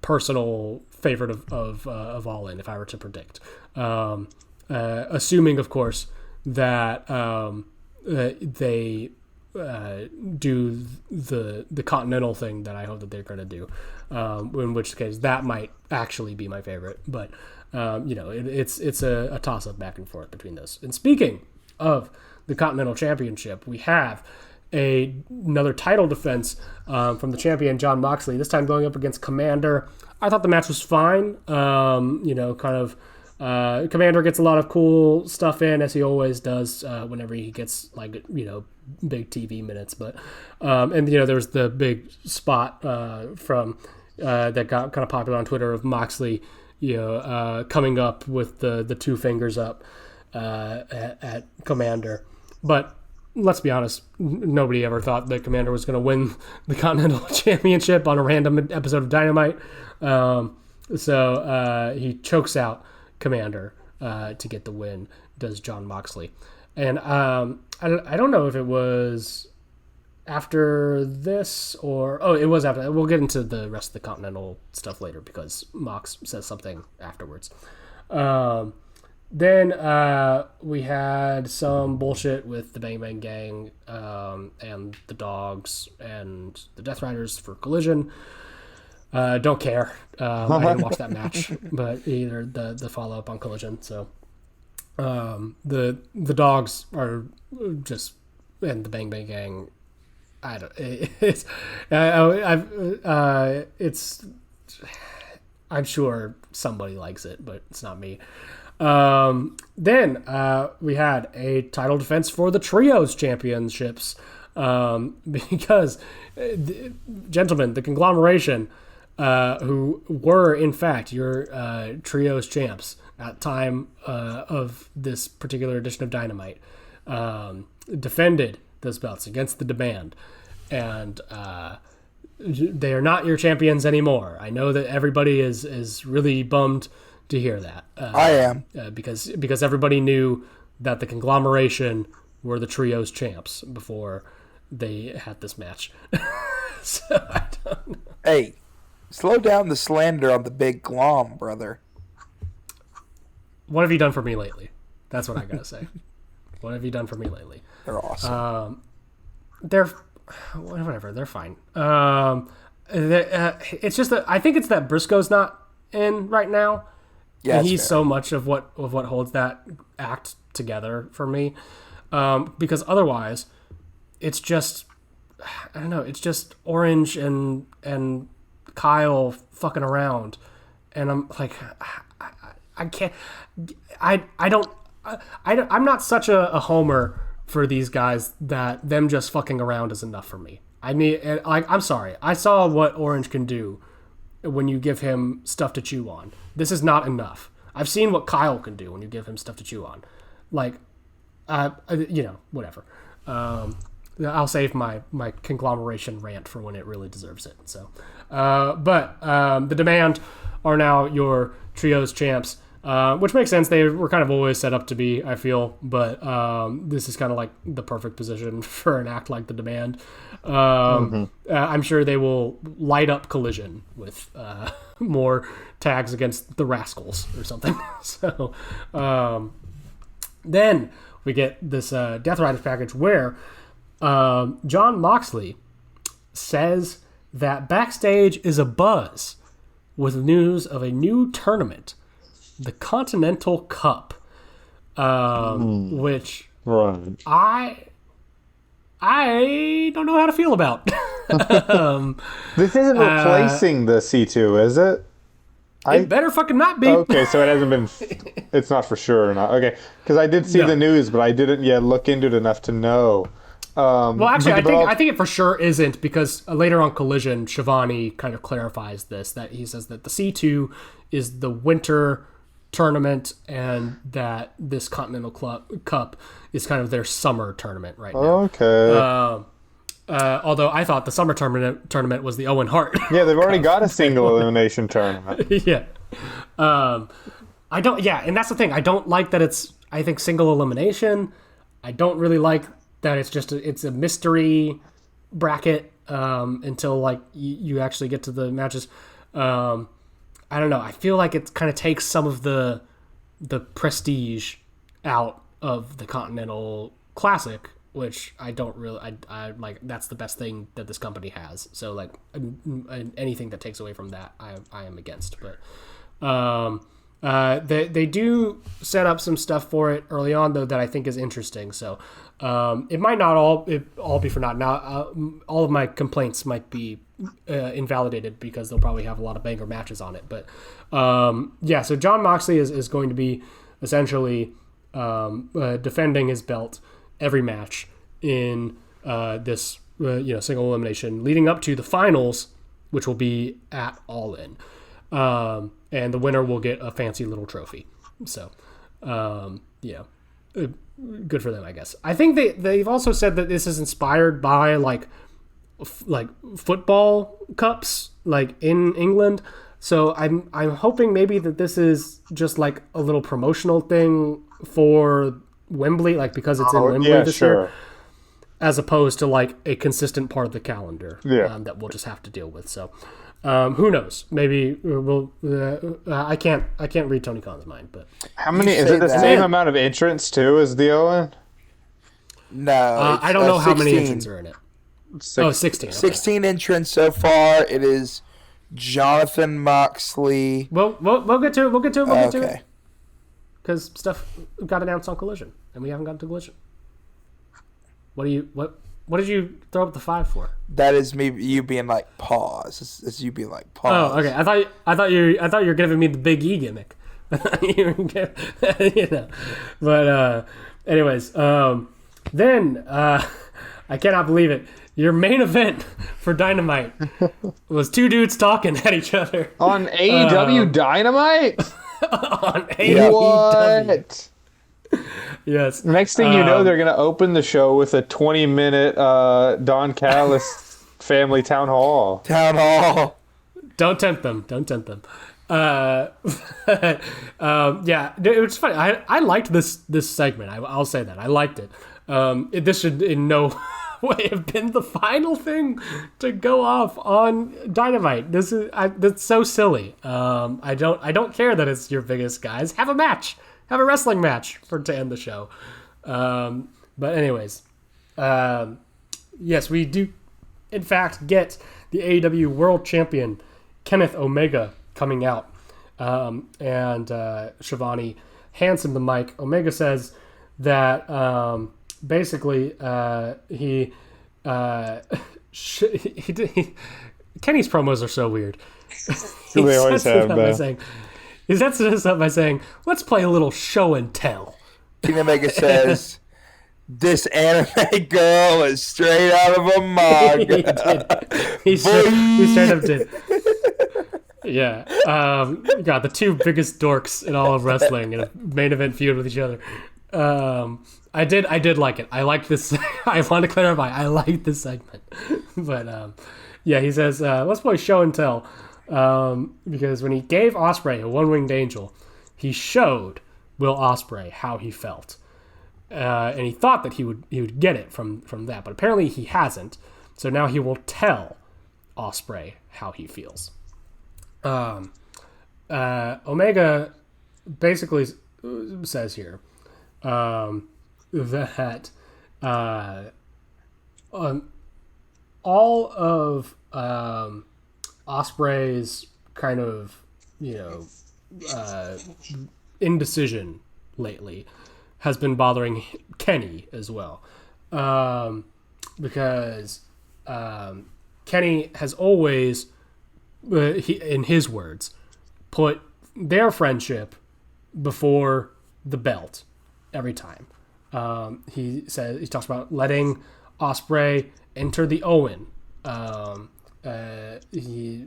personal favorite of All In, if I were to predict, assuming of course that they do the Continental thing that I hope that they're going to do, in which case that might actually be my favorite, but it's a toss-up back and forth between those. And speaking of the Continental Championship, we have another title defense from the champion Jon Moxley, this time going up against Commander. I thought the match was fine. Commander gets a lot of cool stuff in, as he always does whenever he gets big TV minutes. But there was the big spot from that got kind of popular on Twitter of Moxley coming up with the two fingers up at Commander. But let's be honest, nobody ever thought that Commander was going to win the Continental Championship on a random episode of Dynamite. So he chokes out Commander to get the win, does Jon Moxley. And I don't know if it was after this, or it was after. We'll get into the rest of the Continental stuff later because Mox says something afterwards. Then we had some bullshit with the Bang Bang Gang and the Dogs and the Death Riders for Collision. Don't care. I didn't watch that match, but either the follow up on Collision. So the Dogs are just, and the Bang Bang Gang. I don't. It's. I'm sure somebody likes it, but it's not me. Then we had a title defense for the Trios Championships because, gentlemen, the conglomeration, who were in fact your Trios champs at time of this particular edition of Dynamite, defended those belts against the Demand, and they are not your champions anymore. I know that everybody is really bummed to hear that. I am. Because everybody knew that the conglomeration were the Trios champs before they had this match. So I don't know. Hey, slow down the slander on the big glom, brother. What have you done for me lately? That's what I gotta say. What have you done for me lately? They're awesome. They're whatever. They're fine. It's just that I think it's that Briscoe's not in right now. Yeah, and he's fair. so much of what holds that act together for me. Because otherwise, it's just, I don't know. It's just Orange and Kyle fucking around, and I'm like, I can't. I'm not such a homer for these guys that them just fucking around is enough for me. I mean, I'm sorry. I saw what Orange can do when you give him stuff to chew on. This is not enough. I've seen what Kyle can do when you give him stuff to chew on. Like, whatever. I'll save my conglomeration rant for when it really deserves it. So, but the Demand are now your Trios champs. Which makes sense. They were kind of always set up to be, I feel, but this is kind of like the perfect position for an act like the Demand. I'm sure they will light up Collision with more tags against the Rascals or something. So then we get this Death Riders package where Jon Moxley says that backstage is abuzz with news of a new tournament, the Continental Cup, which Right. I don't know how to feel about. This isn't replacing the C2, is it? It better fucking not be. Okay, so it hasn't been. It's not for sure or not. Okay, because I did see the news, but I didn't yet look into it enough to know. Well, actually, I think it for sure isn't, because later on Collision, Shivani kind of clarifies this, that he says that the C2 is the winter tournament and that this Continental Cup is kind of their summer tournament right now. Okay. Although I thought the summer tournament was the Owen Hart. Yeah, they've already got a single elimination tournament. Yeah. I don't. Yeah, and that's the thing. I don't like that it's, I think, single elimination. I don't really like that it's a mystery bracket until like you actually get to the matches. I don't know. I feel like it kind of takes some of the prestige out of the Continental Classic, which I don't really. I like. That's the best thing that this company has. So like anything that takes away from that, I am against. But they do set up some stuff for it early on though that I think is interesting. So it might not all be for naught. Now all of my complaints might be invalidated because they'll probably have a lot of banger matches on it. But yeah, so Jon Moxley is going to be essentially defending his belt every match in this single elimination leading up to the finals, which will be at All In. And the winner will get a fancy little trophy. So, good for them, I guess. I think they've also said that this is inspired by like football cups, like in England. So I'm hoping maybe that this is just like a little promotional thing for Wembley, like because it's in Wembley this year. as opposed to like a consistent part of the calendar that we'll just have to deal with. So who knows? Maybe we'll. I can't read Tony Khan's mind, but how many? Is it the same amount of entrants too as the Owen? No, I don't know how many entrants are in it. 16. Okay. 16 entrants so far. It is Jonathan Moxley. We'll get to it. We'll get to it. Because stuff got announced on Collision, and we haven't gotten to Collision. What did you throw up the 5 for? That is you being like pause. It's you being like pause. Oh, okay. I thought you were giving me the Big E gimmick. But anyways, then I cannot believe it. Your main event for Dynamite was 2 dudes talking at each other on AEW Dynamite. On AEW. What? Yes. Next thing you know, they're going to open the show with a 20-minute Don Callis family town hall. Don't tempt them. Yeah, it was funny. I liked this segment. I'll say that. I liked it. This should in no way have been the final thing to go off on Dynamite. That's so silly. I don't care that it's your biggest guys. Have a match. Have a wrestling match to end the show. But anyways, yes, we do in fact get the AEW World Champion Kenneth Omega coming out, and Shivani hands him the mic. Omega says that basically he Kenny's promos are so weird. They always have that. He sets this up by saying, let's play a little show and tell. Kenny Omega says, this anime girl is straight out of a manga. He straight up did. Yeah. God, the 2 biggest dorks in all of wrestling in a main event feud with each other. I did like it. I liked this. I want to clarify. I liked this segment. But, yeah, he says, let's play show and tell. Because when he gave Ospreay a one-winged angel, he showed Will Ospreay how he felt, and he thought that he would get it from that, but apparently he hasn't. So now he will tell Ospreay how he feels. Omega basically says here that all of Ospreay's kind of, indecision lately has been bothering Kenny as well. Because Kenny has always, in his words, put their friendship before the belt every time. He talks about letting Ospreay enter the Owen. He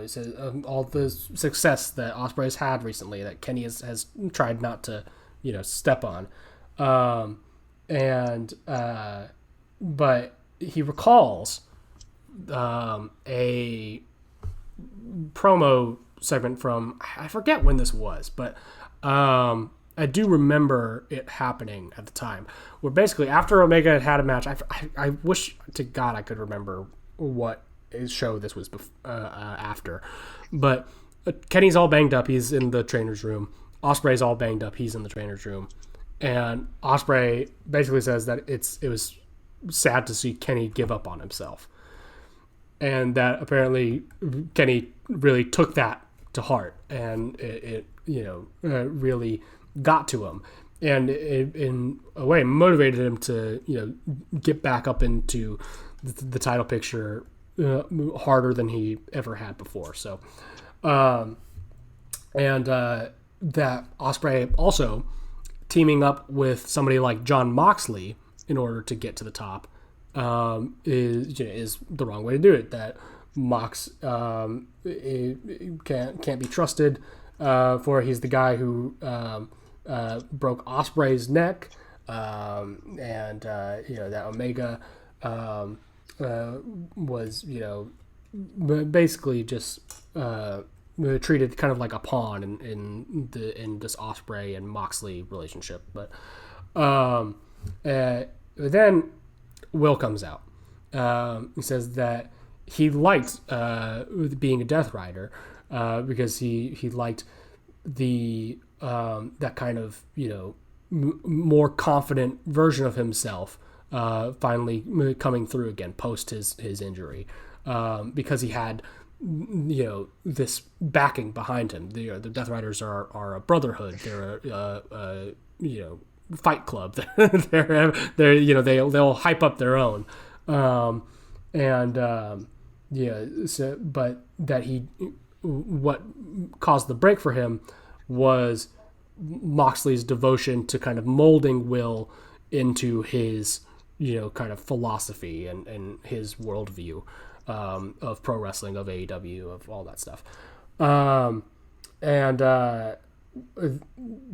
says all the success that Ospreay's had recently that Kenny has tried not to, step on, but he recalls a promo segment from, I forget when this was, but I do remember it happening at the time, where basically after Omega had a match, I wish to God I could remember what show this was after, but Kenny's all banged up. He's in the trainer's room. Ospreay's all banged up. He's in the trainer's room, and Ospreay basically says that it was sad to see Kenny give up on himself, and that apparently Kenny really took that to heart, and it really got to him, and it, in a way, motivated him to get back up into the title picture harder than he ever had before. So, that Ospreay also teaming up with somebody like Jon Moxley in order to get to the top is the wrong way to do it. That Mox can't be trusted. For he's the guy who broke Ospreay's neck, and that Omega was basically just treated kind of like a pawn in this Ospreay and Moxley relationship. But then Will comes out. He says that he liked being a Death Rider because he liked the that kind of more confident version of himself finally coming through again post his injury, because he had this backing behind him. The Death Riders are a brotherhood. They're a fight club. They'll hype up their own, but that what caused the break for him was Moxley's devotion to kind of molding Will into his kind of philosophy and his worldview of pro wrestling, of AEW, of all that stuff,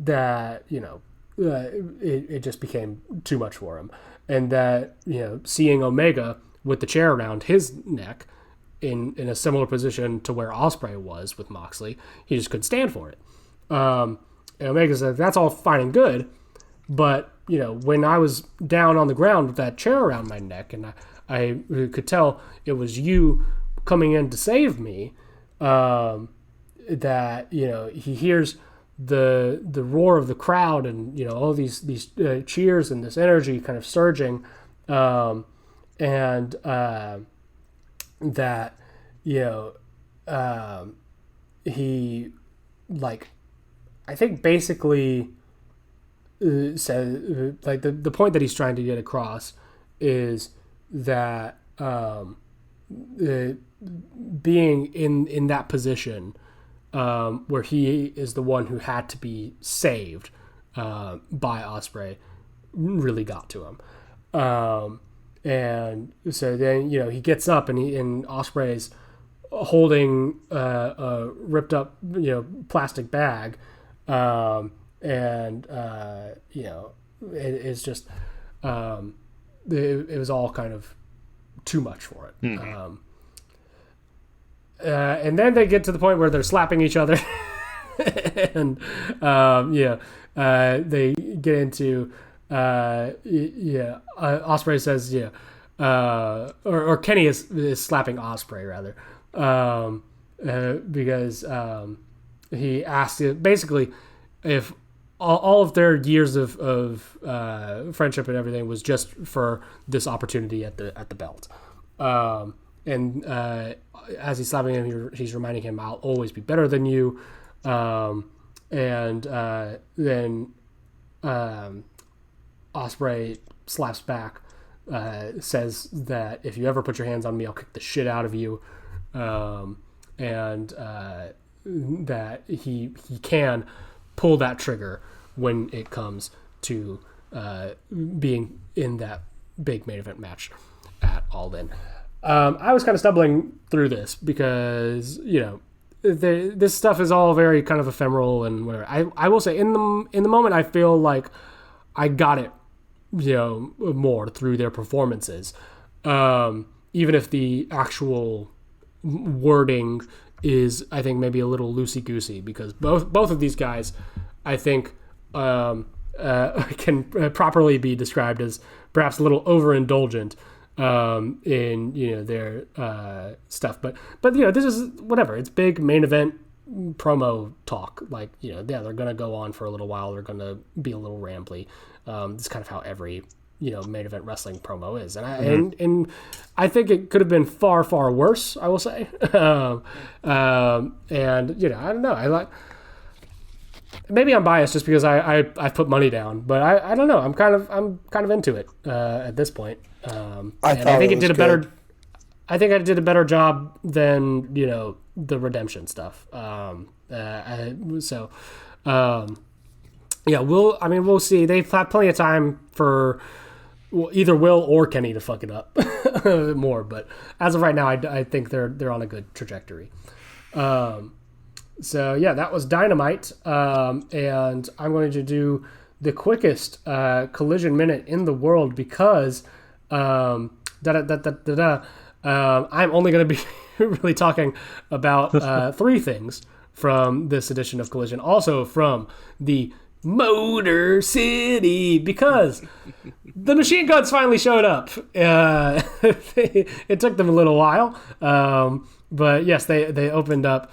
that it just became too much for him, and that seeing Omega with the chair around his neck in a similar position to where Ospreay was with Moxley, he just couldn't stand for it. And Omega said, that's all fine and good, but when I was down on the ground with that chair around my neck, and I could tell it was you coming in to save me, that he hears the roar of the crowd and all these cheers and this energy kind of surging, and that he, like, I think basically said, like, the point that he's trying to get across is that being in that position where he is the one who had to be saved by Ospreay really got to him. And so then he gets up and Ospreay's holding a ripped up plastic bag, and it's just it was all kind of too much for it. Mm-hmm. And then they get to the point where they're slapping each other, and they get into Ospreay says or Kenny is slapping Ospreay rather, because he asked it basically if all of their years of friendship and everything was just for this opportunity at the belt. And as he's slapping him, he's reminding him, "I'll always be better than you." Then Ospreay slaps back, says that if you ever put your hands on me, I'll kick the shit out of you, and that he can pull that trigger when it comes to being in that big main event match at All In. I was kind of stumbling through this because this stuff is all very kind of ephemeral and whatever. I will say in the moment I feel like I got it more through their performances, even if the actual wording is, I think, maybe a little loosey-goosey, because both of these guys, I think, can properly be described as perhaps a little overindulgent in their stuff, but this is whatever. It's big main event promo talk. Like they're gonna go on for a little while. They're gonna be a little rambly. This is kind of how every main event wrestling promo is, and I think it could have been far worse, I will say. And I don't know. I like. Maybe I'm biased just because I put money down, but I don't know. I'm kind of into it at this point. I think I did a better job than the redemption stuff. We'll see. They've had plenty of time for either Will or Kenny to fuck it up more, but as of right now, I think they're on a good trajectory. That was Dynamite, and I'm going to do the quickest Collision minute in the world because I'm only going to be really talking about three things from this edition of Collision, also from the Motor City, because the machine guns finally showed up. It took them a little while, but yes, they opened up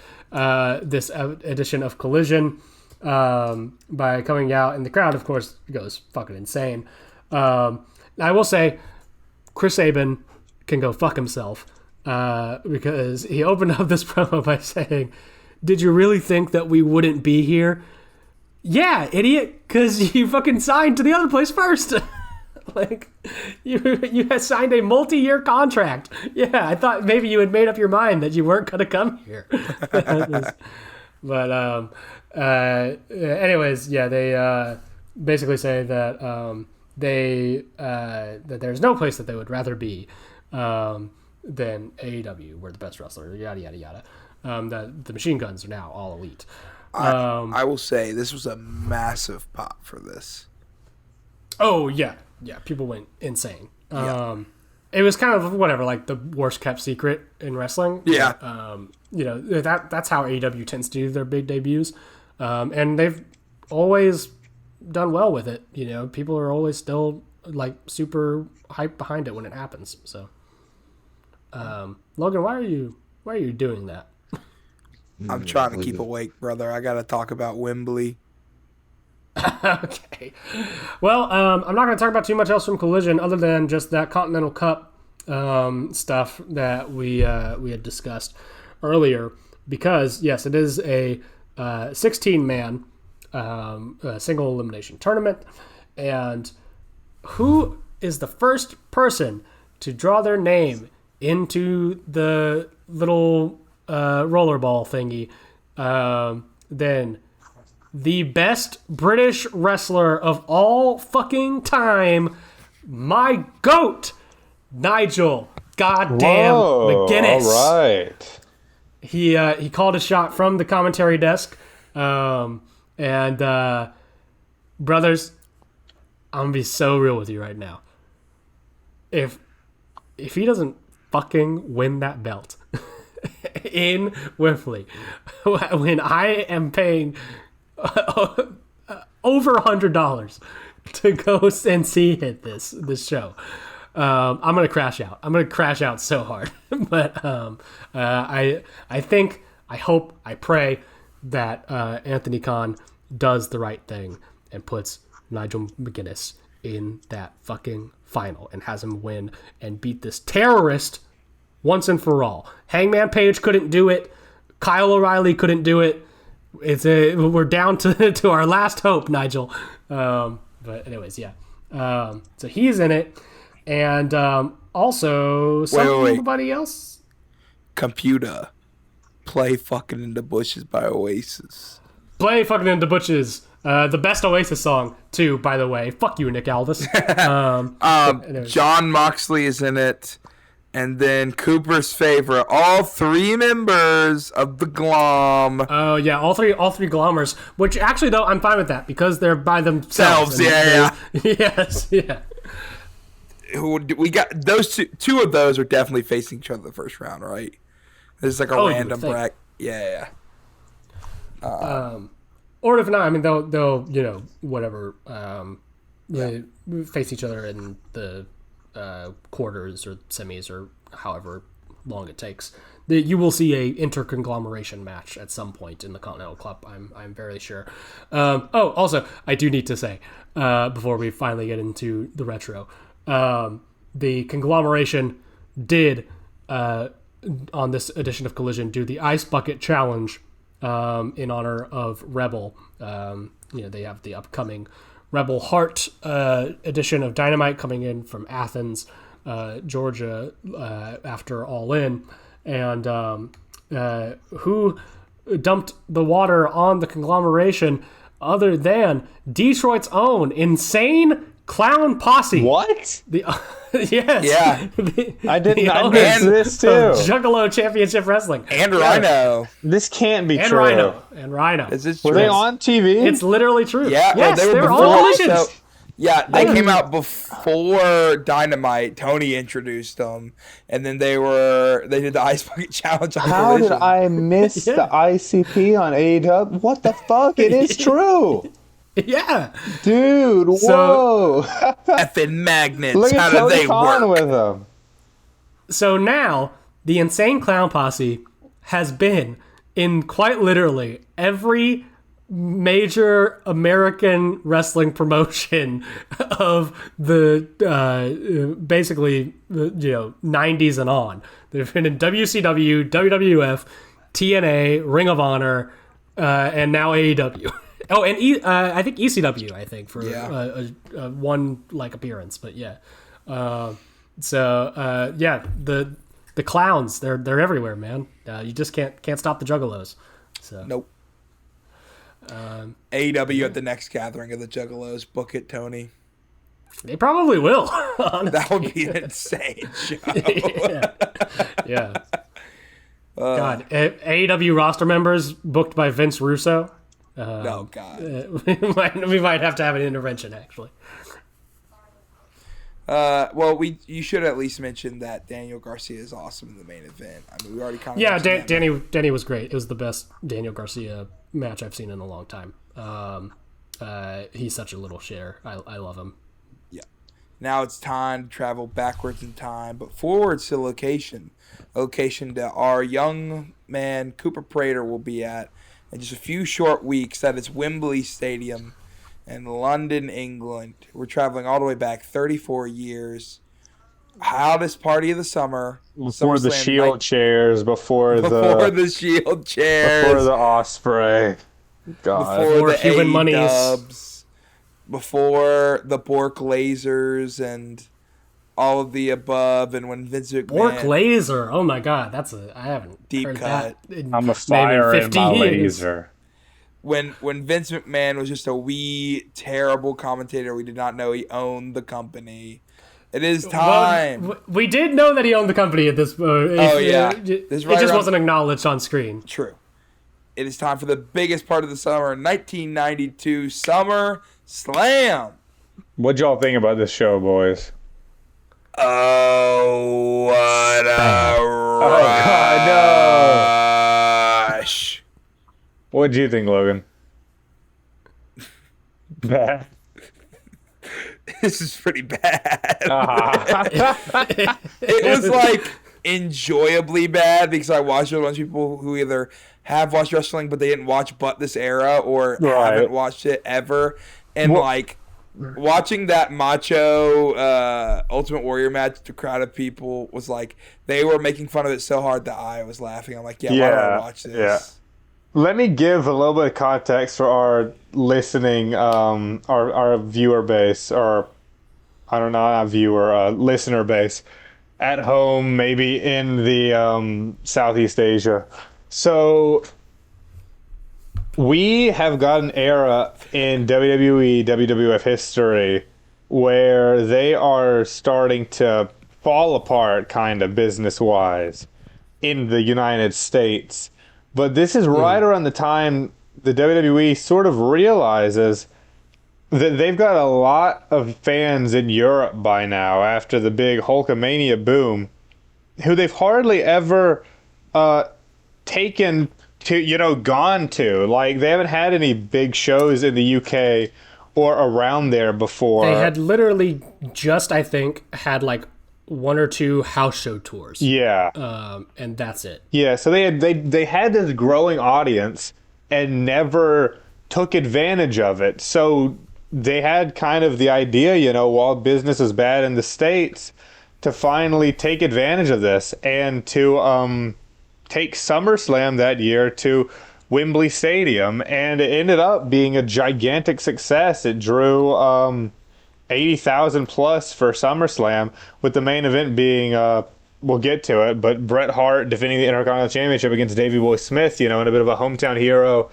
this edition of Collision by coming out, and the crowd, of course, goes fucking insane. I will say, Chris Sabin can go fuck himself because he opened up this promo by saying, "Did you really think that we wouldn't be here?" Yeah, idiot, because you fucking signed to the other place first. Like, you had signed a multi-year contract. Yeah, I thought maybe you had made up your mind that you weren't going to come here. But anyways, yeah, they basically say that that there's no place that they would rather be than AEW. We're the best wrestler. Yada yada yada. That the machine guns are now all elite. I will say this was a massive pop for this. Oh yeah, people went insane. Yeah. It was kind of whatever, like the worst kept secret in wrestling. Yeah. That's how AEW tends to do their big debuts, and they've always done well with it. People are always still like super hyped behind it when it happens. So, Logan, why are you doing that? I'm trying to keep awake, brother. I got to talk about Wembley. Okay. Well, I'm not going to talk about too much else from Collision other than just that Continental Cup stuff that we had discussed earlier. Because, yes, it is a 16-man single elimination tournament. And who is the first person to draw their name into the little rollerball thingy? Then the best British wrestler of all fucking time, my GOAT, Nigel goddamn McGuinness. All right. He called a shot from the commentary desk. And brothers, I'm going to be so real with you right now. If he doesn't fucking win that belt in Wembley, when I am paying over $100 to go and see this show, I'm gonna crash out. I'm gonna crash out so hard. But I think, I hope, I pray that Anthony Khan does the right thing and puts Nigel McGuinness in that fucking final and has him win and beat this terrorist once and for all. Hangman Page couldn't do it. Kyle O'Reilly couldn't do it. We're down to our last hope, Nigel. But anyways, yeah. So he's in it, and also somebody else. Computer, play "Fucking in the Bushes" by Oasis. Play "Fucking in the Bushes." The best Oasis song, too, by the way. Fuck you, Nick Aldis. John Moxley is in it. And then Cooper's favorite, all three members of the Glom. Oh yeah, all three Glommers. Which actually, though, I'm fine with that because they're by themselves. Yeah. Yes, yeah. We got those two of those are definitely facing each other the first round, right? There's like a random bracket. Yeah. Or if not, I mean, they'll whatever, face each other in the quarters or semis or however long it takes. You will see a interconglomeration match at some point in the Continental Cup. I'm very sure. Also, I do need to say before we finally get into the retro, the conglomeration did on this edition of Collision do the Ice Bucket Challenge in honor of Rebel. They have the upcoming Rebel Heart edition of Dynamite coming in from Athens, Georgia, after All In. And who dumped the water on the conglomeration other than Detroit's own Insane Clown Posse? What? Yes. Yeah. I didn't know this too. Juggalo Championship Wrestling. And Rhino. This can't be and true. Rhino. Is this true? Were they on TV? It's literally true. Yeah, yes, they were on before. Collision. Yeah, they came out before Dynamite. Tony introduced them, and then they did the Ice Bucket Challenge on How Collision. did I miss the ICP on AEW? What the fuck? It is true. Yeah. Dude, So- whoa. Effing magnets. Look How at do Tony they Khan work? with him. So now the Insane Clown Posse has been in quite literally every major American wrestling promotion of the basically 90s and on. They've been in WCW, WWF, TNA, Ring of Honor, and now AEW. Oh, and I think ECW. I think for one like appearance, but yeah. The clowns they're everywhere, man. You just can't stop the juggalos. So Nope. AEW at the next gathering of the Juggalos. Book it, Tony. they probably will. Honestly. That would be an insane show. Yeah. God, AEW roster members booked by Vince Russo. Oh, God. We might have to have an intervention, actually. Well, you should at least mention that Daniel Garcia is awesome in the main event. I mean, we already kind of Danny was great. It was the best Daniel Garcia match I've seen in a long time. He's such a little share. I love him. Yeah. Now it's time to travel backwards in time, but forwards to location that our young man Cooper Prater will be at in just a few short weeks. That is Wembley Stadium in London, England. We're traveling all the way back 34 years. Hottest party of the summer. Before the SummerSlam Shield chairs, before the Shield chairs. Before the Osprey. God. Before the Cuban A monies. Dubs. Before the Bork lasers and all of the above. And when Vince McMahon... Bork laser. Oh my God, I haven't Deep heard cut. that in I'm a fire maybe in 50 my years. laser. When Vince McMahon was just a wee, terrible commentator, we did not know he owned the company. It is time. Well, we did know that he owned the company at this point. It just wasn't acknowledged on screen. True. It is time for the biggest part of the summer, 1992 SummerSlam. What'd y'all think about this show, boys? Oh, what a rush. What'd you think, Logan? Bad. This is pretty bad. Uh-huh. It was like enjoyably bad because I watched it with a bunch of people who either have watched wrestling but they didn't watch but this era or haven't watched it ever. And watching that Macho Ultimate Warrior match, the crowd of people was like, they were making fun of it so hard that I was laughing. I'm like, why do I watch this? Yeah. Let me give a little bit of context for our listening, our viewer base, or I don't know, not viewer, listener base at home, maybe in the Southeast Asia. So we have got an era in WWE, WWF history where they are starting to fall apart kind of business-wise in the United States. But this is right around the time the WWE sort of realizes that they've got a lot of fans in Europe by now after the big Hulkamania boom, who they've hardly ever taken to, gone to. Like, they haven't had any big shows in the UK or around there before. They had literally just, I think, had like one or two house show tours. Yeah. And that's it. Yeah, so they had this growing audience and never took advantage of it. So they had kind of the idea, while business is bad in the States, to finally take advantage of this and to take SummerSlam that year to Wembley Stadium. And it ended up being a gigantic success. It drew 80,000 plus for SummerSlam, with the main event being, we'll get to it, but Bret Hart defending the Intercontinental Championship against Davey Boy Smith, in a bit of a hometown hero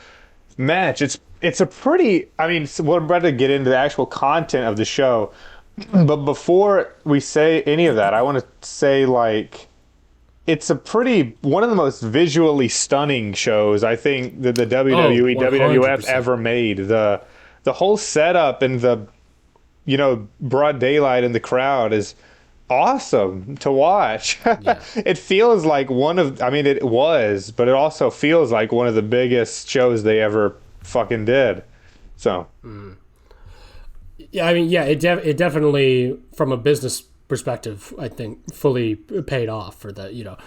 match. It's a pretty, we're about to get into the actual content of the show, but before we say any of that, I want to say, it's one of the most visually stunning shows I think that the WWE, WWF ever made. The whole setup and the broad daylight in the crowd is awesome to watch. Yeah. It feels like it was, but it also feels like one of the biggest shows they ever fucking did. So Yeah, I mean, yeah, it definitely, from a business perspective, I think fully paid off for that. You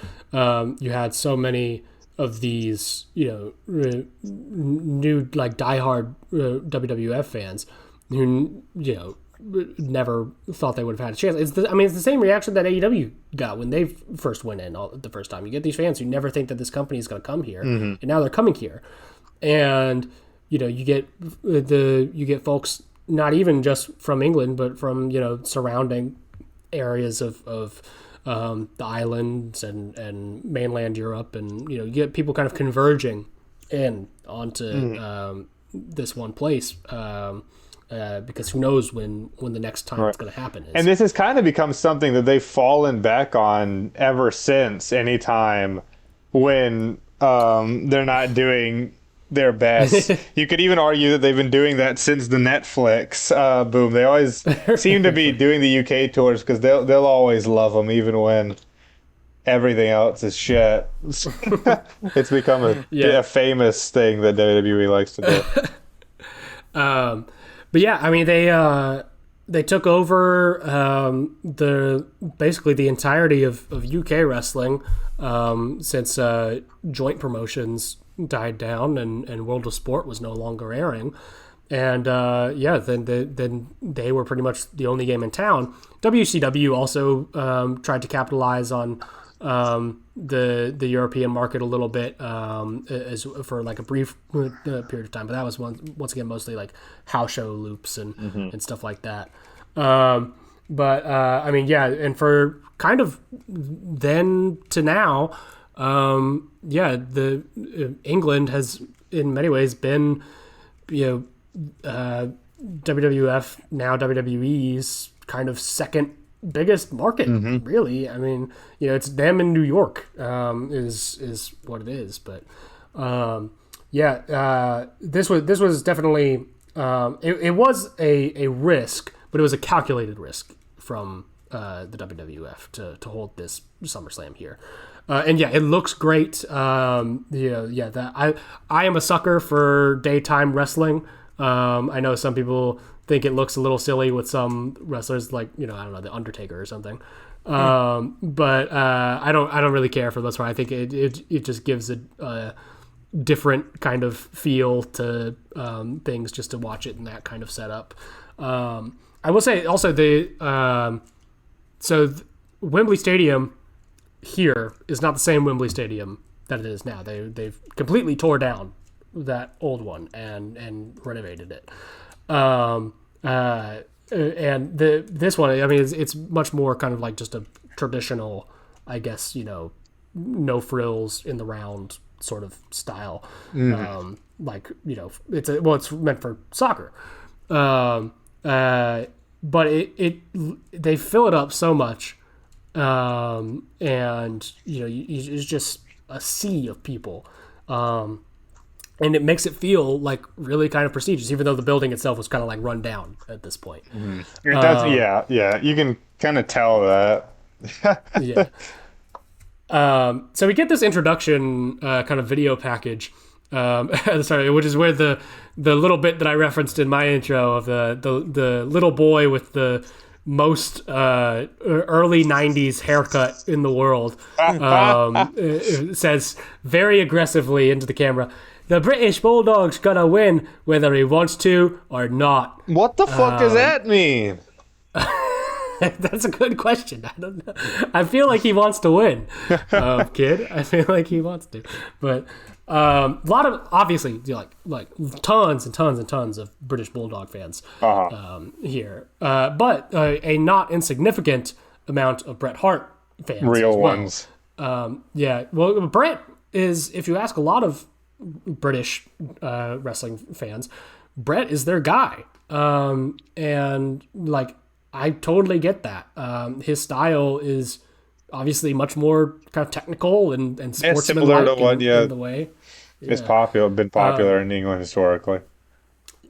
had so many of these, new like diehard WWF fans who never thought they would have had a chance. It's the same reaction that AEW got when they first went in the first time. You get these fans who never think that this company is going to come here, and now they're coming here, and you get folks not even just from England, but from surrounding areas of the islands and mainland Europe, and you get people kind of converging in onto this one place. Because who knows when the next time it's going to happen is. And this has kind of become something that they've fallen back on ever since. Anytime when they're not doing their best, you could even argue that they've been doing that since the Netflix boom. They always seem to be doing the UK tours because they'll always love them even when everything else is shit. It's become a famous thing that WWE likes to do. But yeah, I mean they took over basically the entirety of UK wrestling since joint promotions died down and World of Sport was no longer airing, and then they were pretty much the only game in town. WCW also tried to capitalize on the European market a little bit as for like a brief period of time, but that was once again mostly like house show loops and stuff like that. I mean, yeah, and for kind of then to now, the England has in many ways been WWF, now WWE's kind of second biggest market, really. I mean, it's them in New York is what it is. But this was definitely it was a risk, but it was a calculated risk from the WWF to hold this SummerSlam here. And yeah, it looks great. I am a sucker for daytime wrestling. I know some people think it looks a little silly with some wrestlers, like I don't know, the Undertaker or something. But I don't really care for the most part. I think it just gives a different kind of feel to things just to watch it in that kind of setup. I will say also Wembley Stadium here is not the same Wembley Stadium that it is now. They've completely tore down that old one and renovated it. And this one, I mean, it's much more kind of like just a traditional, I guess, no frills in the round sort of style. It's meant for soccer. But they fill it up so much. And it's just a sea of people. And it makes it feel like really kind of prestigious, even though the building itself was kind of like run down at this point. It does, yeah. You can kind of tell that. Yeah. So we get this introduction kind of video package, which is where the little bit that I referenced in my intro of the little boy with the most early 90s haircut in the world it says very aggressively into the camera, "The British Bulldog's gonna win whether he wants to or not." What the fuck does that mean? That's a good question. I don't know. I feel like he wants to win, kid. I feel like he wants to. But a lot of, obviously, like tons and tons and tons of British Bulldog fans here. But a not insignificant amount of Bret Hart fans. Real ones. Well, Bret is, if you ask a lot of British wrestling fans, Bret is their guy. And like, I totally get that. His style is obviously much more kind of technical and sportsmanlike similar to what, in the way. It's been popular in England historically.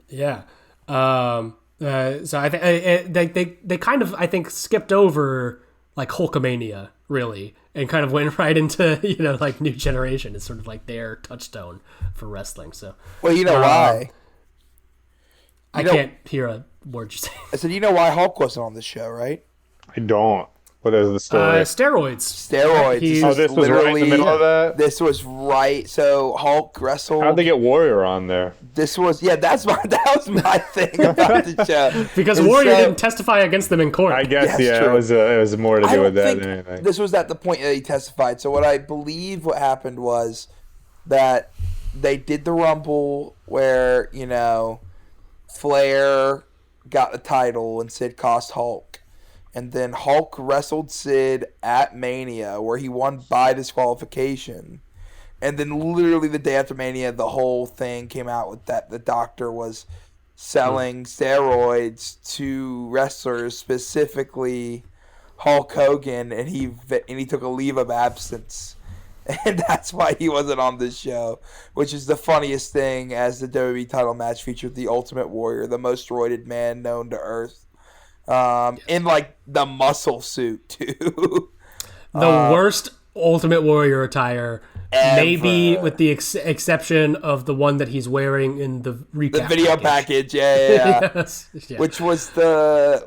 Yeah. So I think they kind of, I think, skipped over like Hulkamania really, and kind of went right into like New Generation. It's sort of like their touchstone for wrestling. So well, you know why? I can't hear a word you're saying. I said, you know why Hulk wasn't on the show, right? I don't. What is the story? Steroids. Steroids. Oh, this was right in the middle of that? This was right. So Hulk wrestled. How'd they get Warrior on there? That was my thing about the show. Because Warrior didn't testify against them in court. I guess, true. it was more to do with that than anything. This was at the point that he testified. So what I believe what happened was that they did the Rumble where, Flair got the title and Sid cost Hulk. And then Hulk wrestled Sid at Mania where he won by disqualification. And then literally the day after Mania, the whole thing came out with that the doctor was selling steroids to wrestlers, specifically Hulk Hogan, and he took a leave of absence. And that's why he wasn't on this show, which is the funniest thing, as the WWE title match featured the Ultimate Warrior, the most roided man known to Earth. In like the muscle suit too. The worst Ultimate Warrior attire, ever. Maybe with the exception of the one that he's wearing in the recap. The video package, yeah. Yes. Yeah. Which was that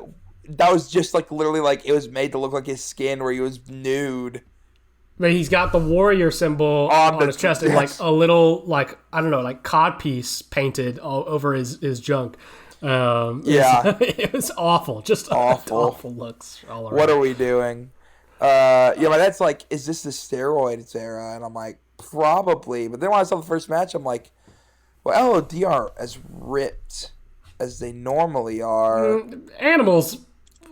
was just like literally like it was made to look like his skin where he was nude. But he's got the warrior symbol on his chest and like a little like I don't know like codpiece painted all over his junk. It was awful. Just awful looks all around. What are we doing? My dad's like, is this the steroids era? And I'm like, probably. But then when I saw the first match, I'm like, well, LOD aren't as ripped as they normally are. Animals,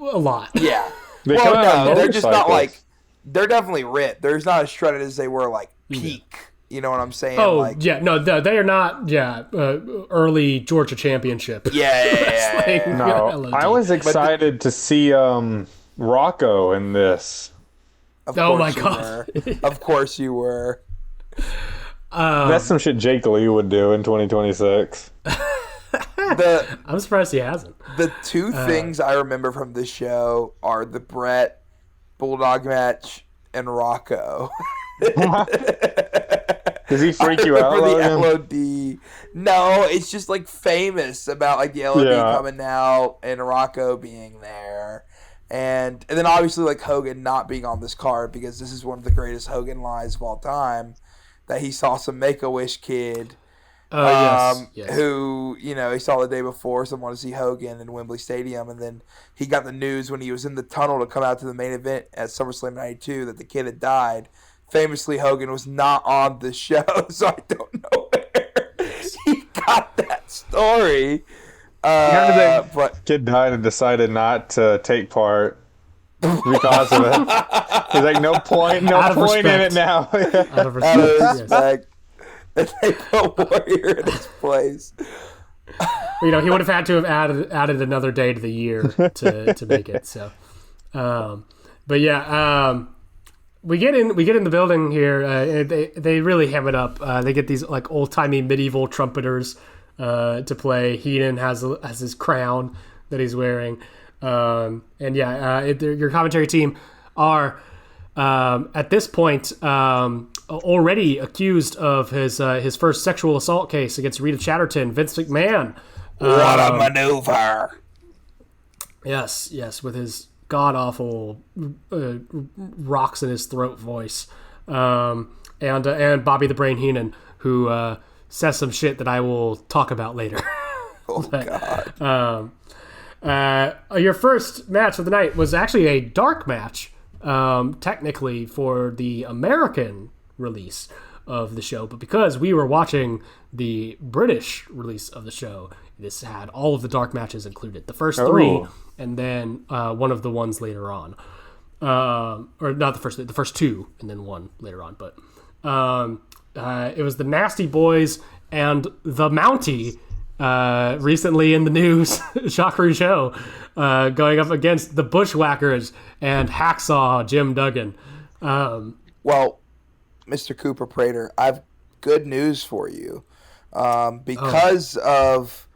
a lot. Yeah. They're just not like, they're definitely ripped. They're not as shredded as they were like peak. You know what I'm saying? Oh, they are not, early Georgia championship. Yeah. No, I was excited to see Rocco in this. Oh, my God. Of course you were. That's some shit Jake Lee would do in 2026. I'm surprised he hasn't. The two things I remember from this show are the Brett Bulldog match and Rocco. Does he freak you out? The LOD. No, it's just like famous about like the LOD coming out and Rocco being there. And then obviously like Hogan not being on this card because this is one of the greatest Hogan lines of all time, that he saw some Make-A-Wish kid who, he saw the day before someone to see Hogan in Wembley Stadium, and then he got the news when he was in the tunnel to come out to the main event at SummerSlam 92 that the kid had died. Famously, Hogan was not on the show, so I don't know where he got that story. But kid died and decided not to take part because of it. He's like, no point in it now. Out of respect. And they put Warrior in his place. He would have had to have added another day to the year to make it. So, we get in the building here. They really ham it up. They get these like old timey medieval trumpeters to play. Heenan has his crown that he's wearing, your commentary team are at this point already accused of his first sexual assault case against Rita Chatterton. Vince McMahon. What a maneuver! Yes, with his god-awful rocks in his throat voice. And Bobby the Brain Heenan, who says some shit that I will talk about later. God. Your first match of the night was actually a dark match, technically, for the American release of the show. But because we were watching the British release of the show, this had all of the dark matches included. The first three, and then one of the ones later on. Or not the first two, and then one later on. But it was the Nasty Boys and the Mountie, recently in the news, Jacques Rougeau, going up against the Bushwhackers and Hacksaw Jim Duggan. Well, Mr. Cooper Prater, I have good news for you. Because of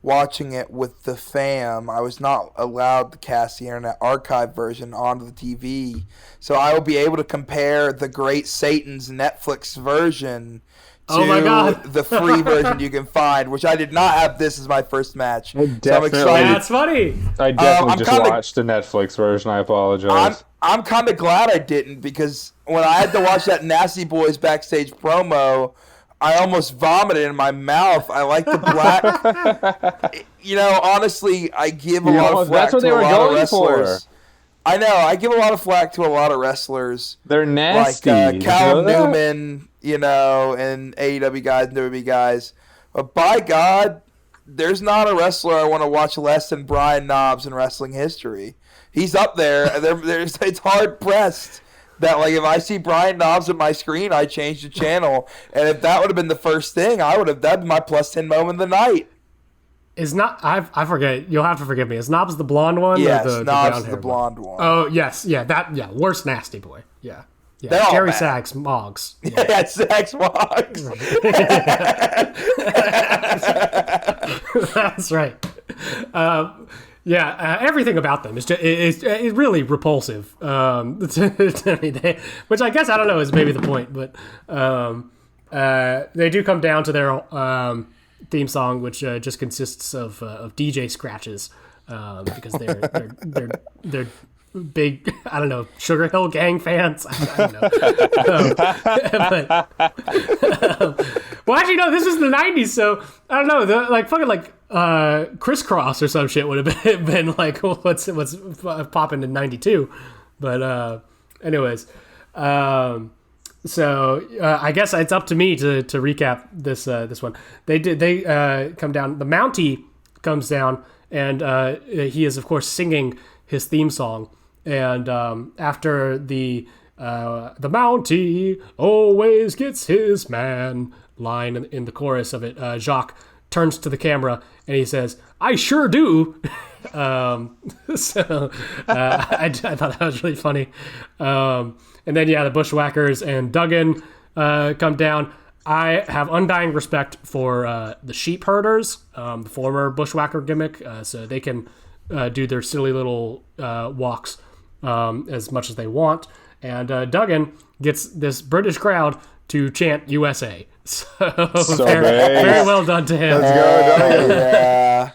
watching it with the fam, I was not allowed to cast the Internet Archive version onto the TV. So I will be able to compare the Great Satan's Netflix version Oh my God. the free version you can find, which I did not have this as my first match. So I'm Definitely. excited. That's funny. I definitely I'm just kinda- watched the Netflix version. I apologize. I'm kind of glad I didn't, because when I had to watch that Nasty Boys backstage promo, I almost vomited in my mouth. I like the black. Honestly, I give a lot of flack that's what to they a were lot of going for. wrestlers. I know. I give a lot of flack to a lot of wrestlers. They're nasty. Like Callum Newman, and AEW guys and WWE guys. But by God, there's not a wrestler I want to watch less than Brian Knobbs in wrestling history. He's up there. It's hard pressed that, like, if I see Brian Knobbs on my screen, I change the channel. And if that would have been the first thing, that'd be my plus 10 moment of the night. Is not I forget. You'll have to forgive me. Is Knobs the blonde one? Yes, or the Knobbs brown is hair the blonde one. Oh yes, yeah. Worst Nasty Boy. Yeah. They're all Jerry bad. Sags, Moggs. Yeah, Sax Walks. That's right. Everything about them is really repulsive to me. Which I guess, I don't know, is maybe the point. But they do come down to their theme song, which just consists of DJ scratches, because they're big, I don't know, Sugar Hill Gang fans. I don't know. Well, actually, no, this was the 90s, so I don't know. Crisscross or some shit would have been like, what's popping in 92. But anyways, so I guess it's up to me to recap this one. They come down. The Mountie comes down, and he is, of course, singing his theme song. And after the Mountie always gets his man line in the chorus of it, Jacques turns to the camera and he says, "I sure do." I thought that was really funny. And then, the Bushwhackers and Duggan come down. I have undying respect for the Sheep Herders, the former Bushwhacker gimmick, so they can do their silly little walks as much as they want. And Duggan gets this British crowd to chant USA. So very well done to him. Let's go, Duggan. Yeah.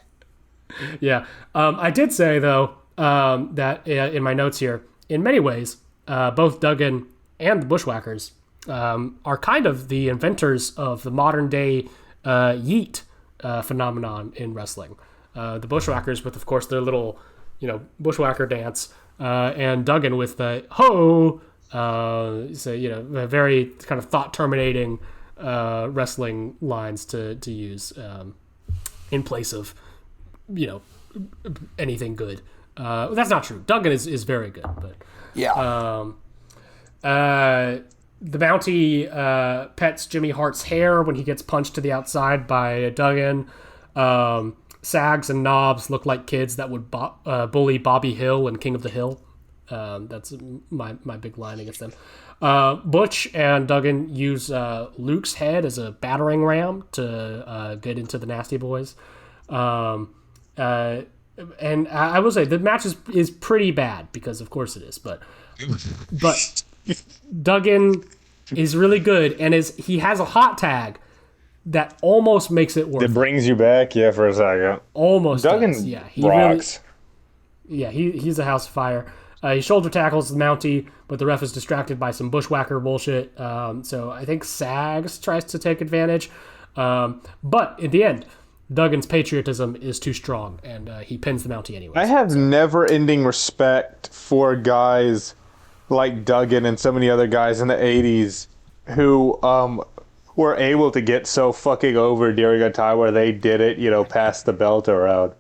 Yeah. I did say, though, that in my notes here, in many ways, both Duggan and the Bushwhackers are kind of the inventors of the modern day yeet phenomenon in wrestling. The Bushwhackers with, of course, their little, Bushwhacker dance, and Duggan with the ho. A very kind of thought terminating wrestling lines to use in place of, anything good. That's not true. Duggan is very good, but Yeah. the Mountie pets Jimmy Hart's hair when he gets punched to the outside by Duggan. Sags and Knobs look like kids that would bully Bobby Hill and King of the Hill. That's my big line against them. Butch and Duggan use Luke's head as a battering ram to get into the Nasty Boys. And I will say the match is pretty bad, because of course it is, but Duggan is really good, and he has a hot tag that almost makes it worth It brings you back, for a second. Almost Duggan does. Yeah, rocks. He's a house of fire. He shoulder tackles the Mountie, but the ref is distracted by some Bushwhacker bullshit. So I think Sags tries to take advantage. But in the end, Duggan's patriotism is too strong, and he pins the Mountie anyway. I have never-ending respect for guys like Duggan and so many other guys in the 80s who were able to get so fucking over during a time where they did it, pass the belt around.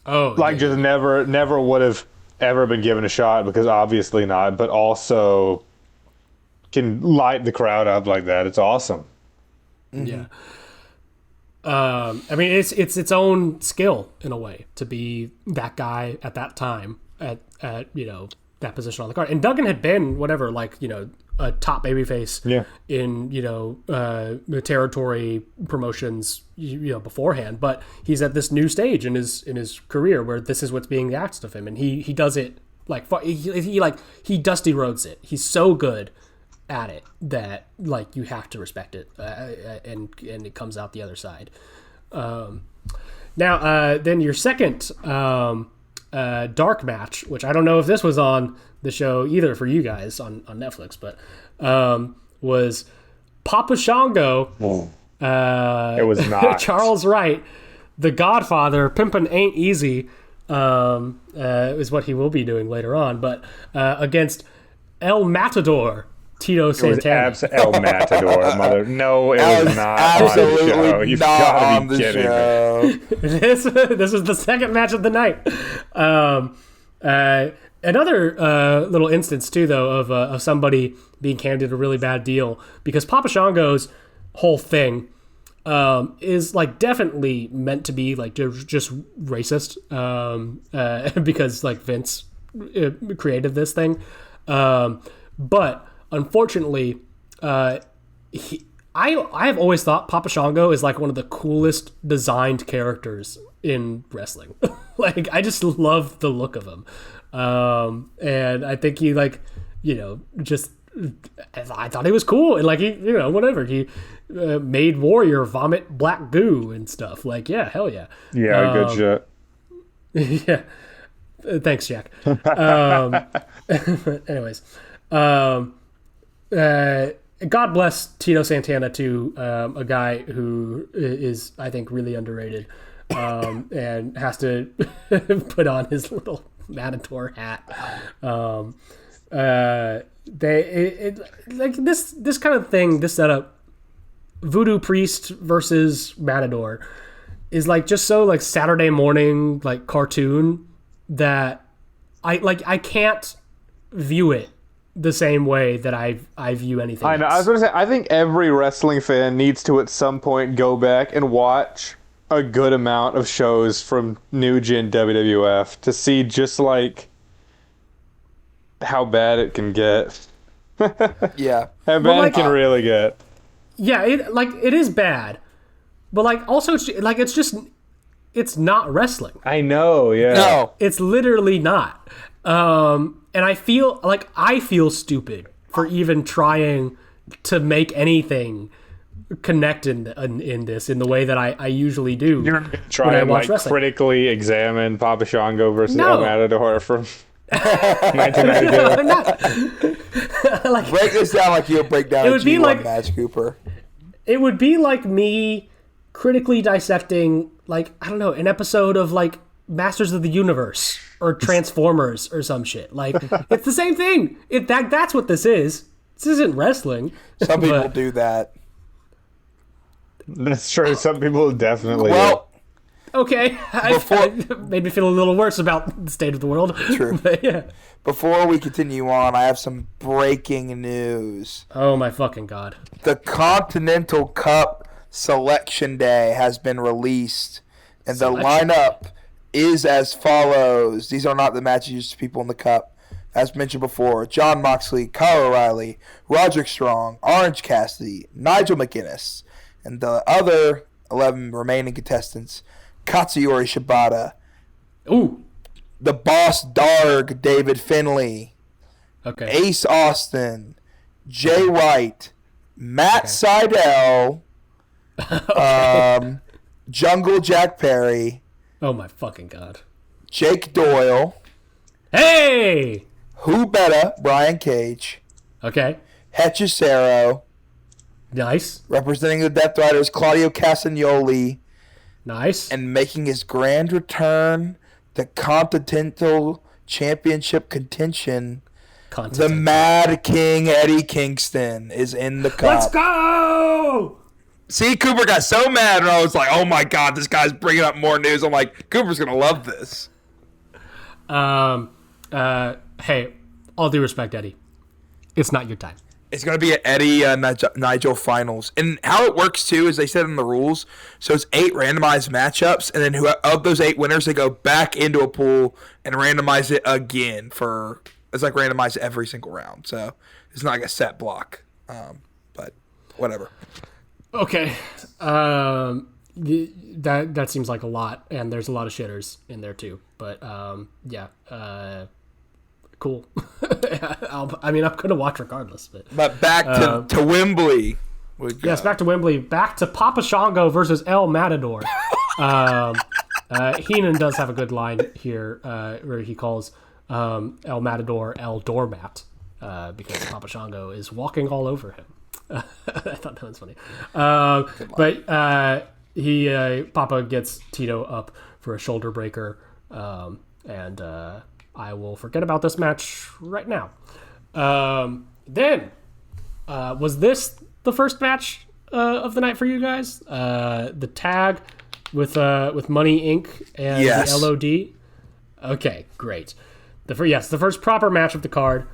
Oh, Just never would have ever been given a shot, because obviously not, but also can light the crowd up like that. It's awesome. Yeah. I mean, it's its own skill in a way to be that guy at that time at that position on the card. And Duggan had been a top babyface in the territory promotions beforehand, but he's at this new stage in his career where this is what's being asked of him, and he does it he Dusty Rhodes it. He's so good at it that like you have to respect it, and it comes out the other side. Now, then your second dark match, which I don't know if this was on the show either for you guys on Netflix, but was Papa Shango. It was not. Charles Wright, the Godfather, Pimpin' Ain't Easy, is what he will be doing later on, but against El Matador, Tito Santana. It was El Matador, mother. No, it was not on the show. You've got to be kidding me. This is the second match of the night. Another little instance too, though, of somebody being handed a really bad deal, because Papa Shango's whole thing is like definitely meant to be like just racist, because like Vince created this thing, but unfortunately, I have always thought Papa Shango is like one of the coolest designed characters in wrestling. Like I just love the look of him, and I think he like just I thought he was cool, and like he whatever he made Warrior vomit black goo and stuff. Like hell yeah, good shit. Yeah, thanks, Jack. Anyways. God bless Tito Santana too, a guy who is, I think, really underrated, and has to put on his little Matador hat. Like this kind of thing, this setup, Voodoo Priest versus Matador, is like just so like Saturday morning like cartoon that I can't view it the same way that I view anything I know. else. I was going to say, I think every wrestling fan needs to at some point go back and watch a good amount of shows from New Gen WWF to see just like how bad it can get. Yeah. How bad it can really get. Yeah, it is bad, but like also it's not wrestling. I know, yeah. No. It's literally not. And I feel stupid for even trying to make anything connect in this in the way that I usually do. You're going to try and like wrestling. Critically examine Papa Shango versus El Matador from 1992. Like, break this down like you'll break down a G1 match, Cooper. It would be like me critically dissecting, like, I don't know, an episode of like Masters of the Universe or Transformers or some shit. Like, it's the same thing. That's what this is. This isn't wrestling. Some people do that. That's true. Some people definitely do. Okay. It made me feel a little worse about the state of the world. True. But, yeah. Before we continue on, I have some breaking news. Oh, my fucking God. The Continental Cup Selection Day has been released, and the lineup is as follows. These are not the matches used to people in the Cup. As mentioned before, John Moxley, Kyle O'Reilly, Roderick Strong, Orange Cassidy, Nigel McGuinness, and the other 11 remaining contestants, Katsuyori Shibata, the Boss Darg, David Finlay, Ace Austin, Jay White, Matt Sydal, Jungle Jack Perry, oh my fucking God, Jake Doyle, hey, Who Betta, Brian Cage, Hechicero, nice, representing the Death Riders, Claudio Castagnoli, nice, and making his grand return, the Continental Championship contention, the Mad King Eddie Kingston is in the Cup. Let's go! See, Cooper got so mad, and I was like, "Oh my God, this guy's bringing up more news." I'm like, Cooper's gonna love this. Hey, all due respect, Eddie, it's not your time. It's going to be an Eddie Nigel finals. And how it works, too, is they said in the rules, so it's 8 randomized matchups, and then of those 8 winners, they go back into a pool and randomize it again it's like randomized every single round. So it's not like a set block, but whatever. Okay. That seems like a lot, and there's a lot of shitters in there, too. But, yeah. Cool. I'm going to watch regardless. But back to Wembley. Yes, back to Wembley. Back to Papa Shango versus El Matador. Heenan does have a good line here where he calls El Matador El Doormat because Papa Shango is walking all over him. I thought that was funny. But Papa gets Tito up for a shoulder breaker, and I will forget about this match right now. Then, was this the first match of the night for you guys? The tag with Money Inc. and the LOD? Okay, great. The first proper match of the card.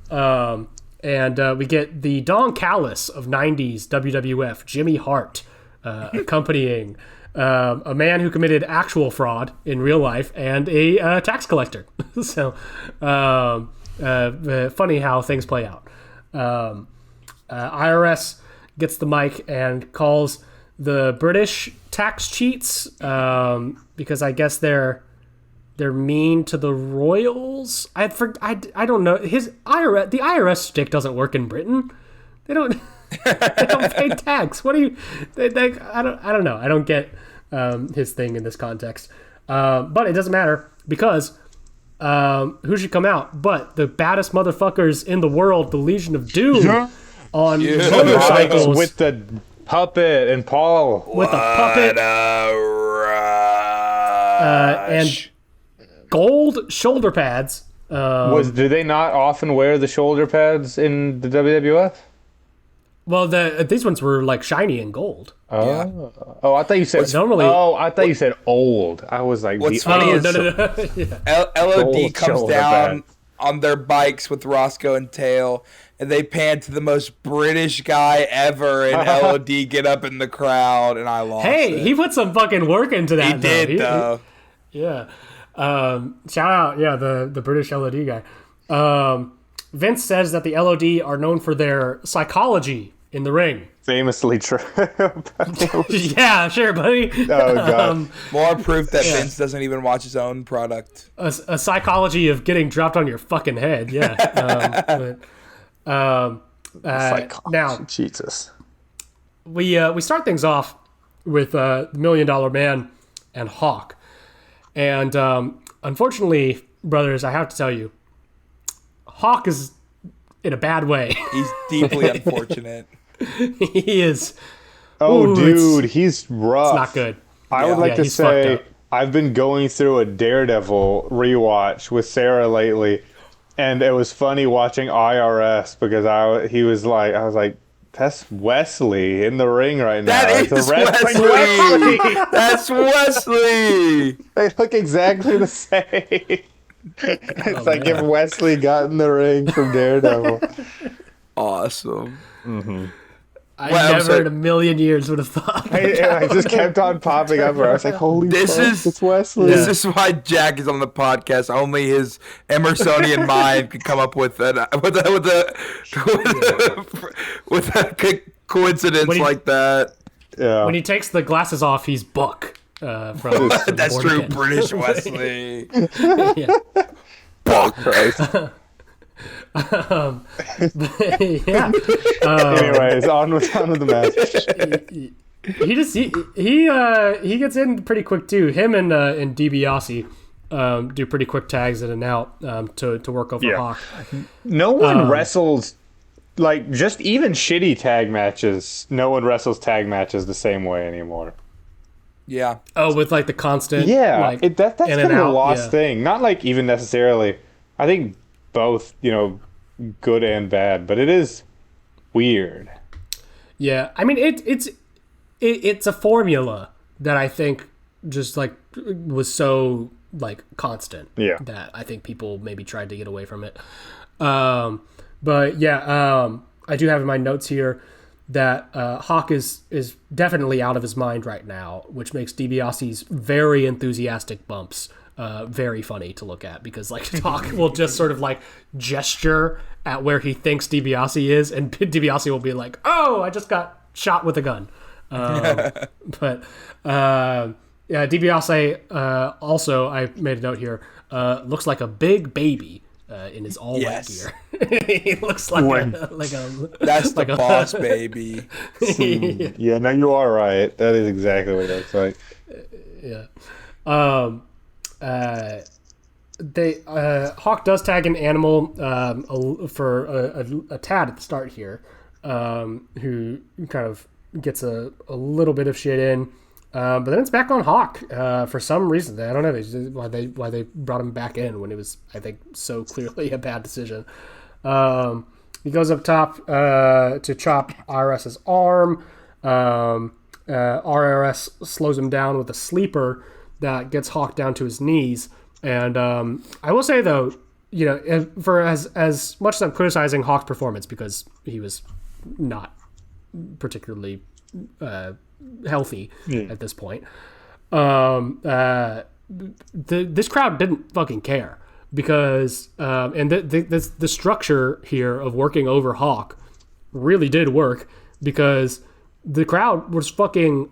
And we get the Don Callis of 90s WWF, Jimmy Hart, accompanying a man who committed actual fraud in real life and a tax collector. So, funny how things play out. IRS gets the mic and calls the British tax cheats because I guess they're mean to the royals. I don't know. The IRS stick doesn't work in Britain. They don't pay tax. What do you? I don't know. I don't get his thing in this context. But it doesn't matter because who should come out but the baddest motherfuckers in the world, the Legion of Doom, on motorcycles with the puppet and Paul with the puppet and gold shoulder pads. Do they not often wear the shoulder pads in the WWF? Well, these ones were like shiny and gold. Oh, Yeah. Oh, I thought you said I thought you said old. I was like, what's funny is Yeah. LOD Gold comes shoulder down pads. on their bikes with Roscoe and Tail, and they pan to the most British guy ever, and LOD get up in the crowd, and I lost it. He put some fucking work into that. He did, though. Yeah. Shout out, the British LOD guy. Vince says that the LOD are known for their psychology in the ring. Famously true. Yeah, sure, buddy. Oh, God. More proof that Vince doesn't even watch his own product. A psychology of getting dropped on your fucking head. Yeah. Now, Jesus. we start things off with the $1 Million Man and Hawk. And unfortunately, brothers, I have to tell you, Hawk is in a bad way. He's deeply unfortunate. He is. Oh, Ooh, dude, he's rough. It's not good. I would like to he's fucked say up. I've been going through a Daredevil rewatch with Sarah lately, and it was funny watching IRS because I was like, that's Wesley in the ring right now. That It's is a wrestling Wesley. That's Wesley. They look exactly the same. It's like if Wesley got in the ring from Daredevil. Awesome. I Well, never in a million years would have thought. I just kept on popping up where I was like, holy fuck, it's Wesley. This is why Jack is on the podcast. Only his Emersonian mind could come up with a coincidence When he- like that. Yeah. When he takes the glasses off, he's Buck. From That's Born true, Again. British Wesley. Yeah. Christ. Yeah. Anyways, on with the match. He gets in pretty quick too. Him and DiBiase do pretty quick tags in and out to work over Yeah. Hawk. No one wrestles, like, just even shitty tag matches. No one wrestles tag matches the same way anymore. Yeah. Oh, with like the constant. Yeah, like, that's in kind and of a out, lost yeah. thing. Not like even necessarily. I think both, good and bad, but it is weird. Yeah, I mean it's a formula that I think just like was so like constant. Yeah. That I think people maybe tried to get away from it. But yeah, I do have in my notes here that Hawk is definitely out of his mind right now, which makes DiBiase's very enthusiastic bumps very funny to look at because like Hawk will just sort of like gesture at where he thinks DiBiase is, and DiBiase will be like, "Oh, I just got shot with a gun." But yeah, DiBiase also, I made a note here, looks like a big baby in his all white Yes. gear. He looks like When- That's the like a- boss, baby. Yeah, no, you are right. That is exactly what it looks like. Yeah. They Hawk does tag an Animal for a tad at the start here, who kind of gets a little bit of shit in, but then it's back on Hawk for some reason. I don't know why they brought him back in when it was, I think, so clearly a bad decision. He goes up top to chop IRS's arm. RRS slows him down with a sleeper that gets Hawk down to his knees. And I will say, though, for as much as I'm criticizing Hawk's performance because he was not particularly healthy at this point, this crowd didn't fucking care because and the structure here of working over Hawk really did work because the crowd was fucking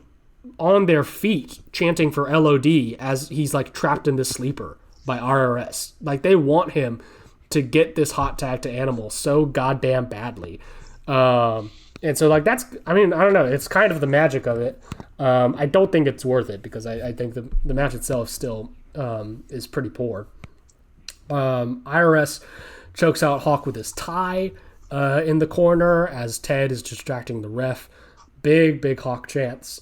on their feet chanting for LOD as he's like trapped in this sleeper by RRS. Like they want him to get this hot tag to Animal so goddamn badly. And so like that's, I mean, I don't know. It's kind of the magic of it. I don't think it's worth it because I think the match itself still is pretty poor. IRS chokes out Hawk with his tie in the corner as Ted is distracting the ref. Big Hawk chance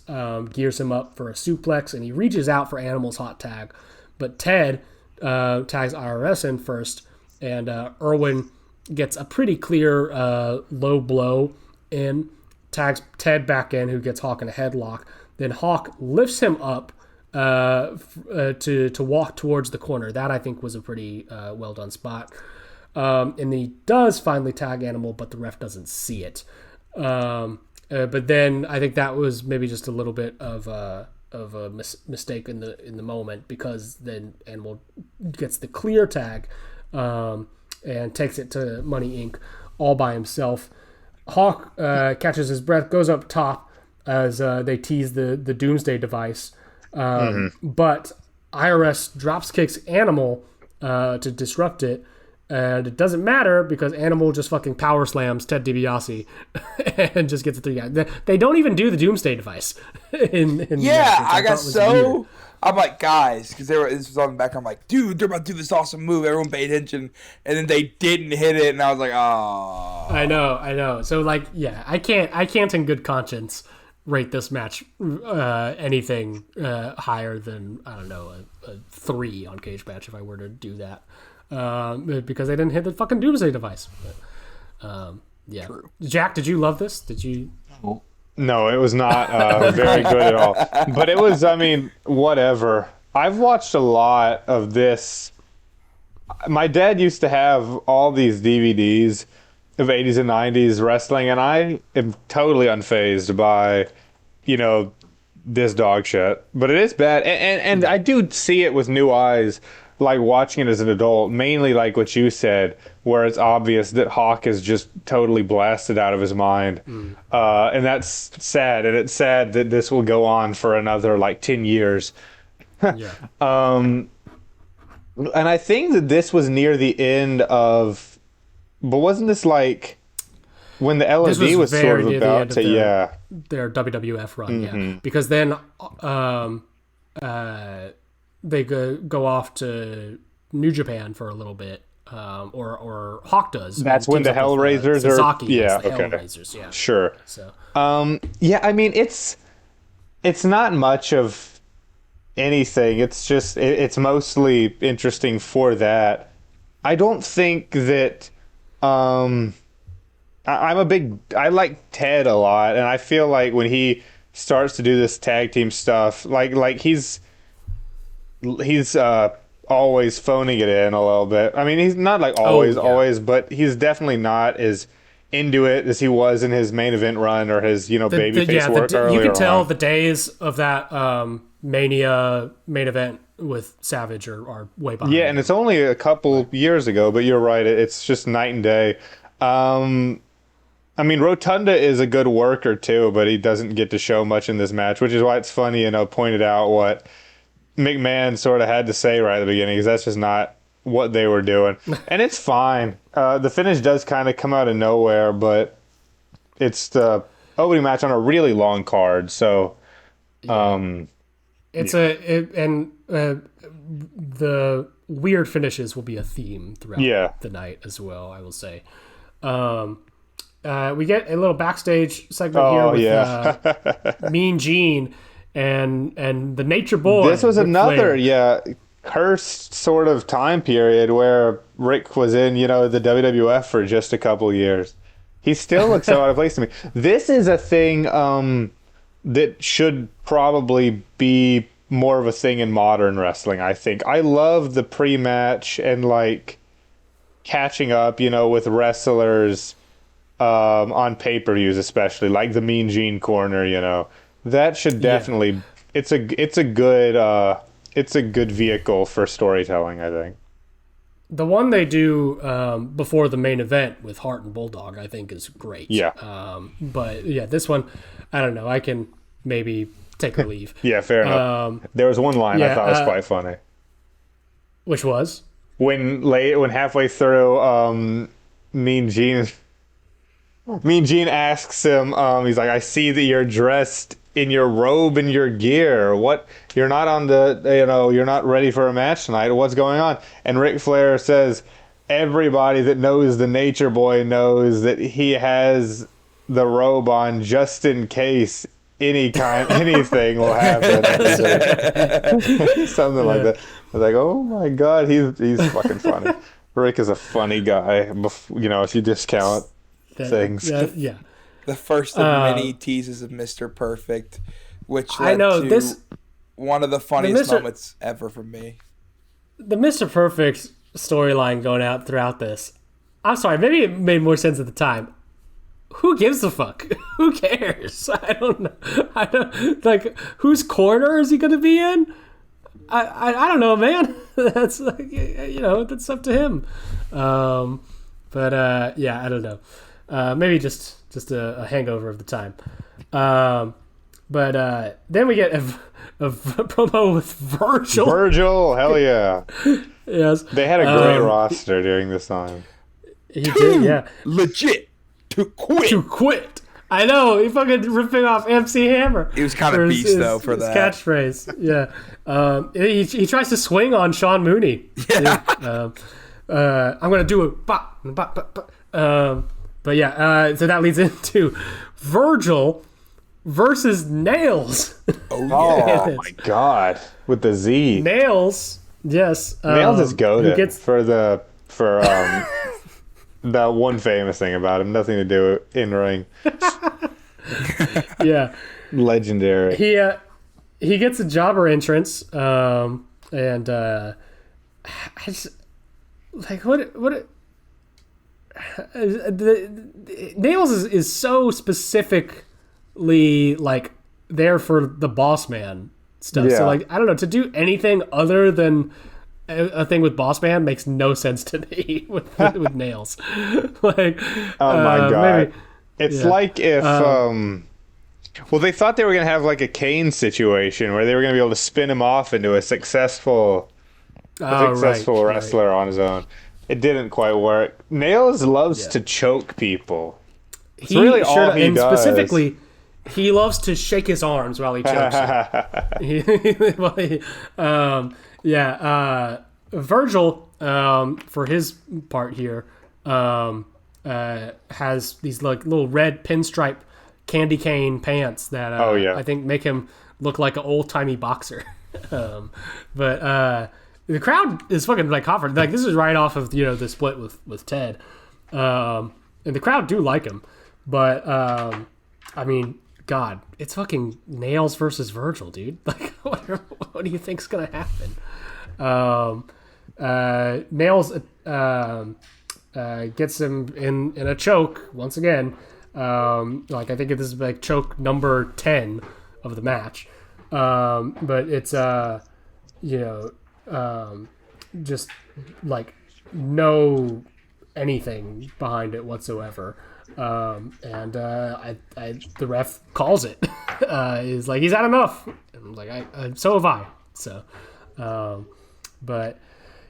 gears him up for a suplex, and he reaches out for Animal's hot tag. But Ted tags IRS in first, and Irwin gets a pretty clear low blow in, tags Ted back in, who gets Hawk in a headlock. Then Hawk lifts him up to walk towards the corner. That, I think, was a pretty well done spot. And he does finally tag Animal, but the ref doesn't see it. But then I think that was maybe just a little bit of a mistake in the moment, because then Animal gets the clear tag and takes it to Money Inc. all by himself. Hawk catches his breath, goes up top as they tease the Doomsday device, but IRS drops kicks Animal to disrupt it. And it doesn't matter because Animal just fucking power slams Ted DiBiase and just gets the 3 guys. They don't even do the Doomsday device. I got so weird. I'm like, guys, because this was on the back. I'm like, dude, they're about to do this awesome move. Everyone paid attention, and then they didn't hit it, and I was like, oh. I know. So like, yeah, I can't in good conscience rate this match anything higher than, I don't know, a 3 on Cage Match if I were to do that. Because they didn't hit the fucking Doomsday device. But, yeah. True. Jack, did you love this? Did you? No, it was not very good at all. But it was, I mean, whatever. I've watched a lot of this. My dad used to have all these DVDs of 80s and 90s wrestling, and I am totally unfazed by, this dog shit. But it is bad. And I do see it with new eyes, like watching it as an adult, mainly like what you said, where it's obvious that Hawk is just totally blasted out of his mind. And that's sad. And it's sad that this will go on for another like 10 years. Yeah. And I think that this was near the end of, but wasn't this like when the LOD was sort of about to, their WWF run, because then they go off to New Japan for a little bit, or Hawk does. That's when the Hellraisers Sasaki are. The Hellraisers, yeah. Sure. So. I mean, it's not much of anything. It's just it's mostly interesting for that. I don't think that. I like Ted a lot, and I feel like when he starts to do this tag team stuff, like he's always phoning it in a little bit. I mean, he's not like always, but he's definitely not as into it as he was in his main event run or his babyface work earlier. You can tell the days of that Mania main event with Savage are way behind. Yeah, and it's only a couple years ago, but you're right. It's just night and day. I mean, Rotunda is a good worker too, but he doesn't get to show much in this match, which is why it's funny, pointed out what McMahon sort of had to say right at the beginning, because that's just not what they were doing, and it's fine. The finish does kind of come out of nowhere, but it's the opening match on a really long card, so it's the weird finishes will be a theme throughout the night as well, I will say. We get a little backstage segment here with Mean Gene and the Nature Boy. This was another cursed sort of time period where Rick was in, the WWF for just a couple years. He still looks so out of place to me. This is a thing that should probably be more of a thing in modern wrestling, I think. I love the pre-match and like catching up, with wrestlers on pay-per-views, especially like the Mean Gene corner. That should definitely it's a good vehicle for storytelling, I think. The one they do before the main event with Hart and Bulldog, I think, is great. Yeah. But yeah, this one, I don't know. I can maybe take or leave. Yeah, fair enough. There was one line I thought was quite funny. Which was? When halfway through, Mean Gene asks him, he's like, I see that you're dressed in your robe and your gear. What? You're not on you're not ready for a match tonight. What's going on? And Ric Flair says, everybody that knows the Nature Boy knows that he has the robe on just in case anything will happen. Something like that. I was like, oh my God, he's fucking funny. Rick is a funny guy, if you discount things. The first of many teases of Mr. Perfect, which led to one of the funniest moments ever for me. The Mr. Perfect storyline going out throughout this. I'm sorry, maybe it made more sense at the time. Who gives a fuck? Who cares? I don't know. Like, whose corner is he going to be in? I don't know, man. That's like, that's up to him. But I don't know. Maybe just a hangover of the time. But then we get a promo with Virgil. Virgil, hell yeah. Yes. They had a great roster during this time. He did, yeah. Legit. To quit. I know. He fucking ripping off MC Hammer. He was kind of beast, though, for that. Catchphrase. Yeah. He tries to swing on Sean Mooney. Yeah. I'm going to do it. But yeah, so that leads into Virgil versus Nails. Oh my God. With the Z. Nails. Yes. Nails is goated for that one famous thing about him. Nothing to do in ring. Yeah. Legendary. He gets a jobber entrance, and I just like what Nails is so specifically like there for the boss man stuff. Yeah. So like I don't know, to do anything other than a thing with boss man makes no sense to me with Nails. Like, oh my God. Maybe, it's like if well, they thought they were going to have like a Kane situation where they were going to be able to spin him off into a successful wrestler on his own. It didn't quite work. Nails loves to choke people. It's really all he does. And specifically, he loves to shake his arms while he chokes them. Virgil, for his part here, has these like little red pinstripe candy cane pants that I think make him look like an old timey boxer. But the crowd is fucking like hot for like this is right off of the split with Ted, and the crowd do like him, but I mean, God, it's fucking Nails versus Virgil, dude. Like, what do you think's gonna happen? Nails gets him in a choke once again. Like I think this is like choke number 10 of the match. But it's just like no anything behind it whatsoever. And the ref calls it. He's like, he's had enough. And I'm like, so have I. So, but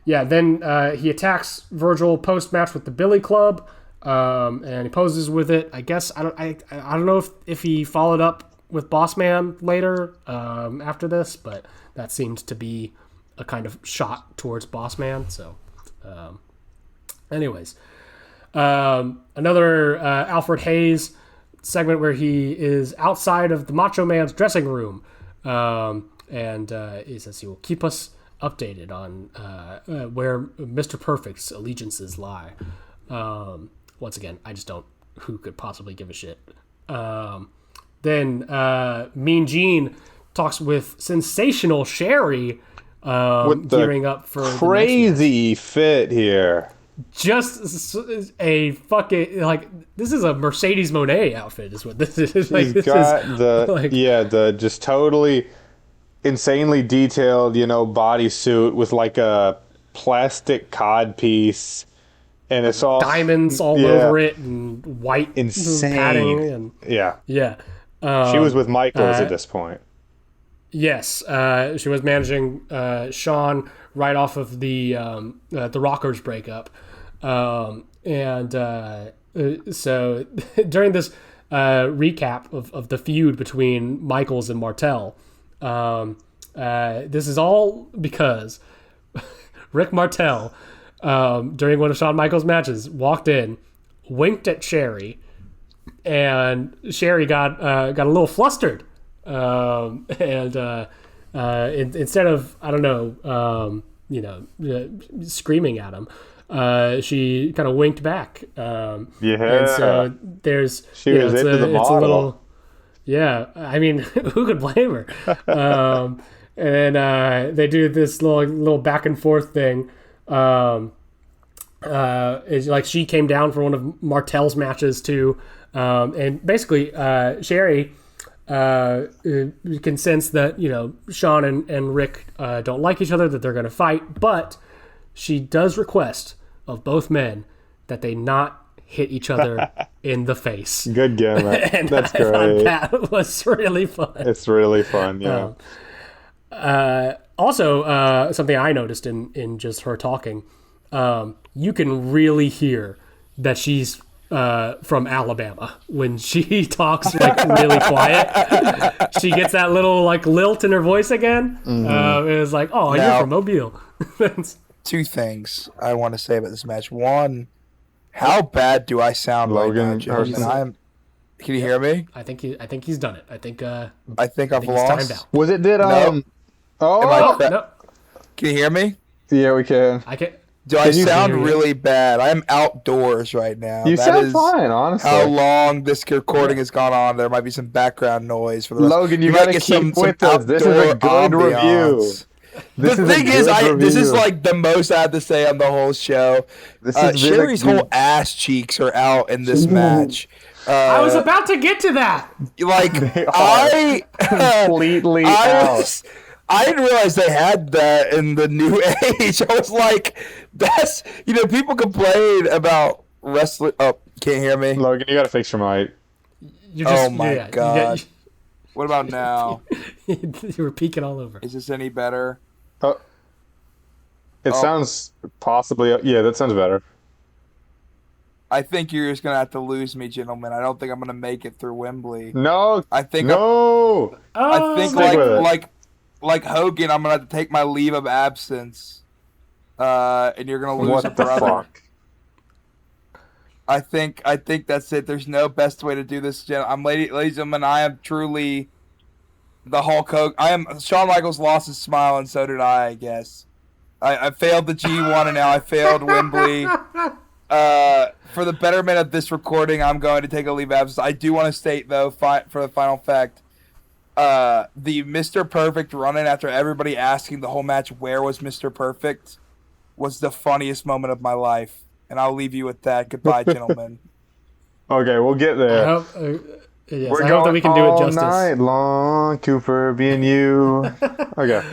Then he attacks Virgil post-match with the Billy Club, and he poses with it. I guess I don't know if he followed up with Boss Man later after this, but that seemed to be a kind of shot towards Boss Man. So, anyways, another Alfred Hayes segment where he is outside of the Macho Man's dressing room, and he says he will keep us updated on where Mr. Perfect's allegiances lie. Once again, I just don't. Who could possibly give a shit? Then Mean Gene talks with sensational Sherry, with the gearing up for crazy fit here. Just a fucking this is a Mercedes Monet outfit is what this is. He's got the just totally insanely detailed, bodysuit with like a plastic cod piece, and it's all diamonds all over it and white insane padding and she was with Michaels at this point. Yes, she was managing Sean right off of the Rockers breakup, and so during this recap of the feud between Michaels and Martel, this is all because Rick Martel, during one of Shawn Michaels' matches, walked in, winked at Sherry, and Sherry got a little flustered. Instead of screaming at him, she kind of winked back. And so she was into the model. It's a little, I mean, who could blame her? And then they do this little back and forth thing. It's like she came down for one of Martel's matches too, and basically Sherry you can sense that Sean and Rick don't like each other, that they're going to fight, but she does request of both men that they not hit each other in the face. Good gimmick. And That's great. That was really fun. It's really fun. Yeah. Also, something I noticed in just her talking, you can really hear that she's from Alabama when she talks really quiet. She gets that little lilt in her voice again. It was like, oh, you're from Mobile. Two things I want to say about this match. One, how bad do I sound, Logan? Right now, can you hear me? I think he's done it. I think I've lost. timed out. Was it No. No. Can you hear me? Yeah, we can. I can. Do I sound really bad? I'm outdoors right now. You sound fine, honestly. How long this recording has gone on. There might be some background noise for the rest. Logan, you got to keep with us. This is a good review. The thing is, this is like the most I have to say on the whole show. Sherry's whole ass cheeks are out in this match. I was about to get to that. Completely out. I didn't realize they had that in the new age. I was like, that's, people complain about wrestling. Oh, can't hear me? Logan, you got to fix your mic. Oh my God. What about now? You were peeking all over. Is this any better? It sounds possibly, that sounds better. I think you're just going to have to lose me, gentlemen. I don't think I'm going to make it through Wembley. No. I think like Hogan, I'm gonna have to take my leave of absence, and you're gonna lose a brother. Fuck? I think that's it. There's no best way to do this. Ladies and gentlemen, I am truly the Hulk Hogan. Shawn Michaels lost his smile, and so did I guess. I failed the G1, and now I failed Wembley. For the betterment of this recording, I'm going to take a leave of absence. I do want to state though, for the final fact. The Mr. Perfect run-in after everybody asking the whole match where was Mr. Perfect was the funniest moment of my life. And I'll leave you with that. Goodbye, gentlemen. Okay, we'll get there. I hope that we can do it justice. All night long, Cooper, being you. Okay.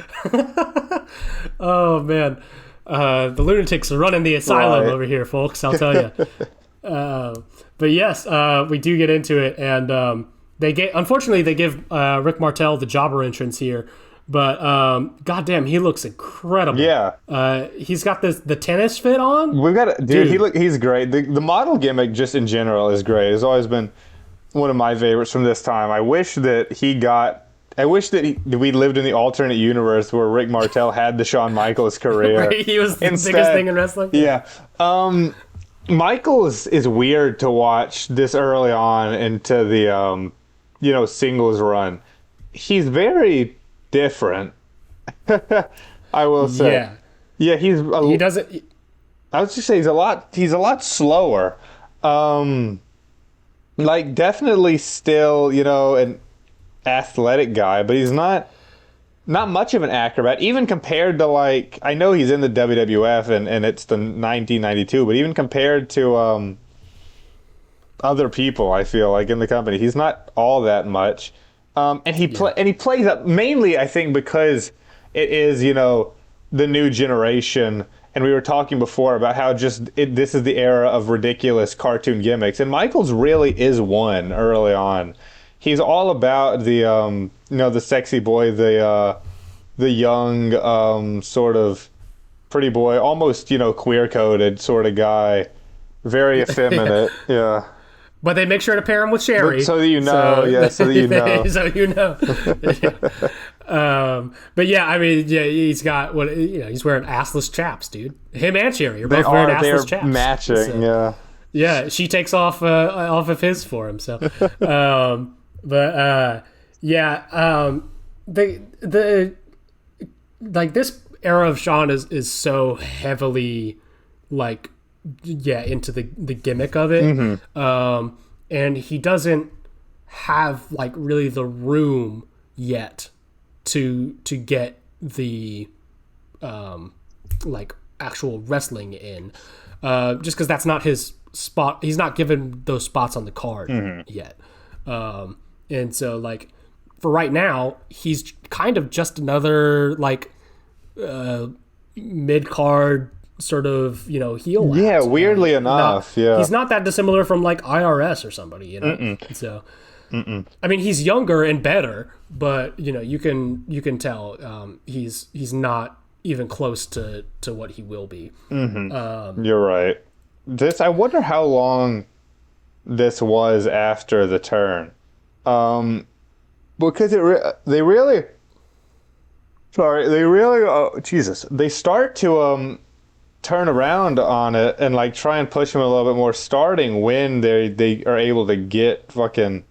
Oh, man. The lunatics are running the asylum over here, folks, I'll tell you. But yes, we do get into it, and... unfortunately, they give Rick Martel the jobber entrance here, But goddamn, he looks incredible. Yeah. He's got the tennis fit on. We've got he's great. The model gimmick just in general is great. It's always been one of my favorites from this time. I wish that we lived in the alternate universe where Rick Martel had the Shawn Michaels career. He was the biggest thing in wrestling. Yeah. Michaels is weird to watch this early on into the singles run. He's very different. I will say. Yeah. Yeah, he doesn't. I would just say he's a lot slower. Like definitely still, an athletic guy, but he's not much of an acrobat, even compared to, like, I know he's in the WWF and it's the 1992, but even compared to other people, I feel like in the company, he's not all that much. And he plays up mainly, I think, because it is, the new generation. And we were talking before about how this is the era of ridiculous cartoon gimmicks, and Michaels really is one early on. He's all about the the sexy boy, the young sort of pretty boy, almost queer coded sort of guy, very effeminate. Yeah. But they make sure to pair him with Sherry, so that you know. So that you know. So you know. But yeah, I mean, yeah, he's got he's wearing assless chaps, dude. Him and Sherry are both wearing assless chaps. They're matching, so, yeah. Yeah, she takes off of his for him. So, the this era of Shawn is so heavily into the gimmick of it. Mm-hmm. And he doesn't have really the room yet to get the actual wrestling in, just because that's not his spot. He's not given those spots on the card yet. And so for right now, he's kind of just another mid-card sort of heel. Yeah, weirdly enough. He's not that dissimilar from IRS or somebody, So I mean, he's younger and better, but you can tell he's not even close to what he will be. You're right. I wonder how long this was after the turn, because they start to turn around on it and try and push him a little bit more, starting when they are able to get fucking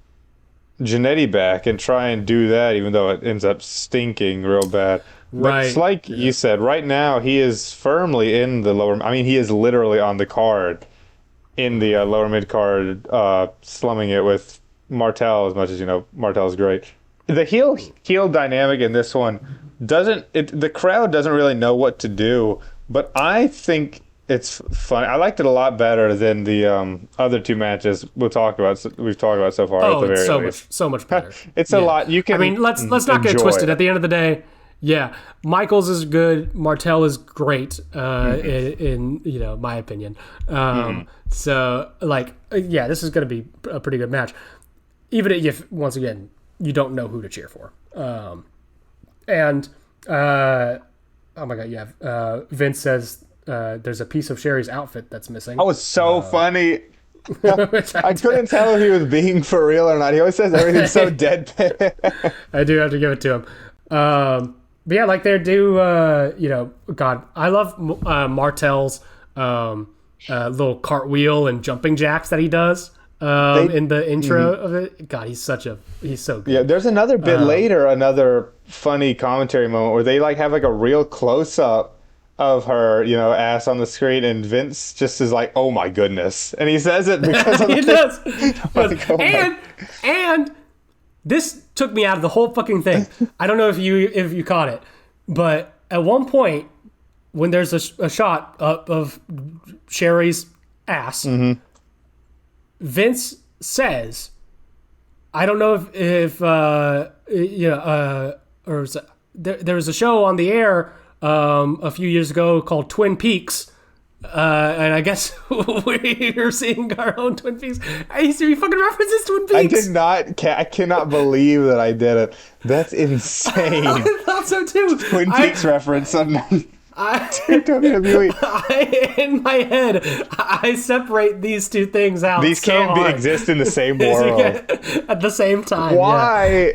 Jannetty back and try and do that, even though it ends up stinking real bad. But it's like you said, right now he is firmly in the lower. I mean, he is literally on the card in the lower mid card, slumming it with Martel. As much as Martel's great. The heel dynamic in this one the crowd doesn't really know what to do, but I think it's fun. I liked it a lot better than the other two matches we've talked about so far. Oh, it's so much better. It's a lot. You can. I mean, let's not get it twisted. At the end of the day, yeah, Michaels is good. Martel is great. In my opinion. So this is going to be a pretty good match, even if once again you don't know who to cheer for. Oh my god, yeah. Vince says there's a piece of Sherry's outfit that's missing. That was so funny. I couldn't tell if he was being for real or not. He always says everything so deadpan. I do have to give it to him. But yeah, they do, God, I love Martel's little cartwheel and jumping jacks that he does in the intro of it. God, he's so good. Yeah, there's another bit later, another funny commentary moment where they have a real close-up of her, ass on the screen, and Vince just is like, "Oh my goodness," and he says it because of he does. And this took me out of the whole fucking thing. I don't know if you caught it, but at one point when there's a shot of Sherry's ass, Vince says, "I don't know if there was a show on the air a few years ago called Twin Peaks, And I guess we're seeing our own Twin Peaks. I used to be fucking references Twin Peaks. I did not. I cannot believe that I did it. That's insane. I thought so too. Twin Peaks reference on WWE. In my head, I separate these two things out. These can't exist in the same world at the same time. Why? Yeah.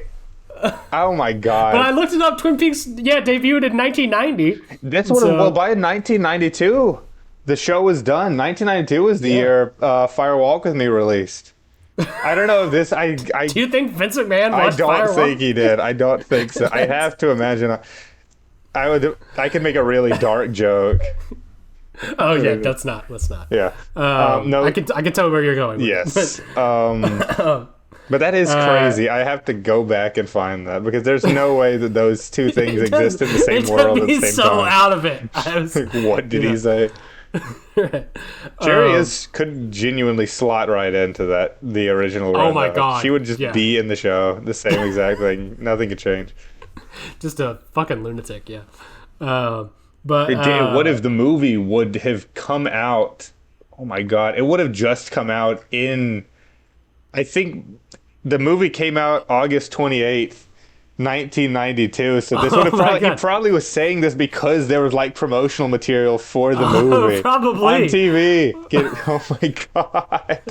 Oh my god! But I looked it up. Twin Peaks, debuted in 1990. That's what. Well, by 1992, the show was done. 1992 was the year Fire Walk with Me released. I don't know if this. Do you think Vince McMahon watched Fire Walk? I don't think he did. I don't think so. I have to imagine. I could make a really dark joke. Oh yeah, let's not. Yeah. No, I can tell where you're going. Yes. But that is crazy. I have to go back and find that because there's no way that those two things exist in the same world at the same so time. Out of it. I was, what did he say? Jerry could genuinely slot right into the original. Oh my god, she would just be in the show, the same exact thing. Nothing could change. Just a fucking lunatic, yeah. But what if the movie would have come out? Oh my god, it would have just come out in. I think the movie came out August 28th, 1992. So this would have he probably was saying this because there was like promotional material for the movie. Probably. On TV. Oh my god.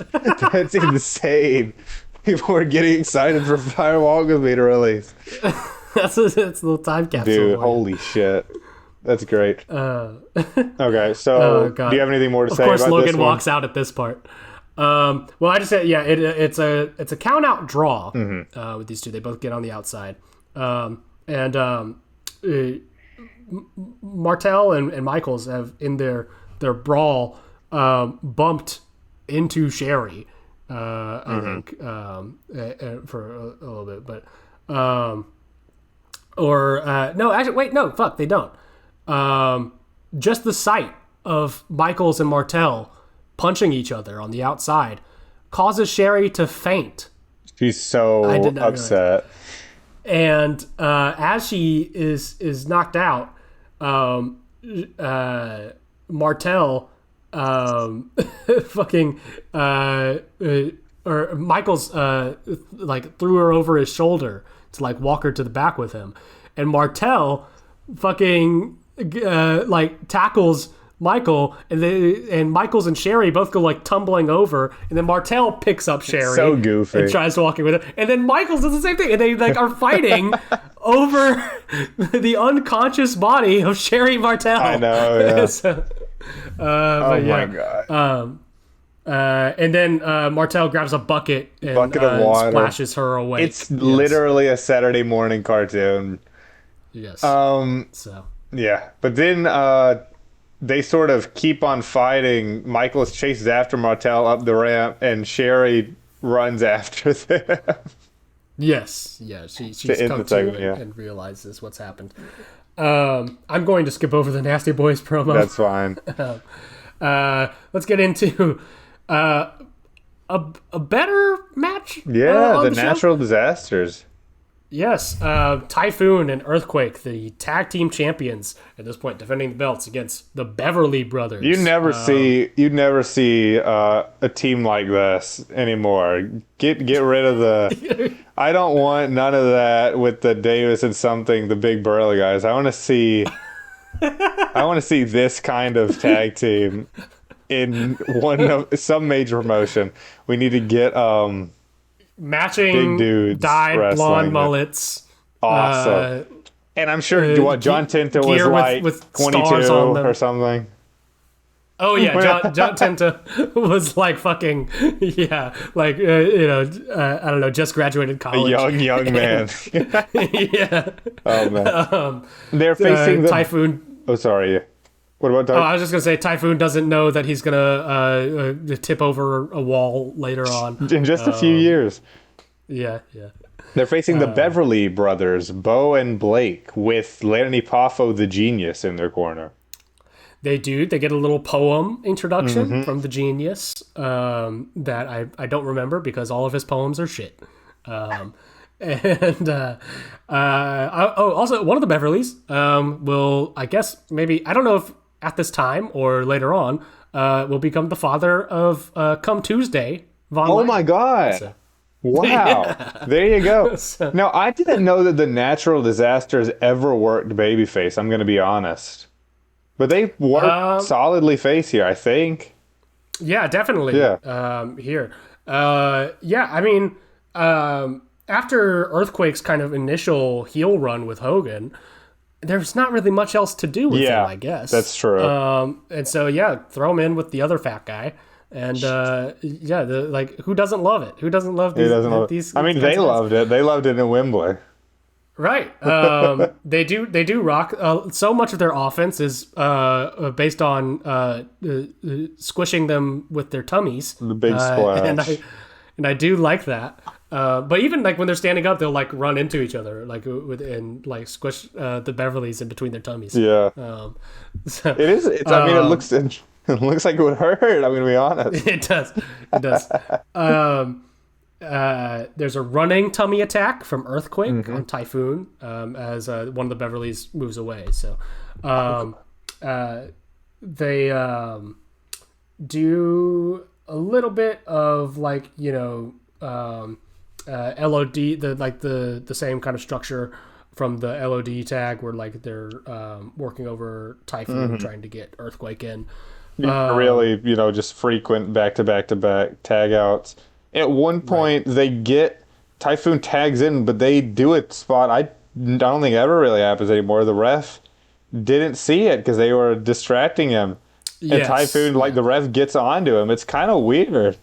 That's insane. People were getting excited for Fire Walk with Me to release. That's a little time capsule. Dude, holy shit. That's great. Okay, so do you have anything more to say about this one? Of course, Logan walks out at this part. Well, I just said, it's a count out draw with these two. They both get on the outside, and Martel and Michaels have in their brawl bumped into Sherry, I think, for a little bit, but no, actually, wait, no, fuck, they don't. Just the sight of Michaels and Martel punching each other on the outside causes Sherry to faint. She's so upset. And as she is knocked out, Martel or Michaels like threw her over his shoulder to like walk her to the back with him, and Martel fucking like tackles Michael, and Michaels and Sherry both go like tumbling over, and then Martel picks up Sherry, so goofy, and tries to walk in with her, and then Michaels does the same thing, and they like are fighting over the unconscious body of Sherry Martel. I know, yeah. So, my god. And then Martel grabs a bucket and of water, splashes her away. It's literally a Saturday morning cartoon. Yes. So yeah, but then they sort of keep on fighting. Michaels chases after Martel up the ramp, and Sherry runs after them. Yes, yeah, she's come to and realizes what's happened. I'm going to skip over the Nasty Boys promo. That's fine. Let's get into a better match. Yeah, the show? Natural Disasters. Yes, Typhoon and Earthquake, the tag team champions at this point, defending the belts against the Beverly Brothers. You never see a team like this anymore. Get rid of the. I don't want none of that with the Davis and something, the big burly guys. I want to see this kind of tag team in some major promotion. We need to get matching big dudes dyed blonde mullets. Awesome. And I'm sure John Tenta was like with 22 or something. Oh yeah, John Tenta was like fucking like I don't know, just graduated college. A young man. Yeah. Oh man. They're facing Typhoon. Oh sorry. What about Typhoon? I was just gonna say Typhoon doesn't know that he's gonna tip over a wall later on in just a few years. Yeah. They're facing the Beverly Brothers, Bo and Blake, with Lenny Poffo the Genius in their corner. They do. They get a little poem introduction from the Genius that I don't remember because all of his poems are shit. Also one of the Beverlys will, I guess, maybe, I don't know if at this time or later on will become the father of come Tuesday. Von Oh Wagner. my God. So- Wow. Yeah. There you go. So- Now, I didn't know that the Natural Disasters ever worked babyface. I'm going to be honest. But they work solidly face here, I think. Yeah, definitely. Yeah. Here. Yeah, I mean, after Earthquake's kind of initial heel run with Hogan, there's not really much else to do with him, I guess. That's true. And so, yeah, throw him in with the other fat guy. And, who doesn't love it? Who doesn't love these? He doesn't love these I mean, they loved it. They loved it in Wembley. Right. They do rock. So much of their offense is based on squishing them with their tummies. The big splash. And I do like that. But even like when they're standing up, they'll like run into each other, like and like squish the Beverleys in between their tummies. Yeah. So, It is. I mean, it looks like it would hurt. I'm going to be honest. It does. It does. There's a running tummy attack from Earthquake on Typhoon as one of the Beverleys moves away. So they do a little bit of like, LOD, the same kind of structure from the LOD tag where like they're working over Typhoon trying to get Earthquake in. Really, just frequent back-to-back tag outs. At one point, they get Typhoon tags in, but they do it spot I don't think ever really happens anymore. The ref didn't see it because they were distracting him. Yes. And Typhoon, like the ref gets onto him. It's kind of weird.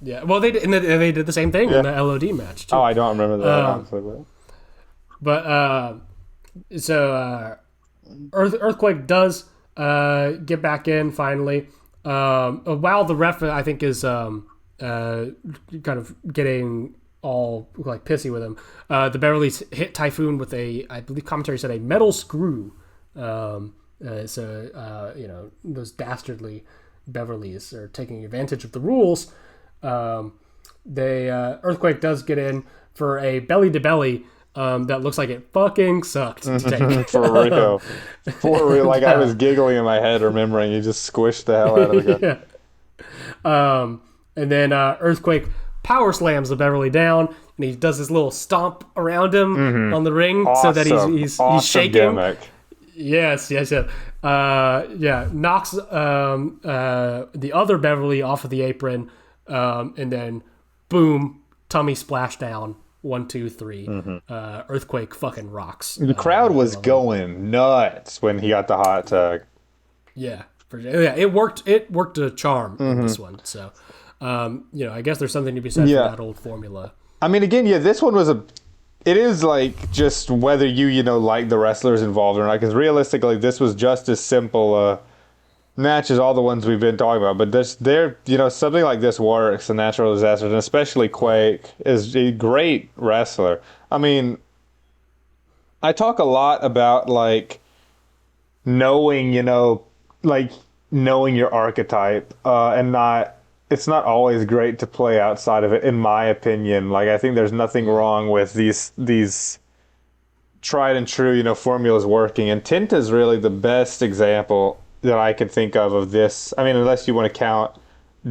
Yeah, well, they did the same thing in the LOD match, too. Oh, I don't remember that, honestly. But, Earthquake does get back in, finally. While the ref, I think, is kind of getting all, like, pissy with him, the Beverleys hit Typhoon with I believe commentary said a metal screw. Those dastardly Beverleys are taking advantage of the rules. Earthquake does get in for a belly to belly that looks like it fucking sucked to take. For real. Like I was giggling in my head remembering he just squished the hell out of the guy. Yeah. And then Earthquake power slams the Beverly down and he does this little stomp around him on the ring so that he's shaking. Gimmick. Yes. Knocks the other Beverly off of the apron, and then boom, tummy splash down. 1, 2, 3. Earthquake fucking rocks. The crowd was going nuts when he got the hot tag. Yeah, for sure. Yeah, it worked. It worked a charm in this one. So, I guess there's something to be said for that old formula. I mean, again, this one was it is like just whether you like the wrestlers involved or not. Because realistically, this was just as simple match as all the ones we've been talking about. But something like this works. The Natural Disasters, and especially Quake, is a great wrestler. I mean, I talk a lot about like knowing, knowing your archetype, and it's not always great to play outside of it, in my opinion. Like, I think there's nothing wrong with these tried and true, formulas working. And Tint is really the best example that I can think of this. I mean, unless you want to count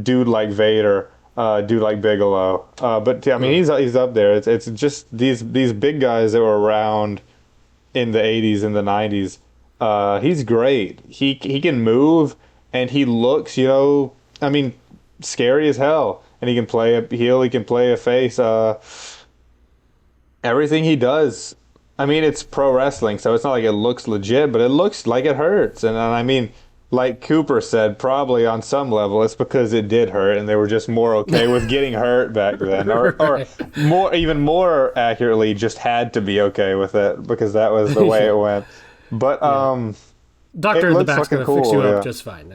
dude like Vader, dude like Bigelow. But I mean, he's up there. It's just these big guys that were around in the 80s and the 90s. He's great. He can move, and he looks, scary as hell. And he can play a heel, he can play a face. Everything he does, I mean, it's pro wrestling, so it's not like it looks legit, but it looks like it hurts. And I mean, like Cooper said, probably on some level it's because it did hurt, and they were just more okay with getting hurt back then, or even more accurately, just had to be okay with it because that was the way it went. But Doctor in the back's gonna fix you up just fine.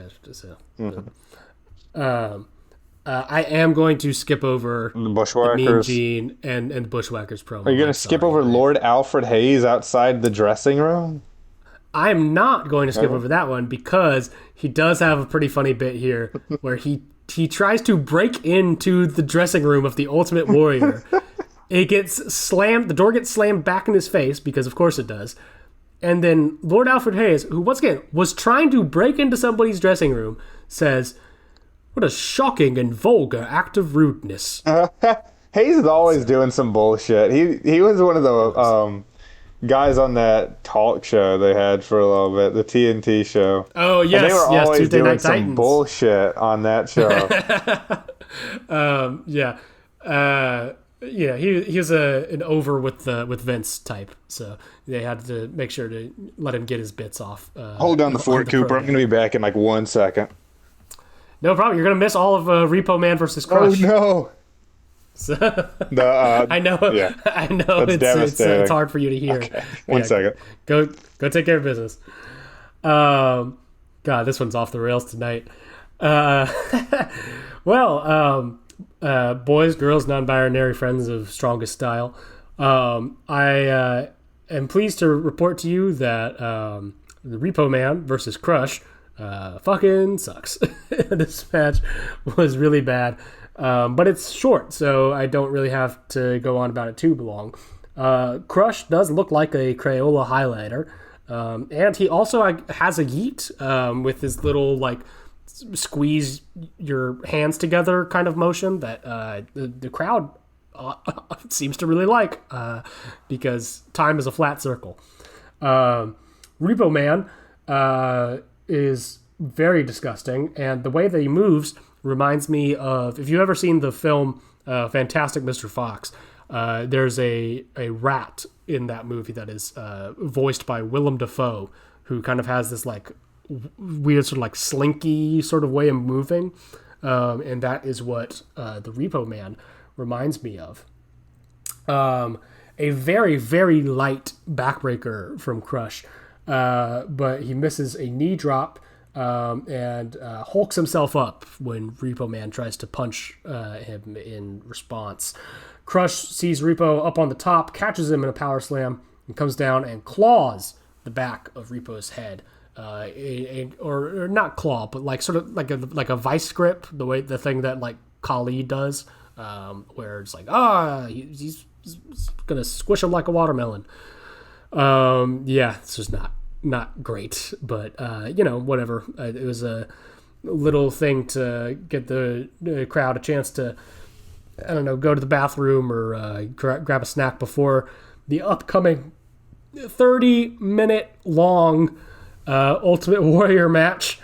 I am going to skip over the Bushwhackers, Mean Gene, and the Bushwhackers promo. Are you going to skip over Lord Alfred Hayes outside the dressing room? I'm not going to skip over that one because he does have a pretty funny bit here where he tries to break into the dressing room of the Ultimate Warrior. It gets slammed. The door gets slammed back in his face because, of course, it does. And then Lord Alfred Hayes, who once again was trying to break into somebody's dressing room, says, "What a shocking and vulgar act of rudeness." Hayes is always doing some bullshit. He was one of the guys on that talk show they had for a little bit, the TNT show. Oh, yes. And they were always Tuesday doing Night some Titans. bullshit on that show. He was an over with Vince type, so they had to make sure to let him get his bits off. Hold down the fort, Cooper. program. I'm going to be back in like 1 second. No problem. You're gonna miss all of Repo Man versus Crush. Oh, no. So, The, I know. Yeah. I know. That's devastating. It's hard for you to hear. Okay. One second. Go take care of business. God, this one's off the rails tonight. Boys, girls, non-binary friends of strongest style. I am pleased to report to you that the Repo Man versus Crush fucking sucks. This match was really bad. But it's short, so I don't really have to go on about it too long. Crush does look like a Crayola highlighter. And he also has a yeet with his little, like, squeeze your hands together kind of motion that the crowd seems to really like because time is a flat circle. Repo Man is very disgusting, and the way that he moves reminds me of, if you've ever seen the film Fantastic Mr. Fox, there's a rat in that movie that is voiced by Willem Dafoe, who kind of has this like weird sort of like slinky sort of way of moving, and that is what the Repo Man reminds me of. A very, very light backbreaker from Crush, but he misses a knee drop and hulks himself up when Repo Man tries to punch him in response. Crush sees Repo up on the top, catches him in a power slam, and comes down and claws the back of Repo's head. Or not claw, but like sort of like a vice grip, the thing that like Kali does, where it's like he's gonna squish him like a watermelon. This was not great, but whatever. It was a little thing to get the crowd a chance to, I don't know, go to the bathroom or grab a snack before the upcoming 30-minute long Ultimate Warrior match.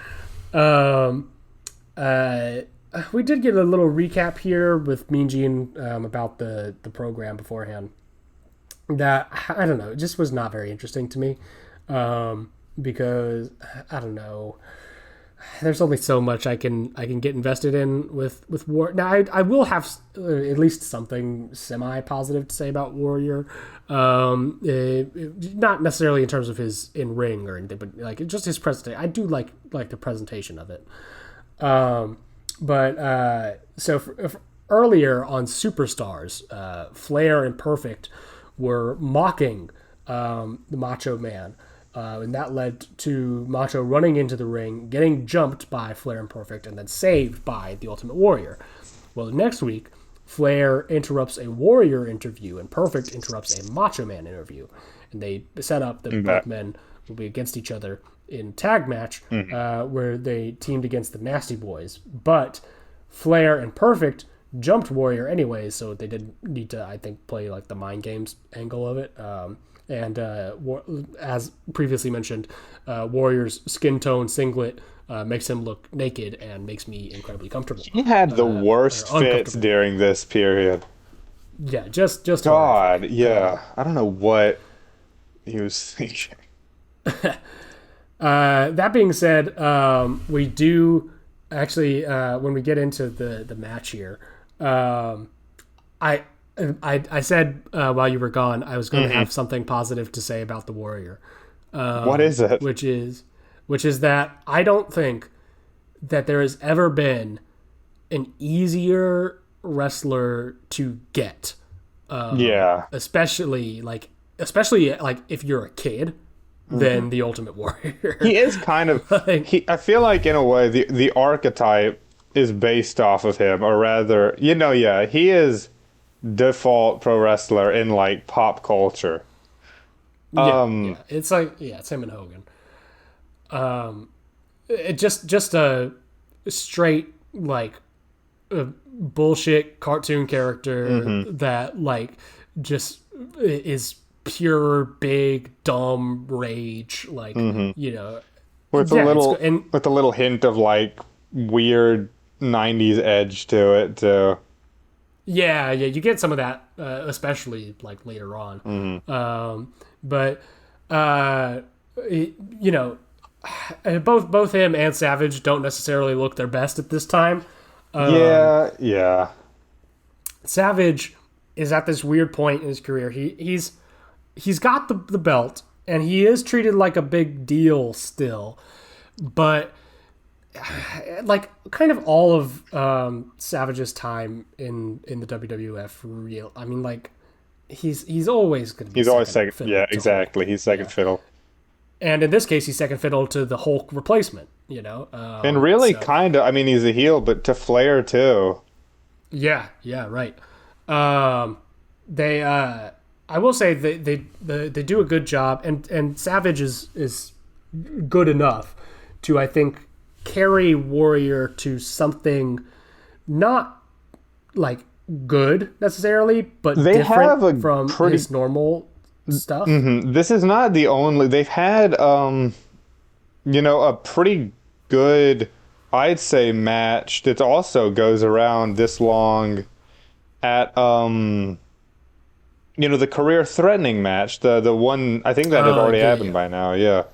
We did get a little recap here with Mean Gene about the program beforehand. That, I don't know, it just was not very interesting to me. Because I don't know, there's only so much I can get invested in with War. Now I will have at least something semi-positive to say about Warrior, not necessarily in terms of his in ring or anything, but like just his presentation. I do like the presentation of it. Earlier on Superstars, Flair and Perfect were mocking the Macho Man. And that led to Macho running into the ring, getting jumped by Flair and Perfect, and then saved by the Ultimate Warrior. Well, next week, Flair interrupts a Warrior interview, and Perfect interrupts a Macho Man interview. And they set up that both men will be against each other in a tag match, where they teamed against the Nasty Boys. But Flair and Perfect jumped Warrior anyways, so they didn't need to, I think, play like the mind games angle of it. And as previously mentioned, Warrior's skin tone singlet makes him look naked and makes me incredibly comfortable. He had the worst fits during this period. Yeah, just God, yeah. I don't know what he was thinking. That being said, we do actually, when we get into the match here, I said while you were gone, I was going to have something positive to say about the Warrior. What is it? Which is that I don't think that there has ever been an easier wrestler to get. Especially if you're a kid, than the Ultimate Warrior. He is kind of. I feel like in a way the archetype is based off of him, or rather, he is default pro wrestler in like pop culture. Yeah. It's like, it's him and Hogan. It just a straight like a bullshit cartoon character that like just is pure big dumb rage, like with a little hint of like weird 90s edge to it too. Yeah, you get some of that, especially like later on. But both him and Savage don't necessarily look their best at this time. Yeah. Savage is at this weird point in his career. He's got the belt, and he is treated like a big deal still, but like kind of all of Savage's time in the WWF, I mean, like he's always going to be. He's always second. Yeah, exactly. He's second fiddle. And in this case, he's second fiddle to the Hulk replacement. And really, kind of. I mean, he's a heel, but to Flair too. Yeah, right. I will say they do a good job, and Savage is good enough to, I think, carry Warrior to something not like good necessarily, but they different from his normal stuff. This is not the only. They've had a pretty good, I'd say, match that also goes around this long at the career threatening match, the one I think that had already happened by now. Yeah.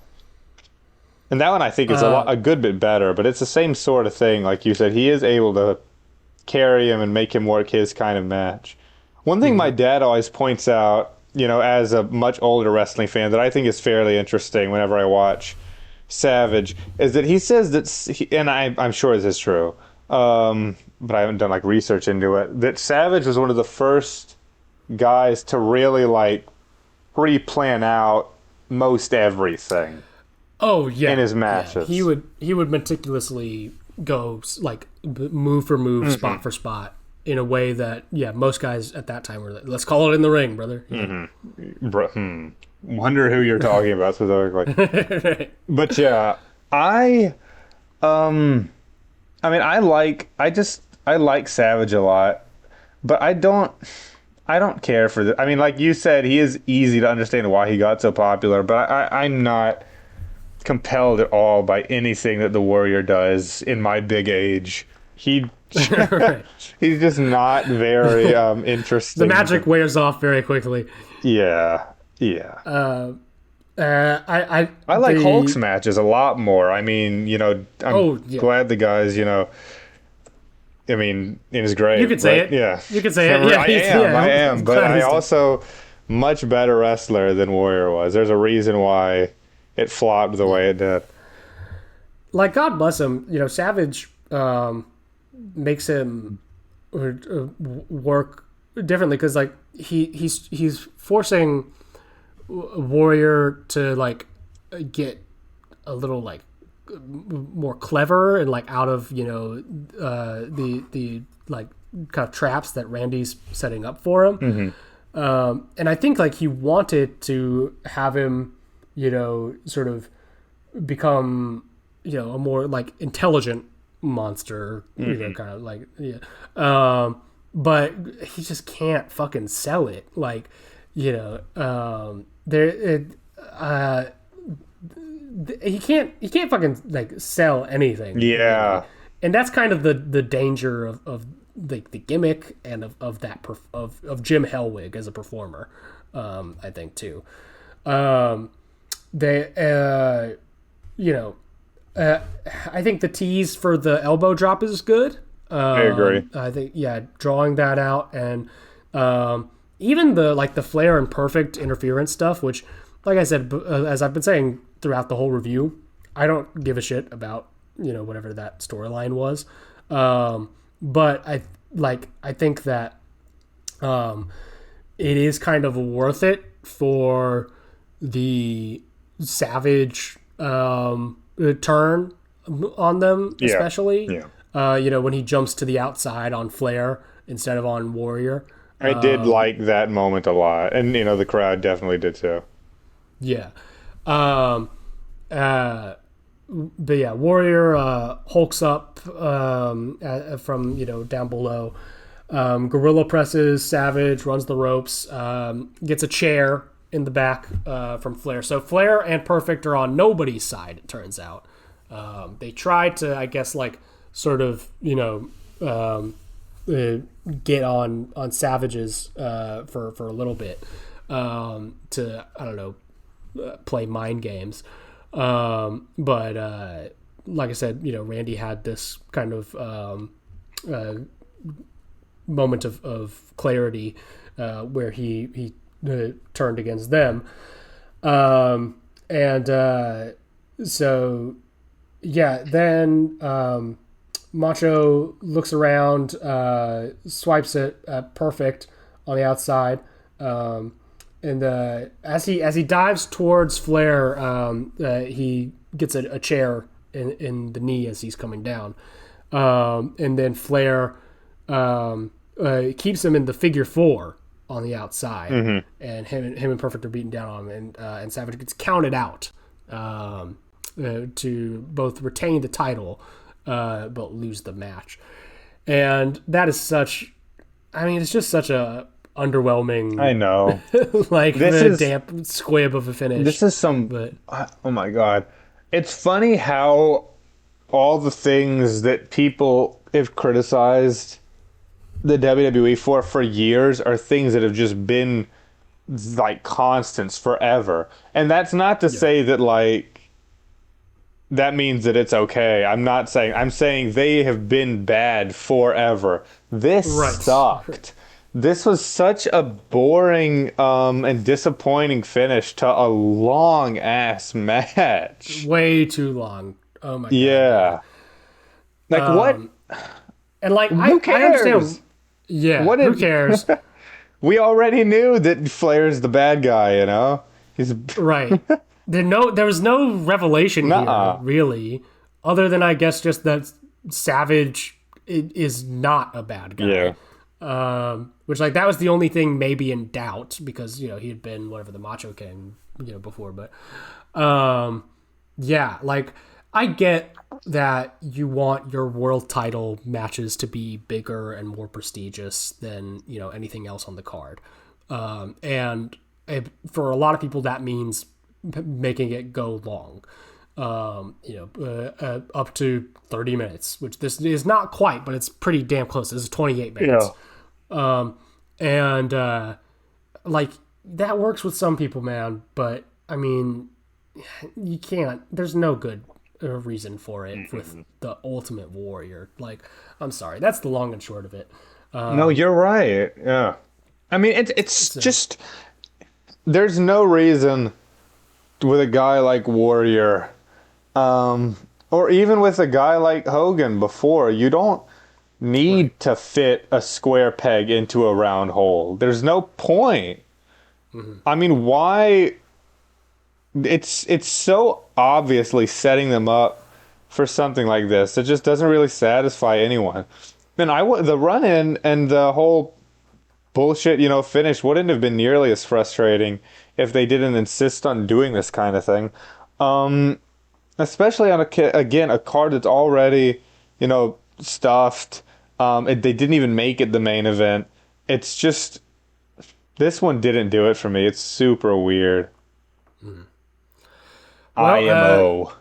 And that one I think is a good bit better, but it's the same sort of thing. Like you said, he is able to carry him and make him work his kind of match. One thing my dad always points out, as a much older wrestling fan, that I think is fairly interesting whenever I watch Savage, is that he says that, and I'm sure this is true, but I haven't done like research into it, that Savage was one of the first guys to really like pre-plan out most everything. Oh yeah, in his matches, he would meticulously go like move for move, spot for spot, in a way that most guys at that time were like, let's call it in the ring, brother. Wonder who you're talking about specifically. But yeah, I like Savage a lot, but I don't care for this. I mean, like you said, he is easy to understand why he got so popular, but I'm not compelled at all by anything that the Warrior does in my big age. He's just not very interesting. The magic wears off very quickly. Yeah. I like Hulk's matches a lot more. I mean, I'm glad the guys, I mean, it is great. You could say it. Yeah. You could say it. Yeah, I am. But I also much better wrestler than Warrior was. There's a reason why it flopped the way it did. Like, God bless him. Savage makes him work differently, because like he's forcing Warrior to like get a little like more clever and like out of the like kind of traps that Randy's setting up for him. And I think like he wanted to have him sort of become a more like intelligent monster, kind of like but he just can't fucking sell it, like he can't fucking like sell anything. And that's kind of the danger of the gimmick and of that of Jim Hellwig as a performer, I think too. I think the tease for the elbow drop is good. I agree. I think drawing that out, and even the Flair and Perfect interference stuff, which, like I said, as I've been saying throughout the whole review, I don't give a shit about whatever that storyline was, but I think that it is kind of worth it for the Savage turn on them, especially when he jumps to the outside on Flair instead of on Warrior. I did like that moment a lot, and the crowd definitely did too. Yeah. Um, but yeah, Warrior hulks up from down below. Gorilla presses Savage, runs the ropes, gets a chair in the back from Flair. So Flair and Perfect are on nobody's side. It turns out they tried to, I guess, like sort of get on Savage's for a little bit to I don't know play mind games. But like I said, Randy had this kind of moment of clarity where he turned against them. So yeah, then Macho looks around, swipes at Perfect on the outside. And as he dives towards Flair, he gets a chair in the knee as he's coming down. And then Flair keeps him in the figure four on the outside. Mm-hmm. And him and Perfect are beating down on him. And Savage gets counted out to both retain the title but lose the match. And that is it's just such a underwhelming. I know. Like the damp squib of a finish. This is oh my God. It's funny how all the things that people have criticized the WWE for years are things that have just been like constants forever. And that's not to say that like that means that it's okay. I'm saying they have been bad forever. This sucked. This was such a boring and disappointing finish to a long ass match. Way too long. Oh my God. Yeah. Like what? And like who cares? I understand. Yeah. Who cares? We already knew that Flair's the bad guy. He's right. There was no revelation here, really, other than I guess just that Savage is not a bad guy. Yeah. Which like that was the only thing maybe in doubt because he had been whatever the Macho King before, but yeah, like I get that you want your world title matches to be bigger and more prestigious than anything else on the card, and for a lot of people that means making it go long, up to 30 minutes, which this is not quite, but it's pretty damn close. This is 28 minutes. Yeah. Like that works with some people, man, but I mean, you can't, there's no good reason for it with the Ultimate Warrior. Like, I'm sorry, that's the long and short of it. No, you're right. Yeah. I mean, it's just, there's no reason with a guy like Warrior, or even with a guy like Hogan before, you don't need to fit a square peg into a round hole. There's no point. Mm-hmm. I mean, why? It's so obviously setting them up for something like this. It just doesn't really satisfy anyone. And the run-in and the whole bullshit, finish wouldn't have been nearly as frustrating if they didn't insist on doing this kind of thing. Especially on a card that's already, stuffed. They didn't even make it the main event. It's just, this one didn't do it for me. It's super weird. Mm. Well, IMO.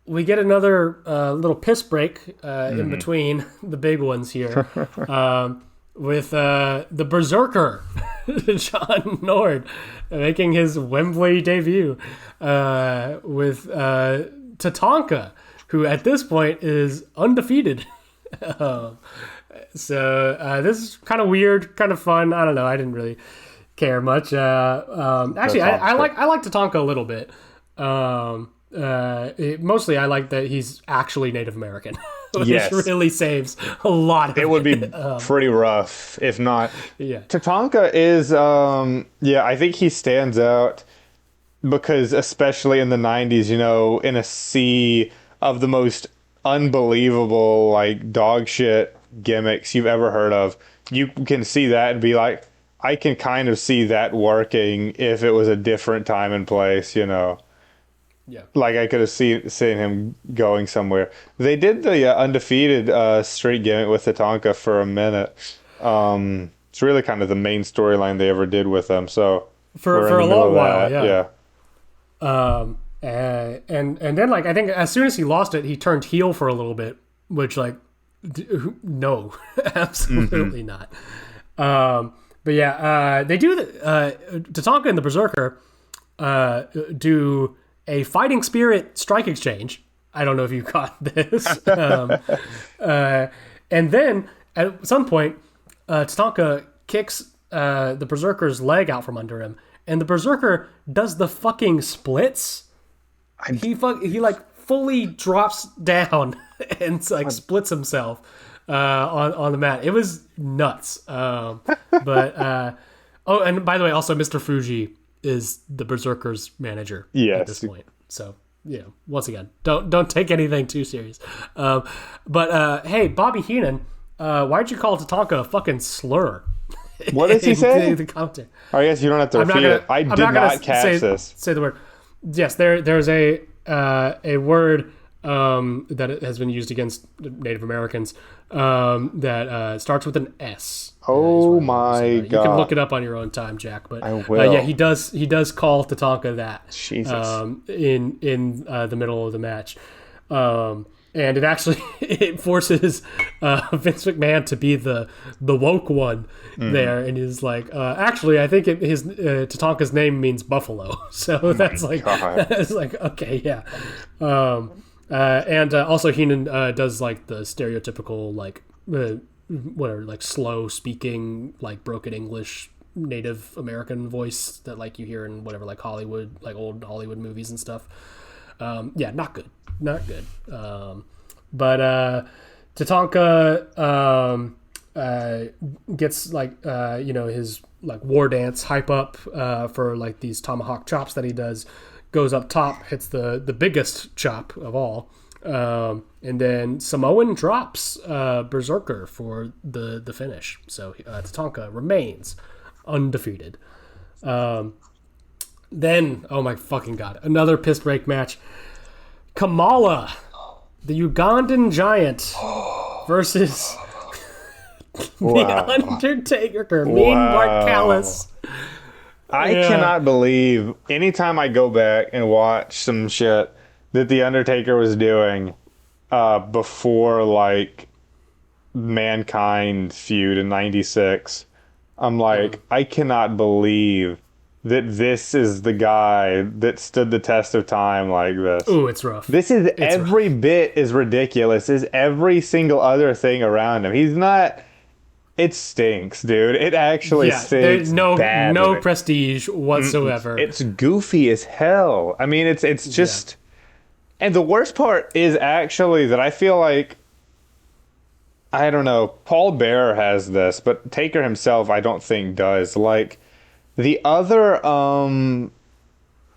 We get another little piss break in between the big ones here with the Berserker, John Nord, making his Wembley debut with Tatanka, who at this point is undefeated. So this is kind of weird, kind of fun. I don't know. I didn't really care much. Actually, I like Tatanka a little bit. Mostly I like that he's actually Native American, which really saves a lot of it. It would be pretty rough if not. Yeah. Tatanka is, I think he stands out because especially in the 90s, in a sea of the most unbelievable, like, dog shit gimmicks you've ever heard of, you can see that and be like, I can kind of see that working if it was a different time and place, you know. Yeah. Like I could have seen him going somewhere. They did the undefeated streak gimmick with Tatanka for a minute. It's really kind of the main storyline they ever did with them. So for a long while, yeah. And then like I think as soon as he lost it, he turned heel for a little bit, which like no, absolutely not. But yeah, they do Tatanka and the Berserker do a fighting spirit strike exchange. I don't know if you caught this. And then at some point, Tatanka kicks the Berserker's leg out from under him, and the Berserker does the fucking splits. He like fully drops down and like splits himself on the mat. It was nuts. But oh, and by the way, also Mr. Fuji is the Berserker's manager at this point. So yeah, once again, don't take anything too serious. But hey, Bobby Heenan, why'd you call Tatanka a fucking slur? What does he say? The commentary. I guess you don't have to repeat it. I did not catch this. Say the word. Yes, there's a word that has been used against Native Americans that starts with an S. Oh my god! You can look it up on your own time, Jack. But I will. Yeah, he does call Tatanka that. Jesus. In the middle of the match. And it actually it forces Vince McMahon to be the woke one there, and he's like, actually, I think his Tatanka's name means buffalo, so that's like okay, yeah. And also Heenan does like the stereotypical like whatever, like slow speaking, like broken English Native American voice that like you hear in whatever like Hollywood, like old Hollywood movies and stuff. Yeah, not good. But Tatanka gets like his like war dance hype up for like these tomahawk chops that he does, goes up top, hits the biggest chop of all, and then Samoan drops Berserker for the finish. So Tatanka remains undefeated. Then, oh my fucking god, another piss break match. Kamala, the Ugandan giant, versus the Undertaker, Mean Mark Callis. I cannot believe anytime I go back and watch some shit that the Undertaker was doing before like Mankind feud in '96. I'm like, I cannot believe that this is the guy that stood the test of time like this. Ooh, it's rough. This is every bit as ridiculous as every single other thing around him. He's not... It stinks, dude. It actually stinks. There's no prestige whatsoever. It's goofy as hell. I mean, it's just... Yeah. And the worst part is actually that I feel like... I don't know. Paul Bearer has this, but Taker himself I don't think does. Like... The other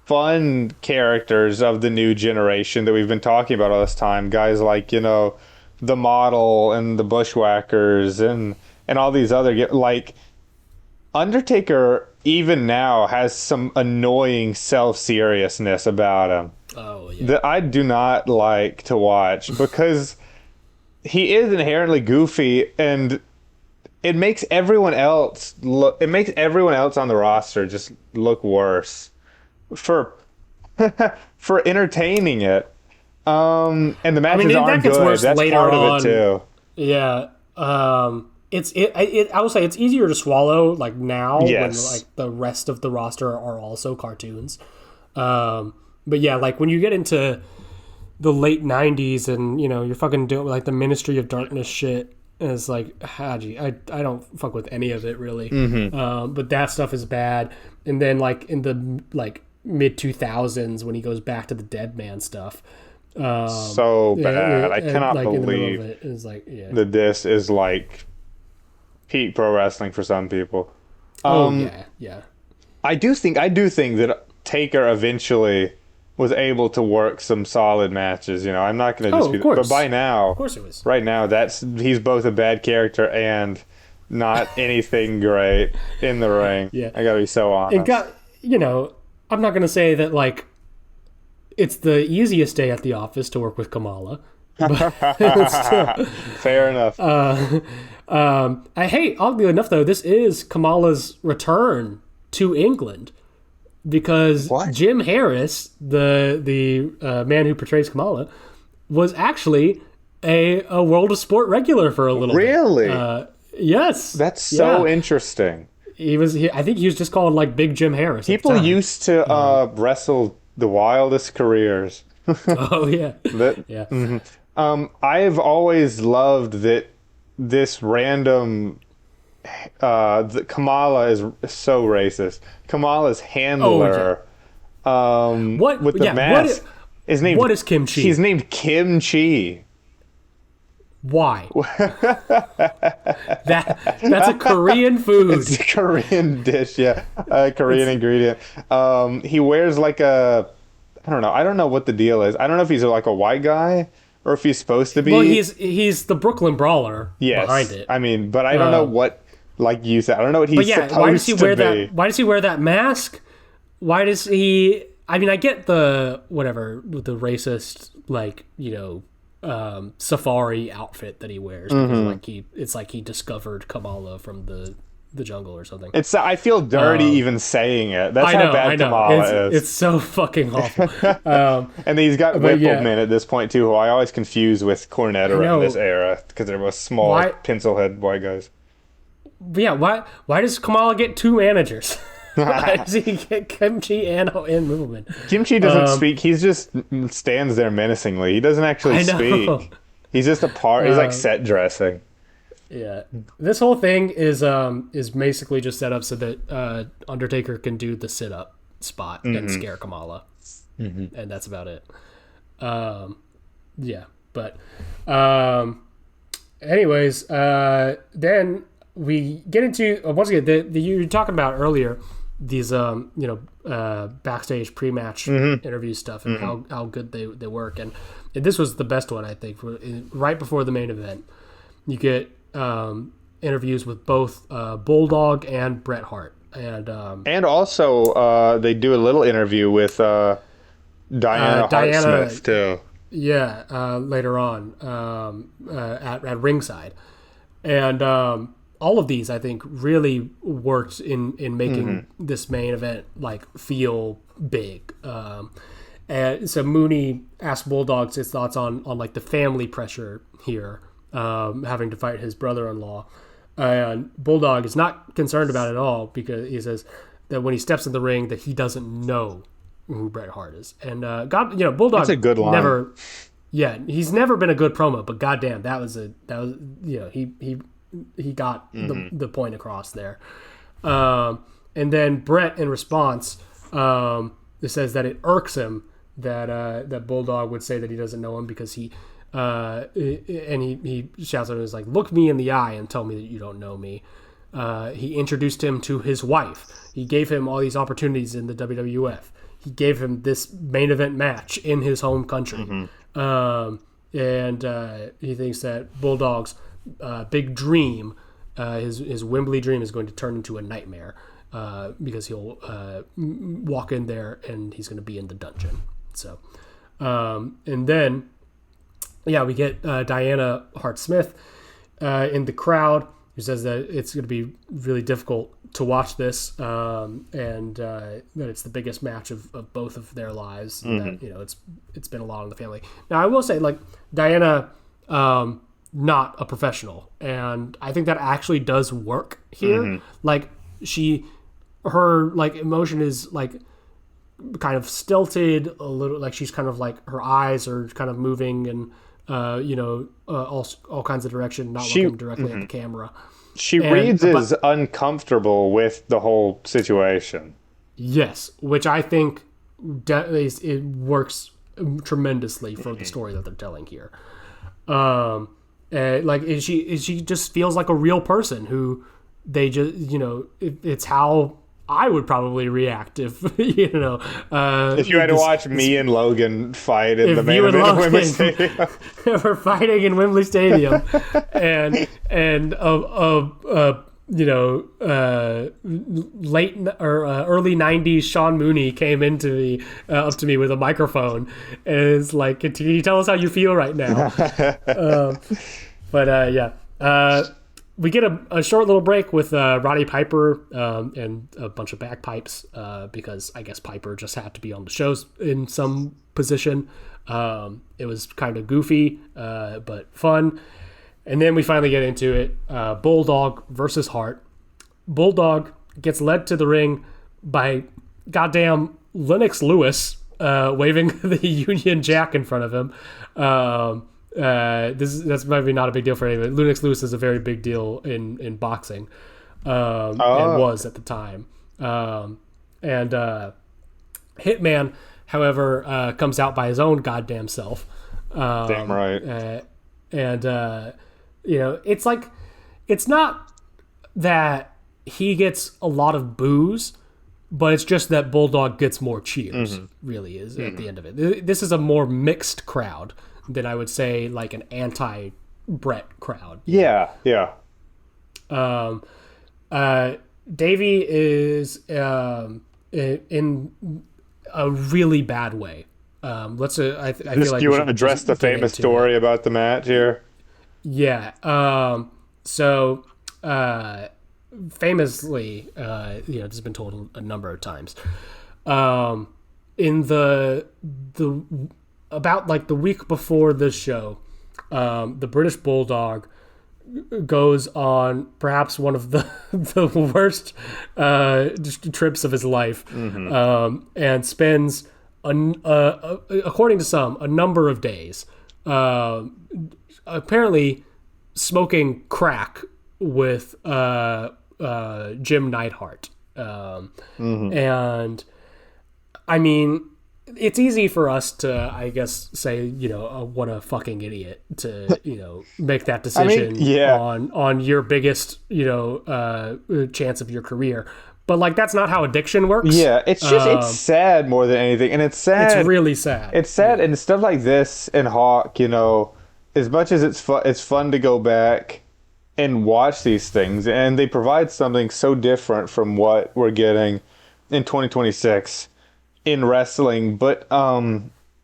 fun characters of the new generation that we've been talking about all this time, guys like, the Model and the Bushwhackers and all these other, like, Undertaker even now has some annoying self-seriousness about him. Oh, yeah. That I do not like to watch because he is inherently goofy and... It makes everyone else on the roster just look worse for entertaining it. And the matches aren't good. That's part of it too. Yeah. I will say it's easier to swallow like now when like the rest of the roster are also cartoons. But yeah, like when you get into the late '90s and you're fucking doing like the Ministry of Darkness shit. And it's like, Haji, I don't fuck with any of it really. But that stuff is bad. And then like in the like mid 2000s when he goes back to the Dead Man stuff, so bad. I cannot like, believe it is like that this is like peak pro wrestling for some people. Yeah. I do think that Taker eventually was able to work some solid matches. I'm not going to dispute it. But by now, of course it was. Right now, he's both a bad character and not anything great in the ring. Yeah. I gotta be so honest. It got, I'm not going to say that, like, it's the easiest day at the office to work with Kamala. But still. Fair enough. Oddly enough, though, this is Kamala's return to England. Because What? Jim Harris, the man who portrays Kamala, was actually a World of Sport regular for a little Really? bit. Yes. That's so interesting. I think he was just called like Big Jim Harris. People used to wrestle the wildest careers. Oh yeah. Yeah. I've always loved that this random Kamala is so racist. Kamala's handler What with the mask is named What is Kimchi? He's named Kimchi. Why? That's a Korean food. It's a Korean dish, yeah. A Korean ingredient. He wears like I don't know what the deal is. I don't know if he's like a white guy or if he's supposed to be. Well, he's the Brooklyn Brawler behind it. I mean, but I don't know what, like you said, I don't know what he's supposed why does he wear to be. Why does he wear that mask? Why does he? I mean, I get the with the racist, like, safari outfit that he wears. Because, it's like he discovered Kamala from the jungle or something. I feel dirty even saying it. That's how bad Kamala is. It's so fucking awful. And he's got Whippleman at this point too, who I always confuse with Cornette in this era because they're both small pencil head white guys. But yeah, why does Kamala get two managers? Why does he get Kimchi and Whippleman? Kimchi doesn't speak. He just stands there menacingly. He doesn't actually speak. He's just a part. He's like set dressing. Yeah, this whole thing is basically just set up so that Undertaker can do the sit up spot and scare Kamala, and that's about it. Anyways, then we get into once again you were talking about earlier these backstage pre-match interview stuff and how good they work, and this was the best one I think. Right before the main event, you get interviews with both Bulldog and Bret Hart, and also they do a little interview with Diana Hart-Smith too. Yeah, later on at ringside, and all of these I think really worked in making this main event like feel big. And so Mooney asked Bulldog his thoughts on like the family pressure here. Having to fight his brother-in-law, and Bulldog is not concerned about it at all because he says that when he steps in the ring that he doesn't know who Bret Hart is, and Bulldog. That's a good line. He's never been a good promo, but goddamn, that was he got the point across there. And then Bret in response, it says that it irks him that Bulldog would say that he doesn't know him because he shouts at him, is like, look me in the eye and tell me that you don't know me. He introduced him to his wife. He gave him all these opportunities in the WWF. He gave him this main event match in his home country. And he thinks that Bulldog's big dream, his Wembley dream, is going to turn into a nightmare because he'll walk in there and he's going to be in the dungeon. So, and then we get Diana Hart-Smith in the crowd, who says that it's going to be really difficult to watch this, and that it's the biggest match of both of their lives. And that, it's been a lot on the family. Now, I will say, like, Diana, not a professional, and I think that actually does work here. Like, her like emotion is like kind of stilted a little, like she's kind of like her eyes are kind of moving and all kinds of direction, not looking directly at the camera. She reads as uncomfortable with the whole situation. Yes, which I think it works tremendously for the story that they're telling here. Like she just feels like a real person who they just it's how I would probably react if if you had to watch me and Logan fight in the main event of Wembley Stadium. We're fighting in Wembley Stadium, and late or early '90s Sean Mooney came up to me with a microphone, and it's like, can you tell us how you feel right now? We get a short little break with Roddy Piper and a bunch of bagpipes because I guess Piper just had to be on the shows in some position. It was kind of goofy, but fun. And then we finally get into it. Bulldog versus Hart. Bulldog gets led to the ring by goddamn Lennox Lewis waving the Union Jack in front of him. That's maybe not a big deal for anyone. Lennox Lewis is a very big deal in boxing, and was at the time. Hitman, however, comes out by his own goddamn self. Damn right. It's like, it's not that he gets a lot of boos, but it's just that Bulldog gets more cheers. Really is at the end of it. This is a more mixed crowd than I would say like an anti-Brett crowd. Yeah. Davey is in a really bad way. I feel like do you want to address the famous story about the match here? Yeah. Famously, this has been told a number of times. In the about like the week before this show, the British Bulldog goes on perhaps one of the worst trips of his life, and spends according to some a number of days apparently smoking crack with Jim Neidhart. And I mean, it's easy for us to, I guess, say, what a fucking idiot to, make that decision on your biggest, chance of your career. But like, that's not how addiction works. Yeah, it's just it's sad more than anything, and it's sad. It's really sad. It's sad, and stuff like this and Hawk. As much as it's fun to go back and watch these things, and they provide something so different from what we're getting in 2026 in wrestling. But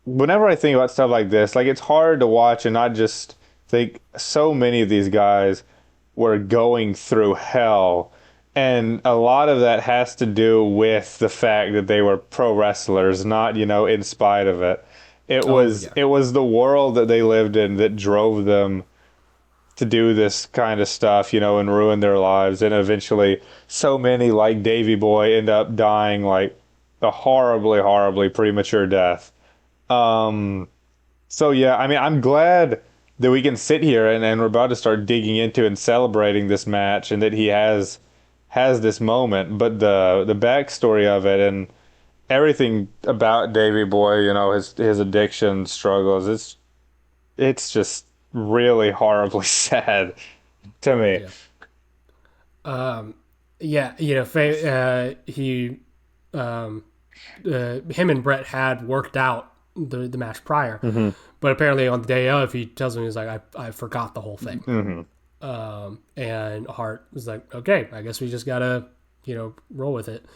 whenever I think about stuff like this, like, it's hard to watch and not just think so many of these guys were going through hell. And a lot of that has to do with the fact that they were pro wrestlers, not, in spite of it. It was the world that they lived in that drove them to do this kind of stuff, and ruin their lives. And eventually so many, like Davey Boy, end up dying like a horribly, horribly premature death. So yeah, I mean, I'm glad that we can sit here and we're about to start digging into and celebrating this match, and that he has this moment. But the backstory of it and everything about Davey Boy, his addiction struggles, it's just really horribly sad to me. Him and Brett had worked out the match prior, but apparently on the day of, he tells him, he's like, I forgot the whole thing. And Hart was like, okay, I guess we just gotta roll with it.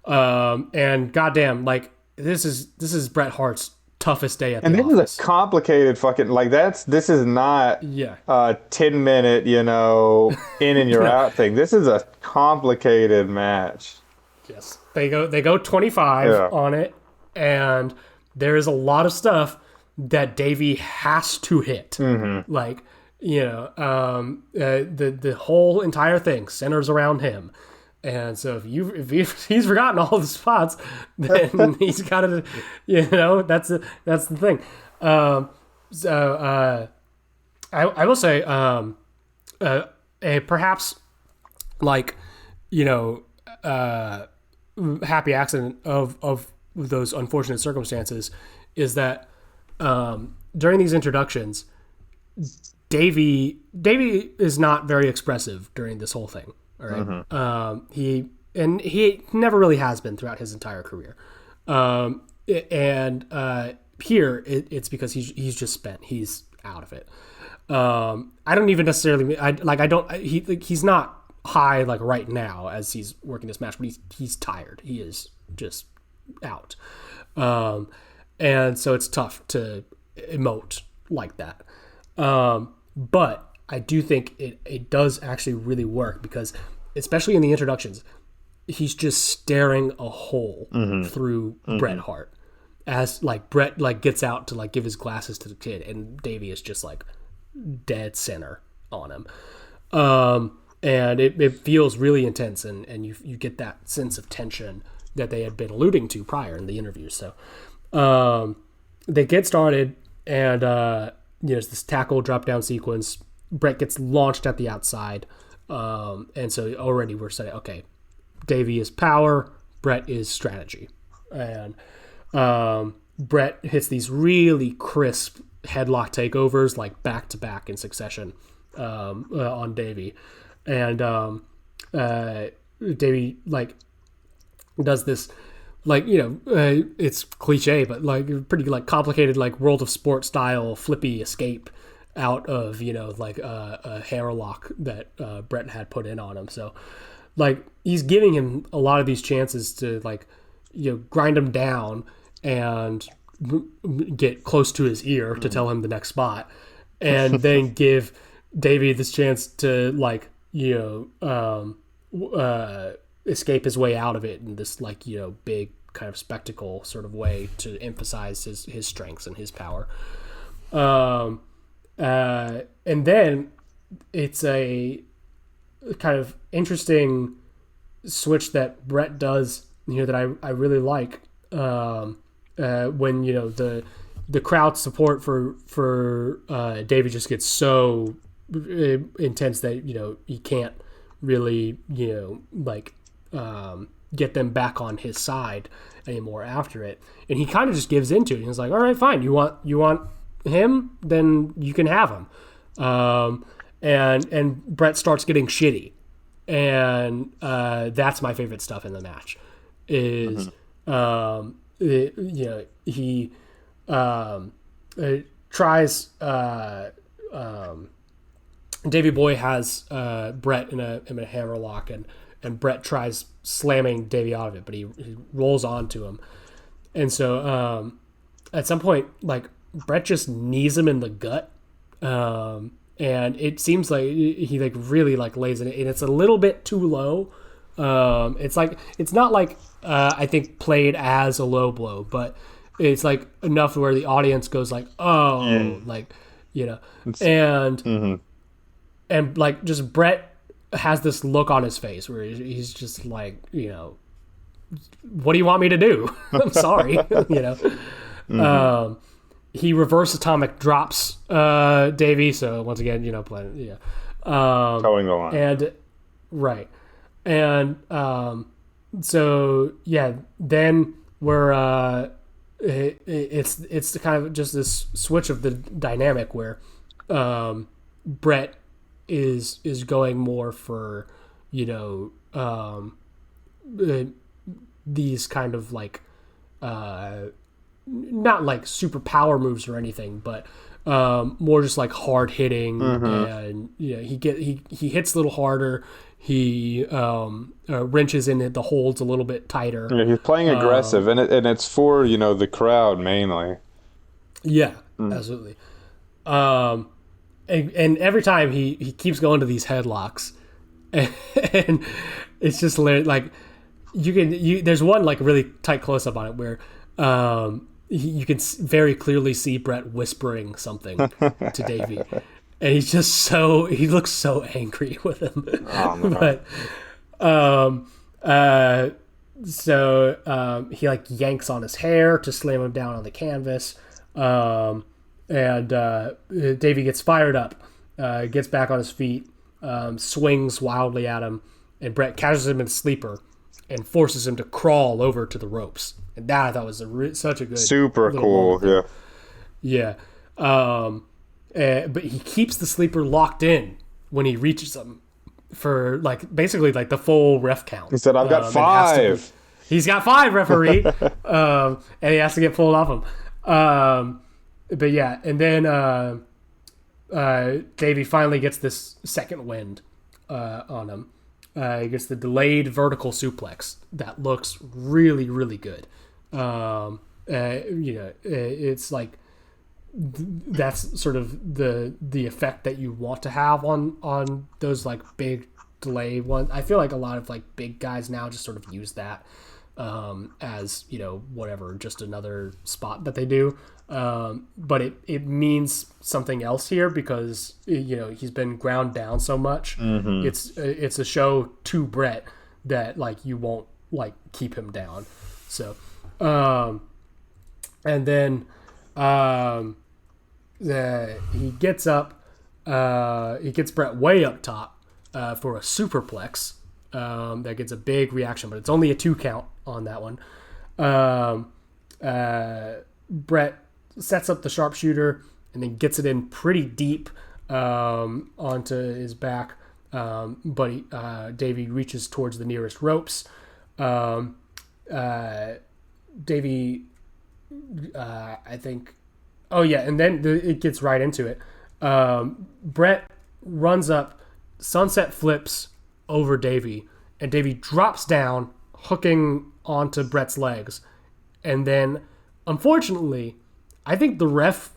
And goddamn, like, this is Bret Hart's toughest day at the office. And this is a complicated fucking, like, this is not a 10-minute, in and you're out thing. This is a complicated match. Yes. They go 25 on it, and there is a lot of stuff that Davey has to hit. Like, the whole entire thing centers around him. And so if he's forgotten all the spots, then he's got to, that's the thing. I will say, perhaps, like, happy accident of those unfortunate circumstances is that during these introductions, Davey is not very expressive during this whole thing. All right. and he never really has been throughout his entire career. Here it's because he's just spent. He's out of it. I don't even necessarily. He's not high like right now as he's working this match, but he's tired. He is just out. And so it's tough to emote like that. But I do think it does actually really work because, especially in the introductions, he's just staring a hole through Bret Hart as like Bret like gets out to like give his glasses to the kid, and Davey is just like dead center on him. And it feels really intense, and you get that sense of tension that they had been alluding to prior in the interview. So they get started, and there's this tackle drop down sequence. Bret gets launched at the outside, and so already we're saying, okay, Davey is power, Bret is strategy, and Bret hits these really crisp headlock takeovers like back to back in succession on Davey, and Davey like does this like it's cliche but like pretty like complicated like World of Sport style flippy escape out of like a hammerlock that Bret had put in on him. So like he's giving him a lot of these chances to like grind him down and get close to his ear to tell him the next spot, and then give Davey this chance to like escape his way out of it in this like big kind of spectacle sort of way to emphasize his strengths and his power. And then it's a kind of interesting switch that Bret does that I really like when the crowd support for Davey just gets so intense that he can't really get them back on his side anymore after it, and he kind of just gives into it. He's like, all right, fine, you want him, then you can have him. And Bret starts getting shitty, and that's my favorite stuff in the match is he tries Davey Boy has Bret in a hammerlock, and Bret tries slamming Davey out of it, but he rolls onto him. And so at some point, like, Bret just knees him in the gut. And it seems like he like really like lays in it, and it's a little bit too low. It's not like I think played as a low blow, but it's like enough where the audience goes like, oh, like, and like just Bret has this look on his face where he's just like, what do you want me to do? I'm sorry, He reverse atomic drops Davey, so once again, towing the line. And right. And so yeah, then we're it's kind of just this switch of the dynamic where Bret is going more for these kind of like not like super power moves or anything, but more just like hard hitting, and he hits a little harder. He wrenches in the holds a little bit tighter. Yeah, he's playing aggressive, and it's for the crowd mainly. Yeah, absolutely. And every time he keeps going to these headlocks, and it's just like there's one like really tight close up on it where you can very clearly see Bret whispering something to Davey, and he looks so angry with him. Oh, no. But so he like yanks on his hair to slam him down on the canvas, and Davey gets fired up, gets back on his feet, swings wildly at him, and Bret catches him in a sleeper and forces him to crawl over to the ropes. And that I thought was such a good, super cool, moment. Yeah. But he keeps the sleeper locked in when he reaches him, for like basically like the full ref count. He said, "I've got 5." He's got 5, referee, and he has to get pulled off him. But yeah, and then Davey finally gets this second wind on him. He gets the delayed vertical suplex that looks really, really good. It's like that's sort of the effect that you want to have on those like big delay ones. I feel like a lot of like big guys now just sort of use that as whatever, just another spot that they do. But it means something else here because he's been ground down so much. Mm-hmm. It's a show to Brett that like you won't like keep him down. So and then he gets up, he gets Brett way up top for a superplex that gets a big reaction, but it's only a 2 count on that one. Brett sets up the sharpshooter and then gets it in pretty deep onto his back, but Davey reaches towards the nearest ropes. Davey, I think, and then it gets right into it. Brett runs up, sunset flips over Davey, and Davey drops down, hooking onto Brett's legs, and then unfortunately, I think the ref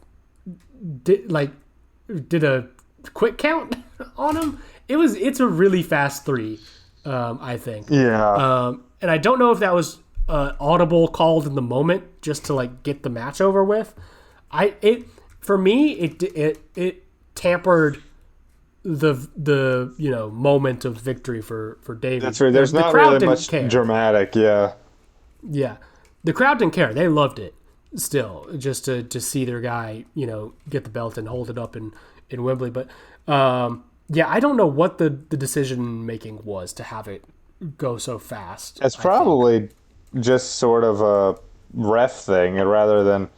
did a quick count on him. It's a really fast 3, I think. Yeah. And I don't know if that was audible called in the moment just to like get the match over with. For me it tampered the moment of victory for Davey. That's right. There's not really much dramatic. Yeah. Yeah. The crowd didn't care. They loved it still, just to see their guy, get the belt and hold it up in Wembley. But I don't know what the decision making was to have it go so fast. It's probably just sort of a ref thing rather than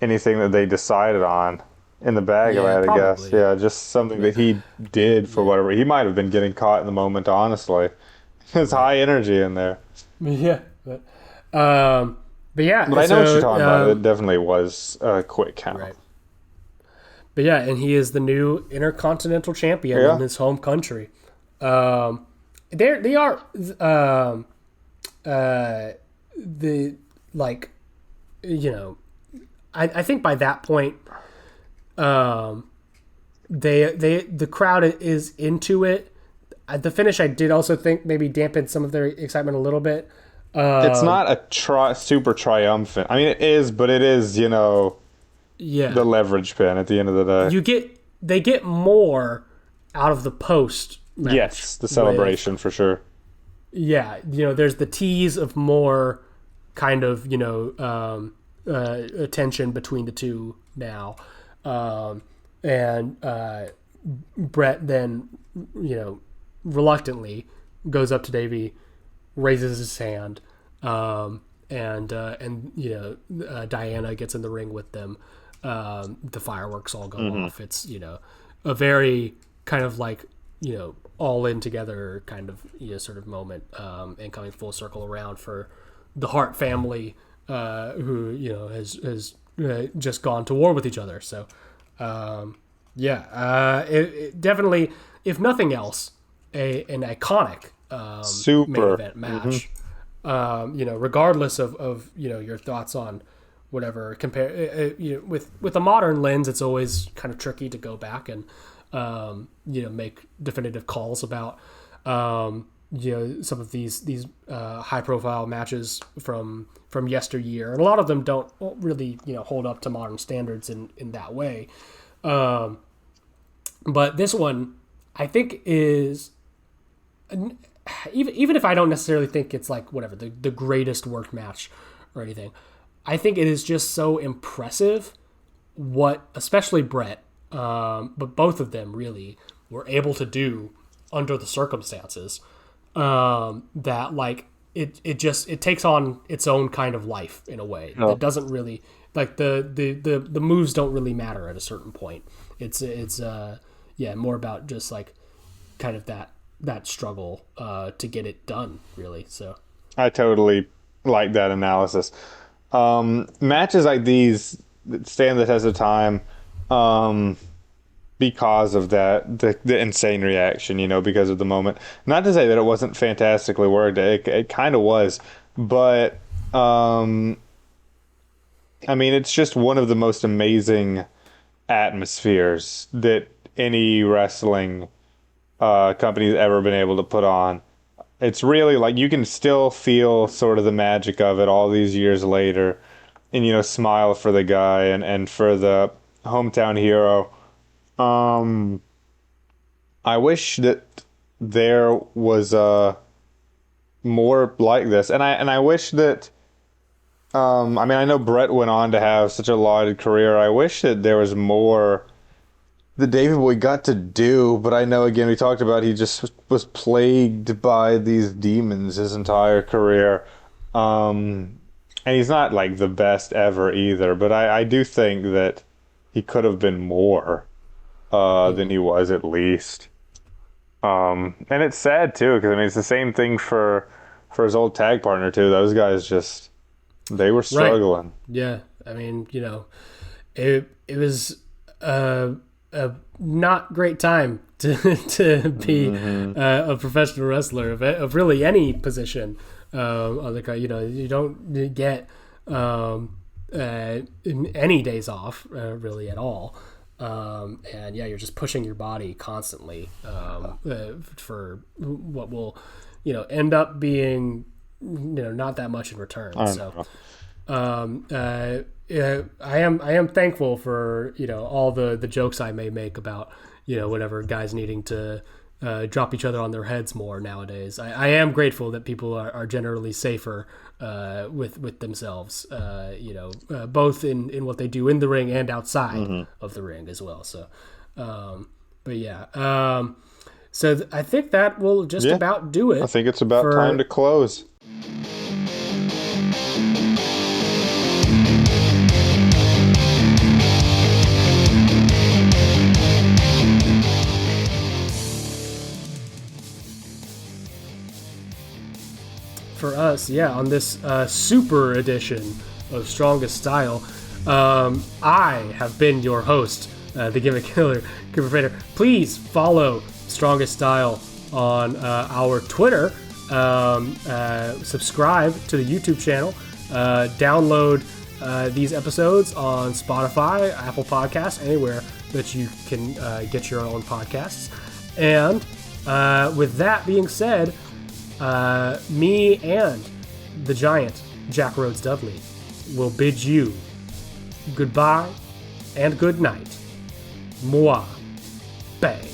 anything that they decided on in the bag of it, I guess. Yeah, just something that he did for whatever. He might have been getting caught in the moment, honestly. There's high energy in there. Yeah. But yeah. But I know what you're talking about. It definitely was a quick count. Right. But yeah, and he is the new Intercontinental Champion in his home country. They are I think by that point, the crowd is into it. The finish, I did also think maybe dampened some of their excitement a little bit. It's not a super triumphant. I mean, it is, but it is, the leverage pin at the end of the day. They get more out of the post match. Yes, the celebration for sure. Yeah, there's the tease of more kind of, tension between the two now. And Brett then, reluctantly goes up to Davey, raises his hand, and Diana gets in the ring with them. The fireworks all go off. It's, a very kind of like, all in together kind of sort of moment, and coming full circle around for the Hart family, who has just gone to war with each other. So it definitely, if nothing else, an iconic main event match. Regardless of your thoughts on whatever, compare with a modern lens, it's always kind of tricky to go back and make definitive calls about some of these high profile matches from yesteryear, and a lot of them don't really hold up to modern standards in that way. But this one, I think, is even if I don't necessarily think it's like whatever the greatest worked match or anything, I think it is just so impressive what especially Brett, but both of them really were able to do under the circumstances, that like it takes on its own kind of life in a way. It doesn't really like the moves don't really matter at a certain point. It's more about just like kind of that struggle to get it done, really. So I totally like that analysis. Matches like these stand the test of time because of the insane reaction, because of the moment. Not to say that it wasn't fantastically worked. It kind of was. But, it's just one of the most amazing atmospheres that any wrestling company's ever been able to put on. It's really like you can still feel sort of the magic of it all these years later, and smile for the guy and for the hometown hero. I wish that there was more like this, and I wish that. I know Brett went on to have such a lauded career. I wish that there was more that Davey Boy got to do, but I know, again, we talked about he just was plagued by these demons his entire career. And he's not, like, the best ever either, but I do think that he could have been more than he was, at least. And it's sad, too, because, it's the same thing for his old tag partner, too. Those guys just... They were struggling. Right. Yeah. It was a not great time to be a professional wrestler of really any position on the card. You don't get any days off really at all. And you're just pushing your body constantly for what will end up being not that much in return. So I am thankful for all the jokes I may make about whatever guys needing to drop each other on their heads more nowadays. I am grateful that people are generally safer with themselves, both in what they do in the ring and outside of the ring as well. So so I think that will just about do it. I think it's about time to close. For us, on this super edition of Strongest Style, I have been your host, the Gimmick Killer, Cooper Fader. Please follow Strongest Style on our Twitter. Subscribe to the YouTube channel. Download these episodes on Spotify, Apple Podcasts, anywhere that you can get your own podcasts. And with that being said, me and the giant Jack Rhodes Dudley will bid you goodbye and good night. Moi. Bang.